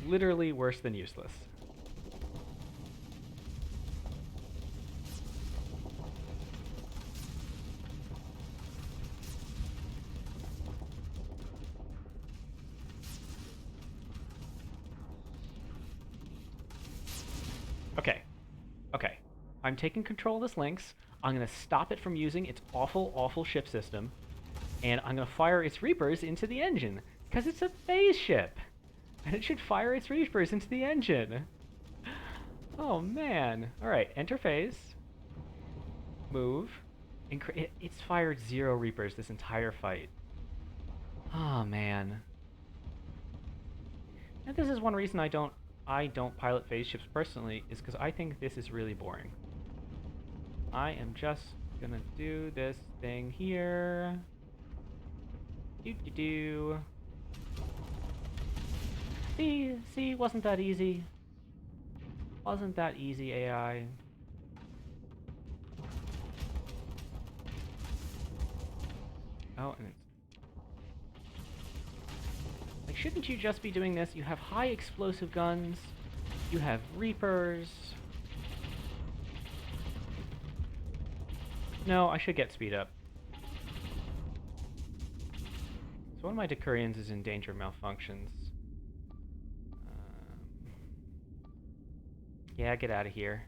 Literally worse than useless. Okay. Okay. I'm taking control of this Lynx. I'm going to stop it from using its awful, awful ship system. And I'm going to fire its Reapers into the engine. Because it's a phase ship. And it should fire its Reapers into the engine. Oh, man. Alright, enter phase. Move. It's fired 0 Reapers this entire fight. Oh, man. And this is one reason I don't pilot phase ships personally, is because I think this is really boring. I am just gonna do this thing here. Do. See, wasn't that easy? Wasn't that easy, AI? Oh, and it's... Like, shouldn't you just be doing this? You have high explosive guns. You have Reapers. No, I should get speed up. So one of my Decurions is in danger of malfunctions. Yeah, get out of here.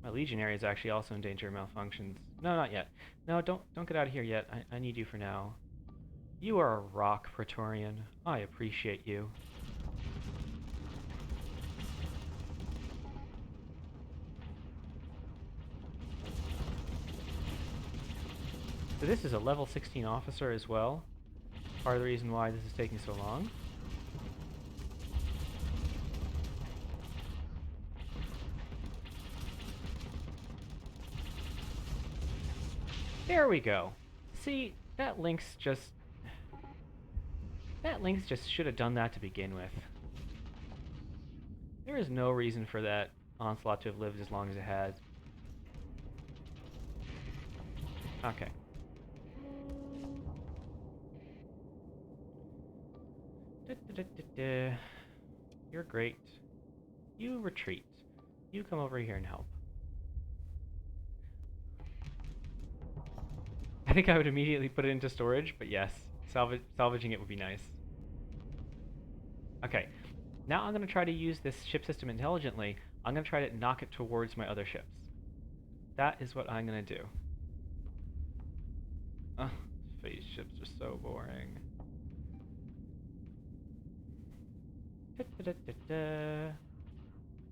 My Legionary is actually also in danger of malfunctions. No, not yet. No, don't get out of here yet. I need you for now. You are a rock, Praetorian. I appreciate you. So this is a level 16 officer as well. Part of the reason why this is taking so long. There we go. See, that Lynx just should have done that to begin with. There is no reason for that Onslaught to have lived as long as it has. Okay. You're great. You retreat. You come over here and help. I think I would immediately put it into storage, but yes, salvaging it would be nice. Okay, now I'm going to try to use this ship system intelligently. I'm going to try to knock it towards my other ships. That is what I'm going to do. Ugh, phase ships are so boring.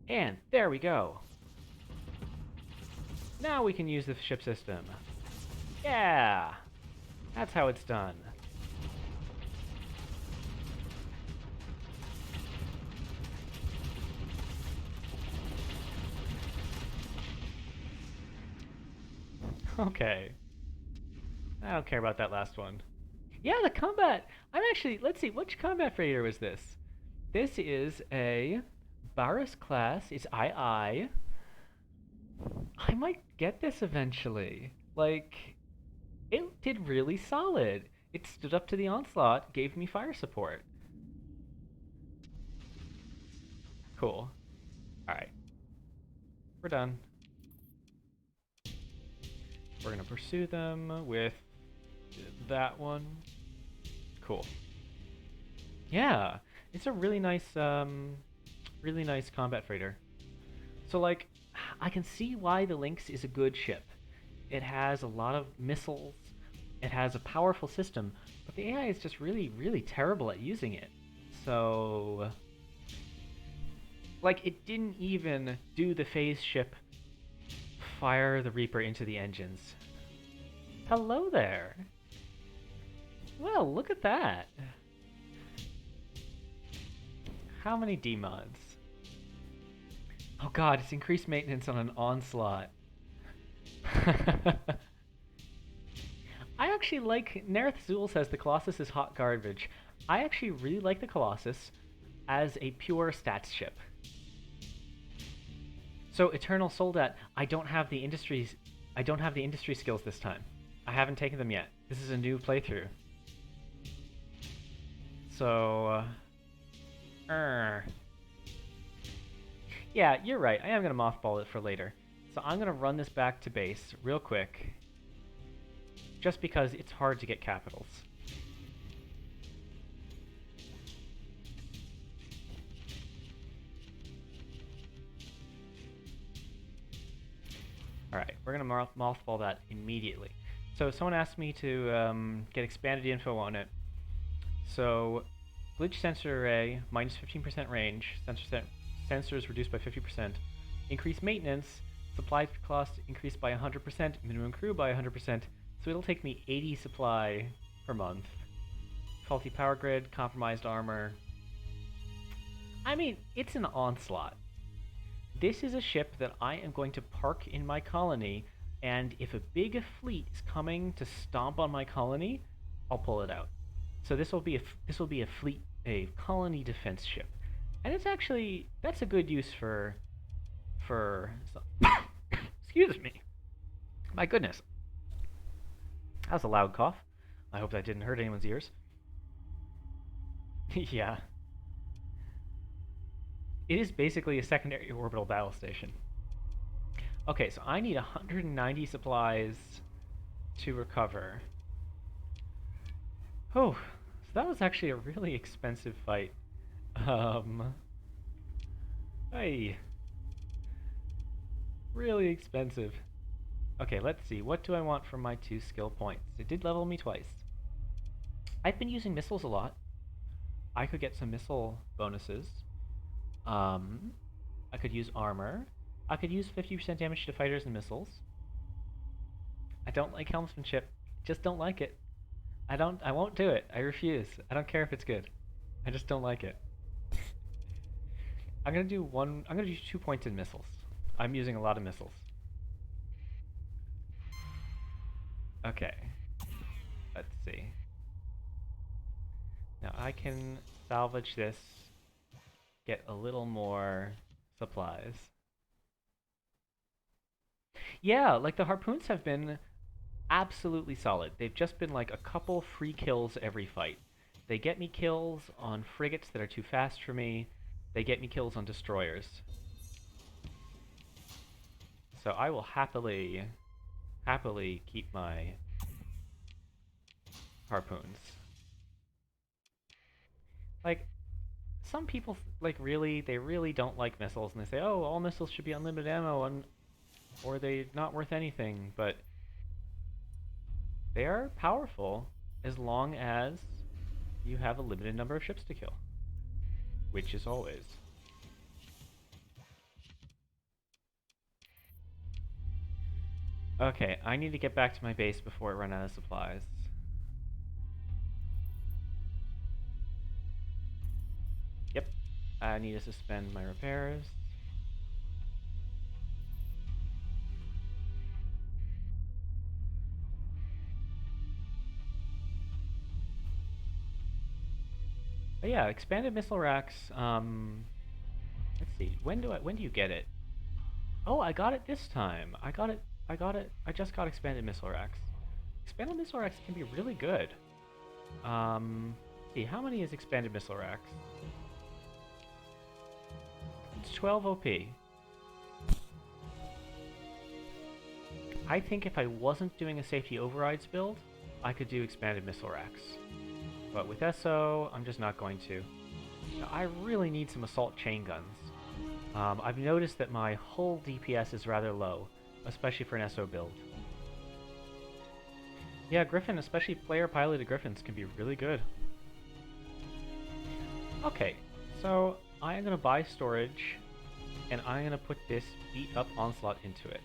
And there we go. Now we can use the ship system. Yeah! That's how it's done. Okay. I don't care about that last one. Yeah, the combat! I'm actually... Let's see, which combat freighter was this? This is a Barus class. It's II. I might get this eventually. Like... It did really solid. It stood up to the Onslaught, gave me fire support. Cool. Alright. We're done. We're gonna pursue them with that one. Cool. Yeah, it's a really nice combat freighter. So like, I can see why the Lynx is a good ship. It has a lot of missiles. It has a powerful system, but the AI is just really, really terrible at using it. So Like, it didn't even do the phase ship fire the Reaper into the engines. Hello there. Well, look at that. How many demods? Oh god, it's increased maintenance on an onslaught. I actually like... Nerith Zul says the Colossus is hot garbage. I actually really like the Colossus as a pure stats ship. So Eternal Soldat, I don't have the industry skills this time. I haven't taken them yet. This is a new playthrough. So, yeah, you're right. I am gonna mothball it for later. So I'm gonna run this back to base real quick, just because it's hard to get capitals. Alright, we're going to mothball that immediately. So someone asked me to get expanded info on it. So, glitch sensor array, minus 15% range, sensors reduced by 50%, increased maintenance, supply cost increased by 100%, minimum crew by 100%, so it'll take me 80 supply per month. Faulty power grid, compromised armor. I mean, it's an onslaught. This is a ship that I am going to park in my colony, and if a big fleet is coming to stomp on my colony, I'll pull it out. So this will be a colony defense ship, and it's actually, that's a good use for excuse me. My goodness, that was a loud cough. I hope that didn't hurt anyone's ears. Yeah. It is basically a secondary orbital battle station. Okay, so I need 190 supplies to recover. Oh, so that was actually a really expensive fight. Hey. Really expensive. Okay, let's see. What do I want for my 2 skill points? It did level me twice. I've been using missiles a lot. I could get some missile bonuses. I could use armor. I could use 50% damage to fighters and missiles. I don't like helmsmanship. Just don't like it. I won't do it. I refuse. I don't care if it's good. I just don't like it. I'm gonna do 2 points in missiles. I'm using a lot of missiles. Okay. Let's see. Now I can salvage this, get a little more supplies. Yeah, like the harpoons have been absolutely solid. They've just been like a couple free kills every fight. They get me kills on frigates that are too fast for me. They get me kills on destroyers. So I will happily keep my harpoons. Like, some people, like, they really don't like missiles, and they say, oh, all missiles should be unlimited ammo, or they're not worth anything, but they are powerful as long as you have a limited number of ships to kill, which is always. Okay, I need to get back to my base before I run out of supplies. Yep, I need to suspend my repairs. But yeah, expanded missile racks. Let's see. When do you get it? Oh, I got it this time. I got it. I just got expanded missile racks. Expanded missile racks can be really good. Let's see, how many is expanded missile racks? It's 12 OP. I think if I wasn't doing a safety overrides build, I could do expanded missile racks. But with SO, I'm just not going to. Now, I really need some assault chain guns. I've noticed that my hull DPS is rather low, especially for an SO build. Yeah, Griffin, especially player-piloted Griffins, can be really good. Okay, so I am going to buy storage and I'm gonna put this beat up onslaught into it.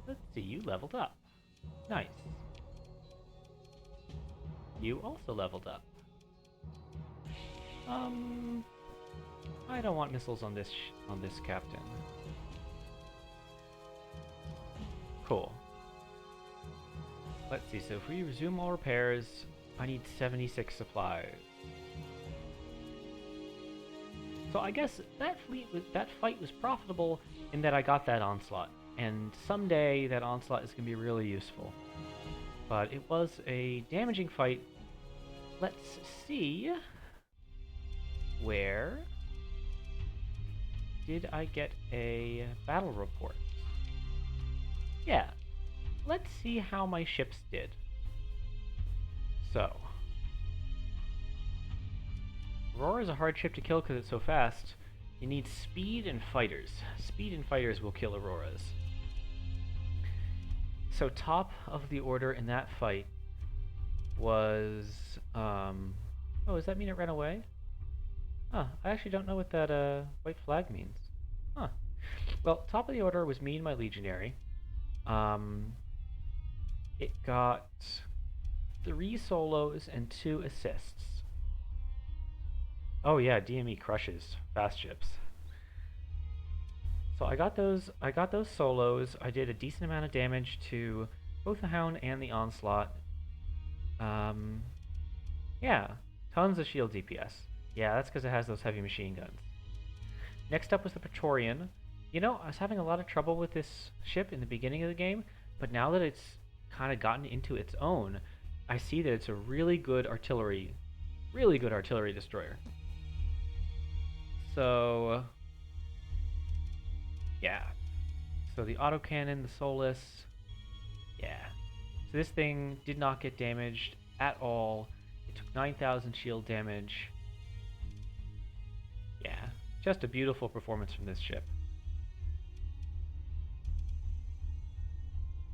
Let's see, you leveled up. Nice. You also leveled up. I don't want missiles on this captain. Cool. Let's see, so if we resume all repairs, I need 76 supplies. So I guess that fight was profitable in that I got that onslaught, and someday that onslaught is going to be really useful. But it was a damaging fight. Let's see, where did I get a battle report? Yeah, let's see how my ships did. So, Aurora is a hard ship to kill because it's so fast. You need speed and fighters. Speed and fighters will kill Auroras. So top of the order in that fight was... oh, does that mean it ran away? Huh, I actually don't know what that white flag means. Huh. Well, top of the order was me and my Legionary. It got 3 solos and 2 assists. Oh yeah, DME crushes fast ships. So I got those solos. I did a decent amount of damage to both the Hound and the Onslaught. Yeah, tons of shield DPS. Yeah, that's because it has those heavy machine guns. Next up was the Praetorian. You know, I was having a lot of trouble with this ship in the beginning of the game, but now that it's kind of gotten into its own, I see that it's a really good artillery destroyer. So, yeah. So the autocannon, the Solus, yeah. So this thing did not get damaged at all. It took 9,000 shield damage. Yeah, just a beautiful performance from this ship.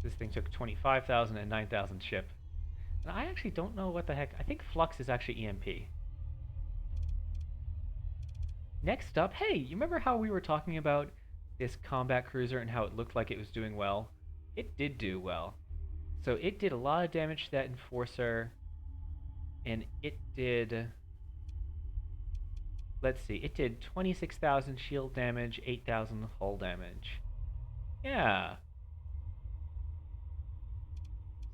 This thing took 25,000 and 9,000 ship. And I actually don't know what the heck. I think Flux is actually EMP. Next up, hey, you remember how we were talking about this combat cruiser and how it looked like it was doing well? It did do well. So it did a lot of damage to that Enforcer, and it did... Let's see, it did 26,000 shield damage, 8,000 hull damage. Yeah.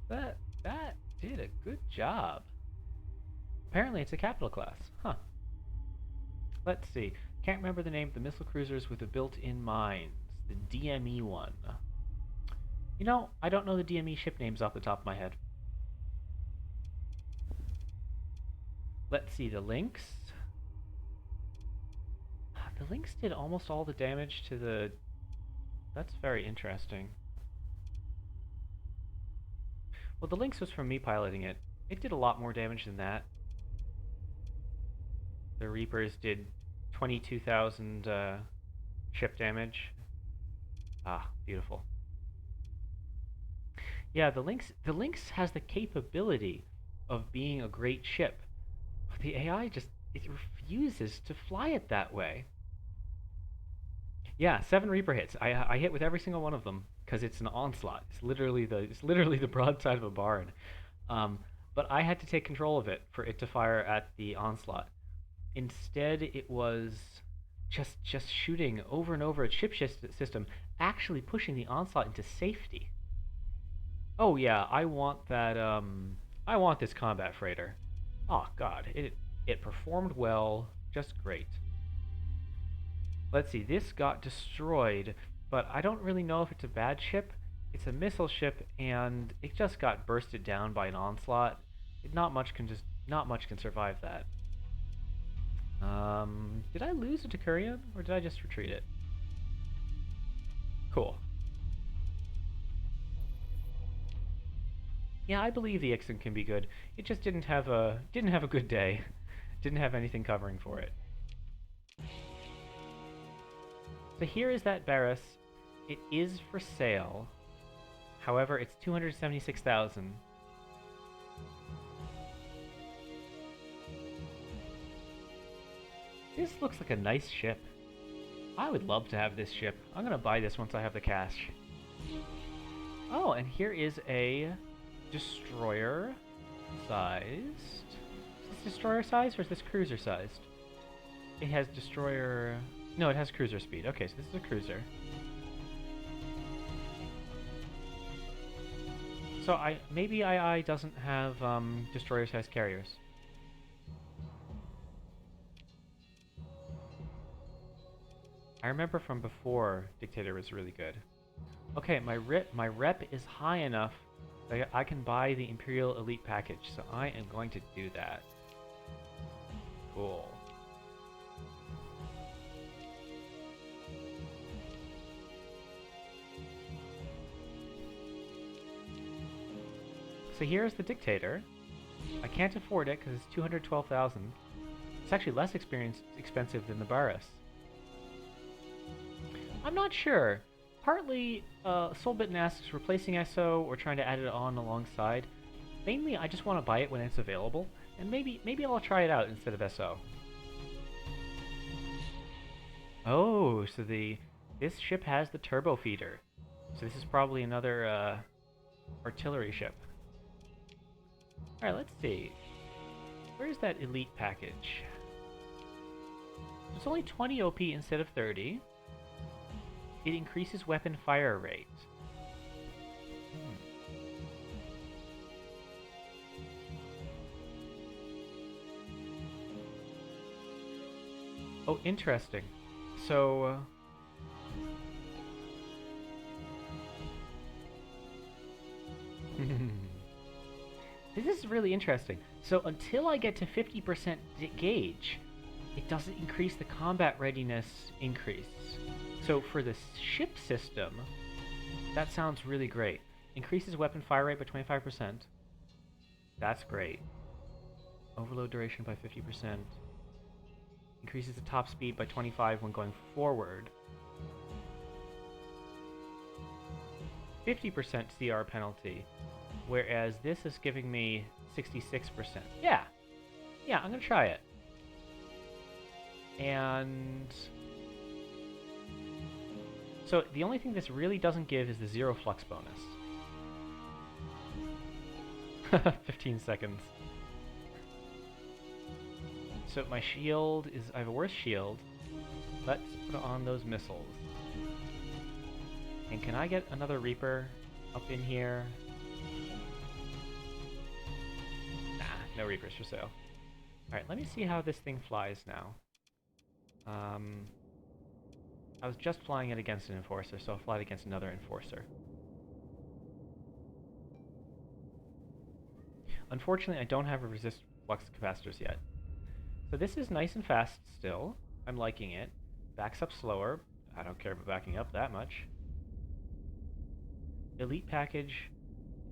That did a good job. Apparently it's a capital class. Huh. Let's see. Can't remember the name of the missile cruisers with the built-in mines. The DME one. You know, I don't know the DME ship names off the top of my head. Let's see, the Lynx. The Lynx did almost all the damage to the... That's very interesting. Well, the Lynx was from me piloting it. It did a lot more damage than that. The Reapers did 22,000 ship damage. Ah, beautiful. Yeah, the Lynx has the capability of being a great ship. But the AI just, it refuses to fly it that way. Yeah, 7 Reaper hits. I hit with every single one of them because it's an onslaught. It's literally the broadside of a barn. But I had to take control of it for it to fire at the onslaught. Instead, it was just shooting over and over its ship system, actually pushing the onslaught into safety. Oh yeah, I want that. I want this combat freighter. Oh god, it performed well, just great. Let's see, this got destroyed, but I don't really know if it's a bad ship. It's a missile ship, and it just got bursted down by an onslaught. Not much can survive that. Did I lose a Decurion, or did I just retreat it? Cool. Yeah, I believe the Ixen can be good. It just didn't have a good day. Didn't have anything covering for it. So here is that Barris. It is for sale. However, it's 276,000. This looks like a nice ship. I would love to have this ship. I'm gonna buy this once I have the cash. Oh, and here is a destroyer sized. Is this destroyer sized or is this cruiser sized? It has destroyer... No, it has cruiser speed. Okay, so this is a cruiser. So maybe II doesn't have destroyer-sized carriers. I remember from before Dictator was really good. Okay, my rep is high enough that I can buy the Imperial Elite package, so I am going to do that. Cool. So here's the Dictator. I can't afford it because it's 212,000. It's actually less expensive than the Barras. I'm not sure. Partly, Soulbitten asks replacing SO or trying to add it on alongside. Mainly, I just want to buy it when it's available, and maybe I'll try it out instead of SO. Oh, so this ship has the turbo feeder. So this is probably another artillery ship. Alright, let's see. Where's that elite package? It's only 20 OP instead of 30. It increases weapon fire rate. Oh, interesting. So... This is really interesting. So until I get to 50% gauge, it doesn't increase the combat readiness increase. So for the ship system, that sounds really great. Increases weapon fire rate by 25%. That's great. Overload duration by 50%. Increases the top speed by 25 when going forward. 50% CR penalty. Whereas this is giving me 66%. Yeah, I'm gonna try it. And... so the only thing this really doesn't give is the 0 flux bonus. 15 seconds. So my shield is... I have a worse shield. Let's put on those missiles. And can I get another Reaper up in here? Nah, no Reapers for sale. Alright, let me see how this thing flies now. I was just flying it against an Enforcer, so I'll fly it against another Enforcer. Unfortunately, I don't have a resist flux capacitors yet. So this is nice and fast still. I'm liking it. Backs up slower. I don't care about backing up that much. Elite package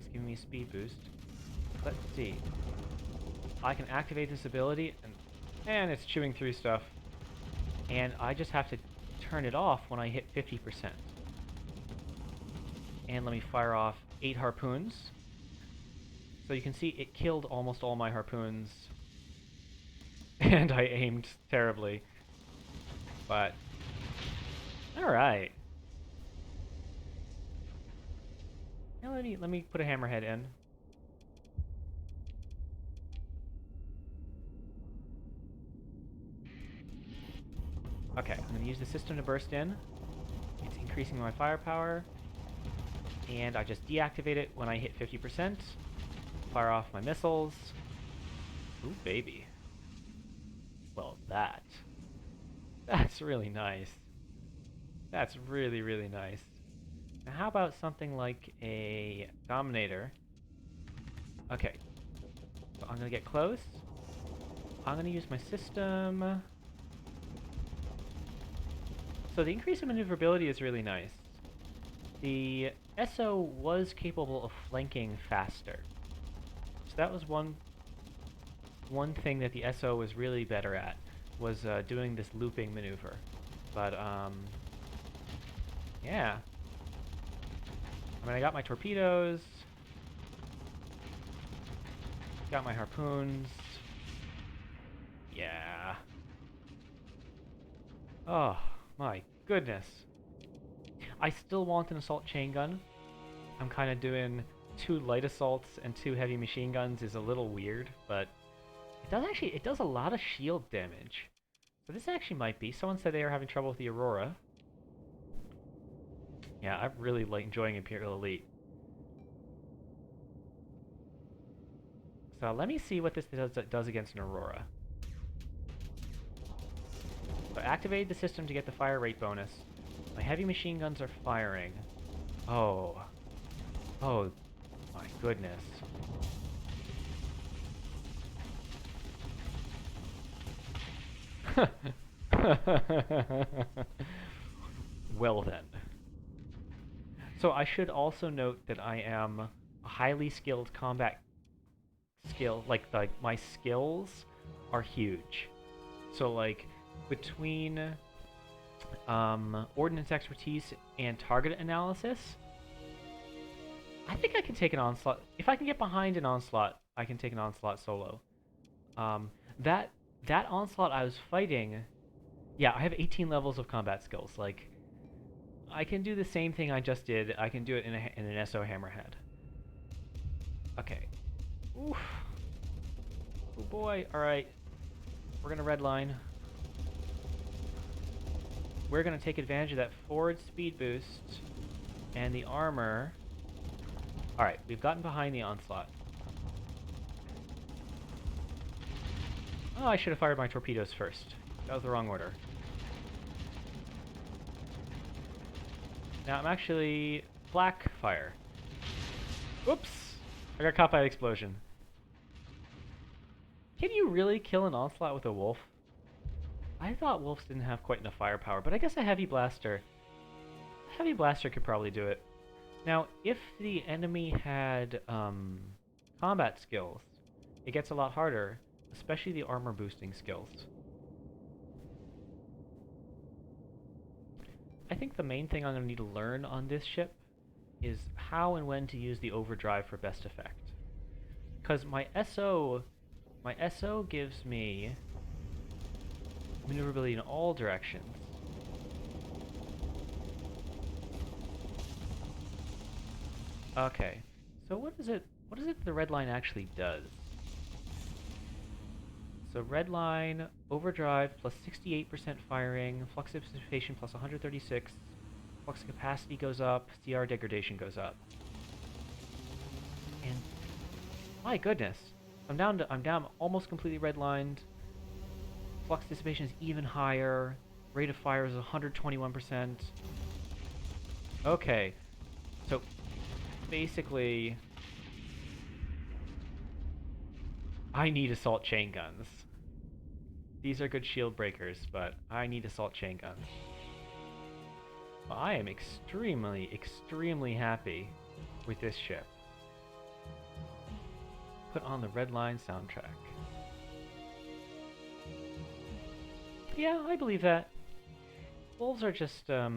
is giving me a speed boost. Let's see. I can activate this ability, and it's chewing through stuff. And I just have to turn it off when I hit 50%. And let me fire off 8 harpoons. So you can see it killed almost all my harpoons. And I aimed terribly. But... alright. Now let me put a hammerhead in. Okay, I'm going to use the system to burst in. It's increasing my firepower. And I just deactivate it when I hit 50%. Fire off my missiles. Ooh, baby. Well, that's really nice. That's really, really nice. Now how about something like a Dominator? Okay. So I'm going to get close. I'm going to use my system. So the increase in maneuverability is really nice. The SO was capable of flanking faster. So that was one thing that the SO was really better at, was doing this looping maneuver. But, yeah. I mean, I got my torpedoes. Got my harpoons. Yeah. Oh, my goodness. I still want an assault chain gun. I'm kind of doing 2 light assaults and 2 heavy machine guns is a little weird, but it does a lot of shield damage. So this actually might be. Someone said they are having trouble with the Aurora. Yeah, I'm really like enjoying Imperial Elite. So let me see what this does against an Aurora. So I activated the system to get the fire rate bonus. My heavy machine guns are firing. Oh. Oh, my goodness. Well then. So I should also note that I am a highly skilled combat skill. Like my skills are huge. So like between ordnance expertise and target analysis, I think I can take an onslaught. If I can get behind an onslaught, I can take an onslaught solo. That onslaught I was fighting, yeah, I have 18 levels of combat skills. Like, I can do the same thing I just did. I can do it in an SO Hammerhead. Okay. Oof. Oh boy. All right. We're gonna redline. We're gonna take advantage of that forward speed boost and the armor. All right, we've gotten behind the onslaught. Oh, I should have fired my torpedoes first. That was the wrong order. Now I'm actually black fire. Oops! I got caught by the explosion. Can you really kill an onslaught with a wolf? I thought wolves didn't have quite enough firepower, but I guess a heavy blaster could probably do it. Now, if the enemy had combat skills, it gets a lot harder, especially the armor boosting skills. I think the main thing I'm going to need to learn on this ship is how and when to use the overdrive for best effect. Because my SO gives me maneuverability in all directions. Okay, so what is it the red line actually does? So red line, overdrive plus 68% firing, flux dissipation plus 136, flux capacity goes up, CR degradation goes up. And my goodness, I'm almost completely redlined. Flux dissipation is even higher. Rate of fire is 121%. Okay, so basically, I need assault chain guns. These are good shield breakers, but I need assault chain guns. Well, I am extremely, extremely happy with this ship. Put on the Red Line soundtrack. Yeah, I believe that. Wolves are just a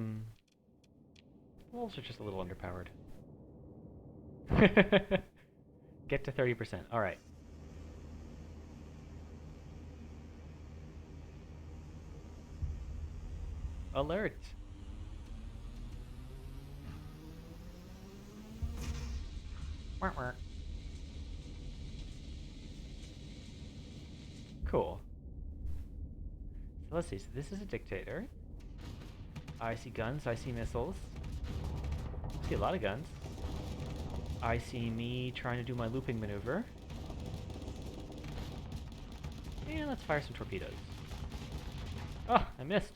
little underpowered. Get to 30%. All right. Alert. Cool. So let's see. So this is a dictator. I see guns. I see missiles. I see a lot of guns. I see me trying to do my looping maneuver. And let's fire some torpedoes. Oh, I missed.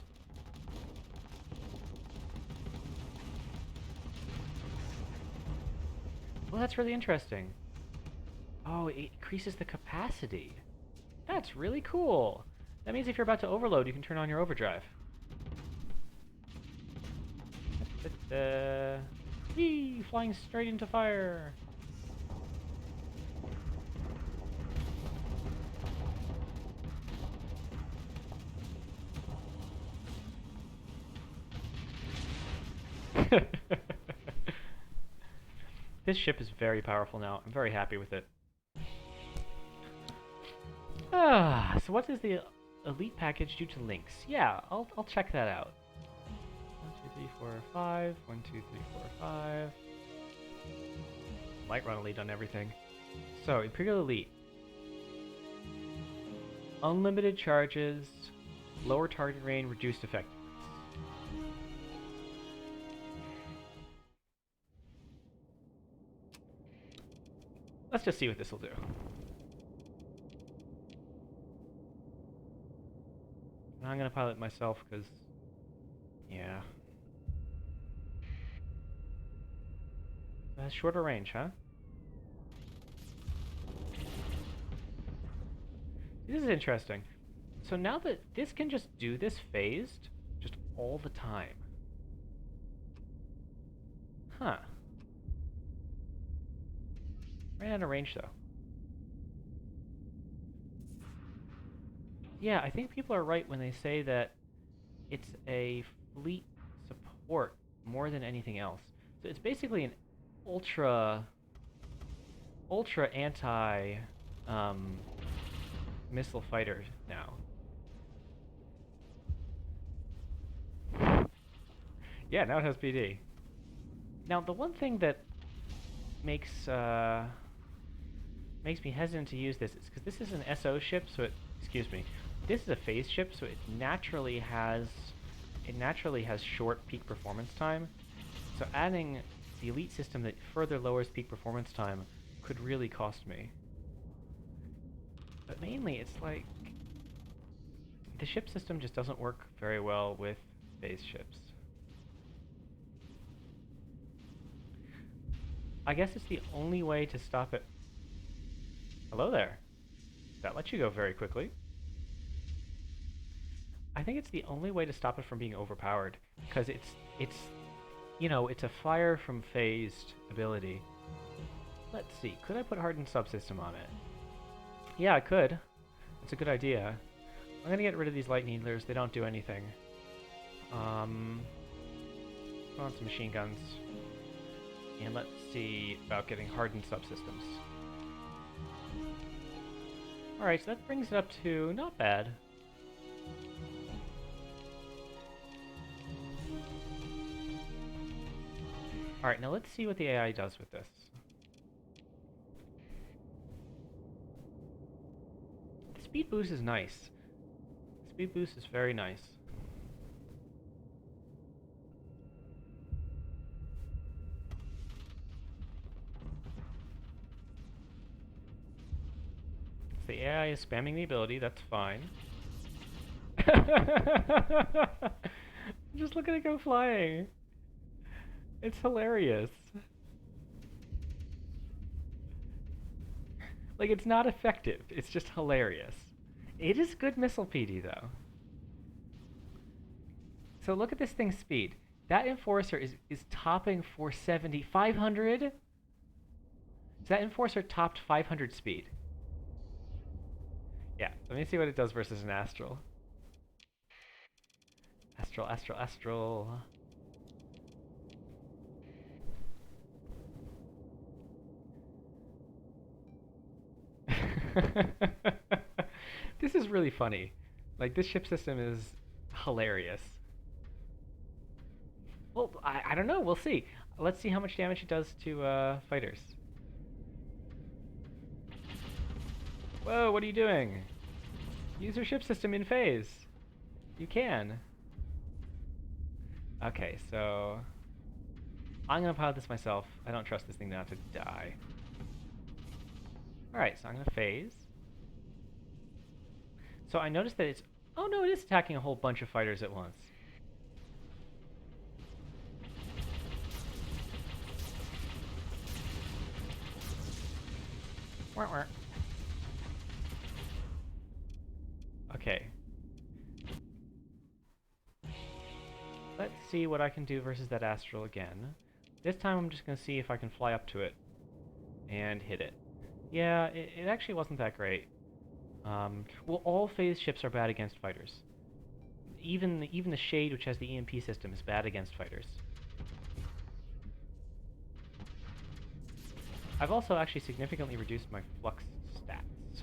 Well, that's really interesting. Oh, it increases the capacity. That's really cool. That means if you're about to overload, you can turn on your overdrive. Whee! Flying straight into fire. This ship is very powerful now. I'm very happy with it. So what is the elite package do to Lynx? Yeah, I'll check that out. 3, 4, 5. 1, 2, 3, 4, 5. Might run a lead on everything. So, Imperial Elite. Unlimited charges, lower target range, reduced effectiveness. Let's just see what this will do. I'm gonna pilot myself because, yeah. It has shorter range, huh? This is interesting. So now that this can just do this phased, just all the time. Huh. Ran out of range though. Yeah, I think people are right when they say that it's a fleet support more than anything else. So it's basically an ultra anti missile fighter now. Yeah, now it has PD. Now the one thing that makes me hesitant to use this is because this is an SO ship, so excuse me, this is a phase ship, so it naturally has short peak performance time. So adding the elite system that further lowers peak performance time could really cost me. But mainly, it's like the ship system just doesn't work very well with phase ships. I guess it's the only way to stop it. Hello there. That lets you go very quickly. I think it's the only way to stop it from being overpowered, because it's you know, it's a fire from phased ability. Let's see, could I put hardened subsystem on it? Yeah, I could. It's a good idea. I'm gonna get rid of these light needlers, they don't do anything. Put on some machine guns. And let's see about getting hardened subsystems. Alright, so that brings it up to not bad. Alright, now let's see what the AI does with this. The speed boost is nice. The speed boost is very nice. So the AI is spamming the ability, that's fine. Just look at it go flying. It's hilarious. Like, it's not effective. It's just hilarious. It is good missile PD, though. So look at this thing's speed. That Enforcer is topping 470. 500? So that Enforcer topped 500 speed. Yeah, let me see what it does versus an Astral. Astral. This is really funny. Like, this ship system is hilarious. Well, I don't know. We'll see. Let's see how much damage it does to fighters. Whoa, what are you doing? Use your ship system in phase. You can. Okay, so I'm gonna pilot this myself. I don't trust this thing not to die. Alright, so I'm gonna phase. So I noticed that it's... Oh no, it is attacking a whole bunch of fighters at once. Okay. Let's see what I can do versus that Astral again. This time I'm just going to see if I can fly up to it and hit it. Yeah, it actually wasn't that great. Well, all phase ships are bad against fighters. Even the Shade, which has the EMP system, is bad against fighters. I've also actually significantly reduced my flux stats.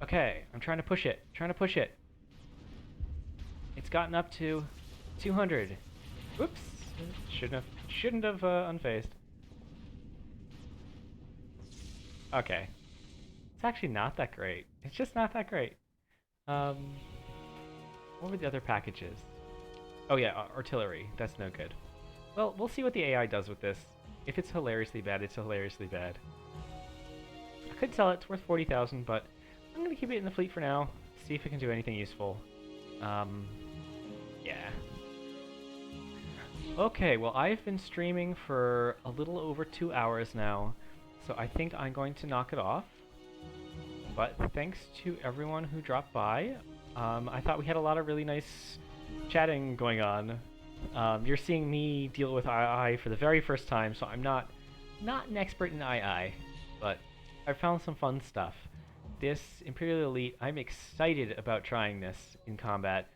Okay, I'm trying to push it. Trying to push it. It's gotten up to 200. Whoops. Shouldn't have unfazed. Okay. It's actually not that great. It's just not that great. Um, what were the other packages? Oh yeah, artillery. That's no good. Well, we'll see what the AI does with this. If it's hilariously bad, it's hilariously bad. I could sell it. It's worth 40,000, but I'm gonna keep it in the fleet for now. See if it can do anything useful. Yeah. Okay, well I've been streaming for a little over 2 hours now, so I think I'm going to knock it off. But thanks to everyone who dropped by. I thought we had a lot of really nice chatting going on. You're seeing me deal with II for the very first time, so I'm not an expert in II, but I found some fun stuff. This Imperial Elite, I'm excited about trying this in combat,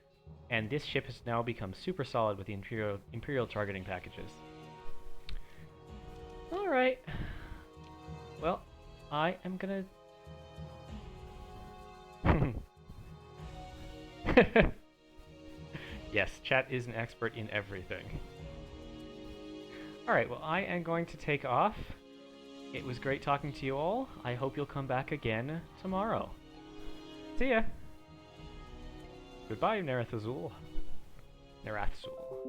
and this ship has now become super solid with the Imperial targeting packages. Alright. Well, I am gonna... Yes, chat is an expert in everything. Alright, well I am going to take off. It was great talking to you all. I hope you'll come back again tomorrow. See ya! Goodbye, Narathazul. Narathazul.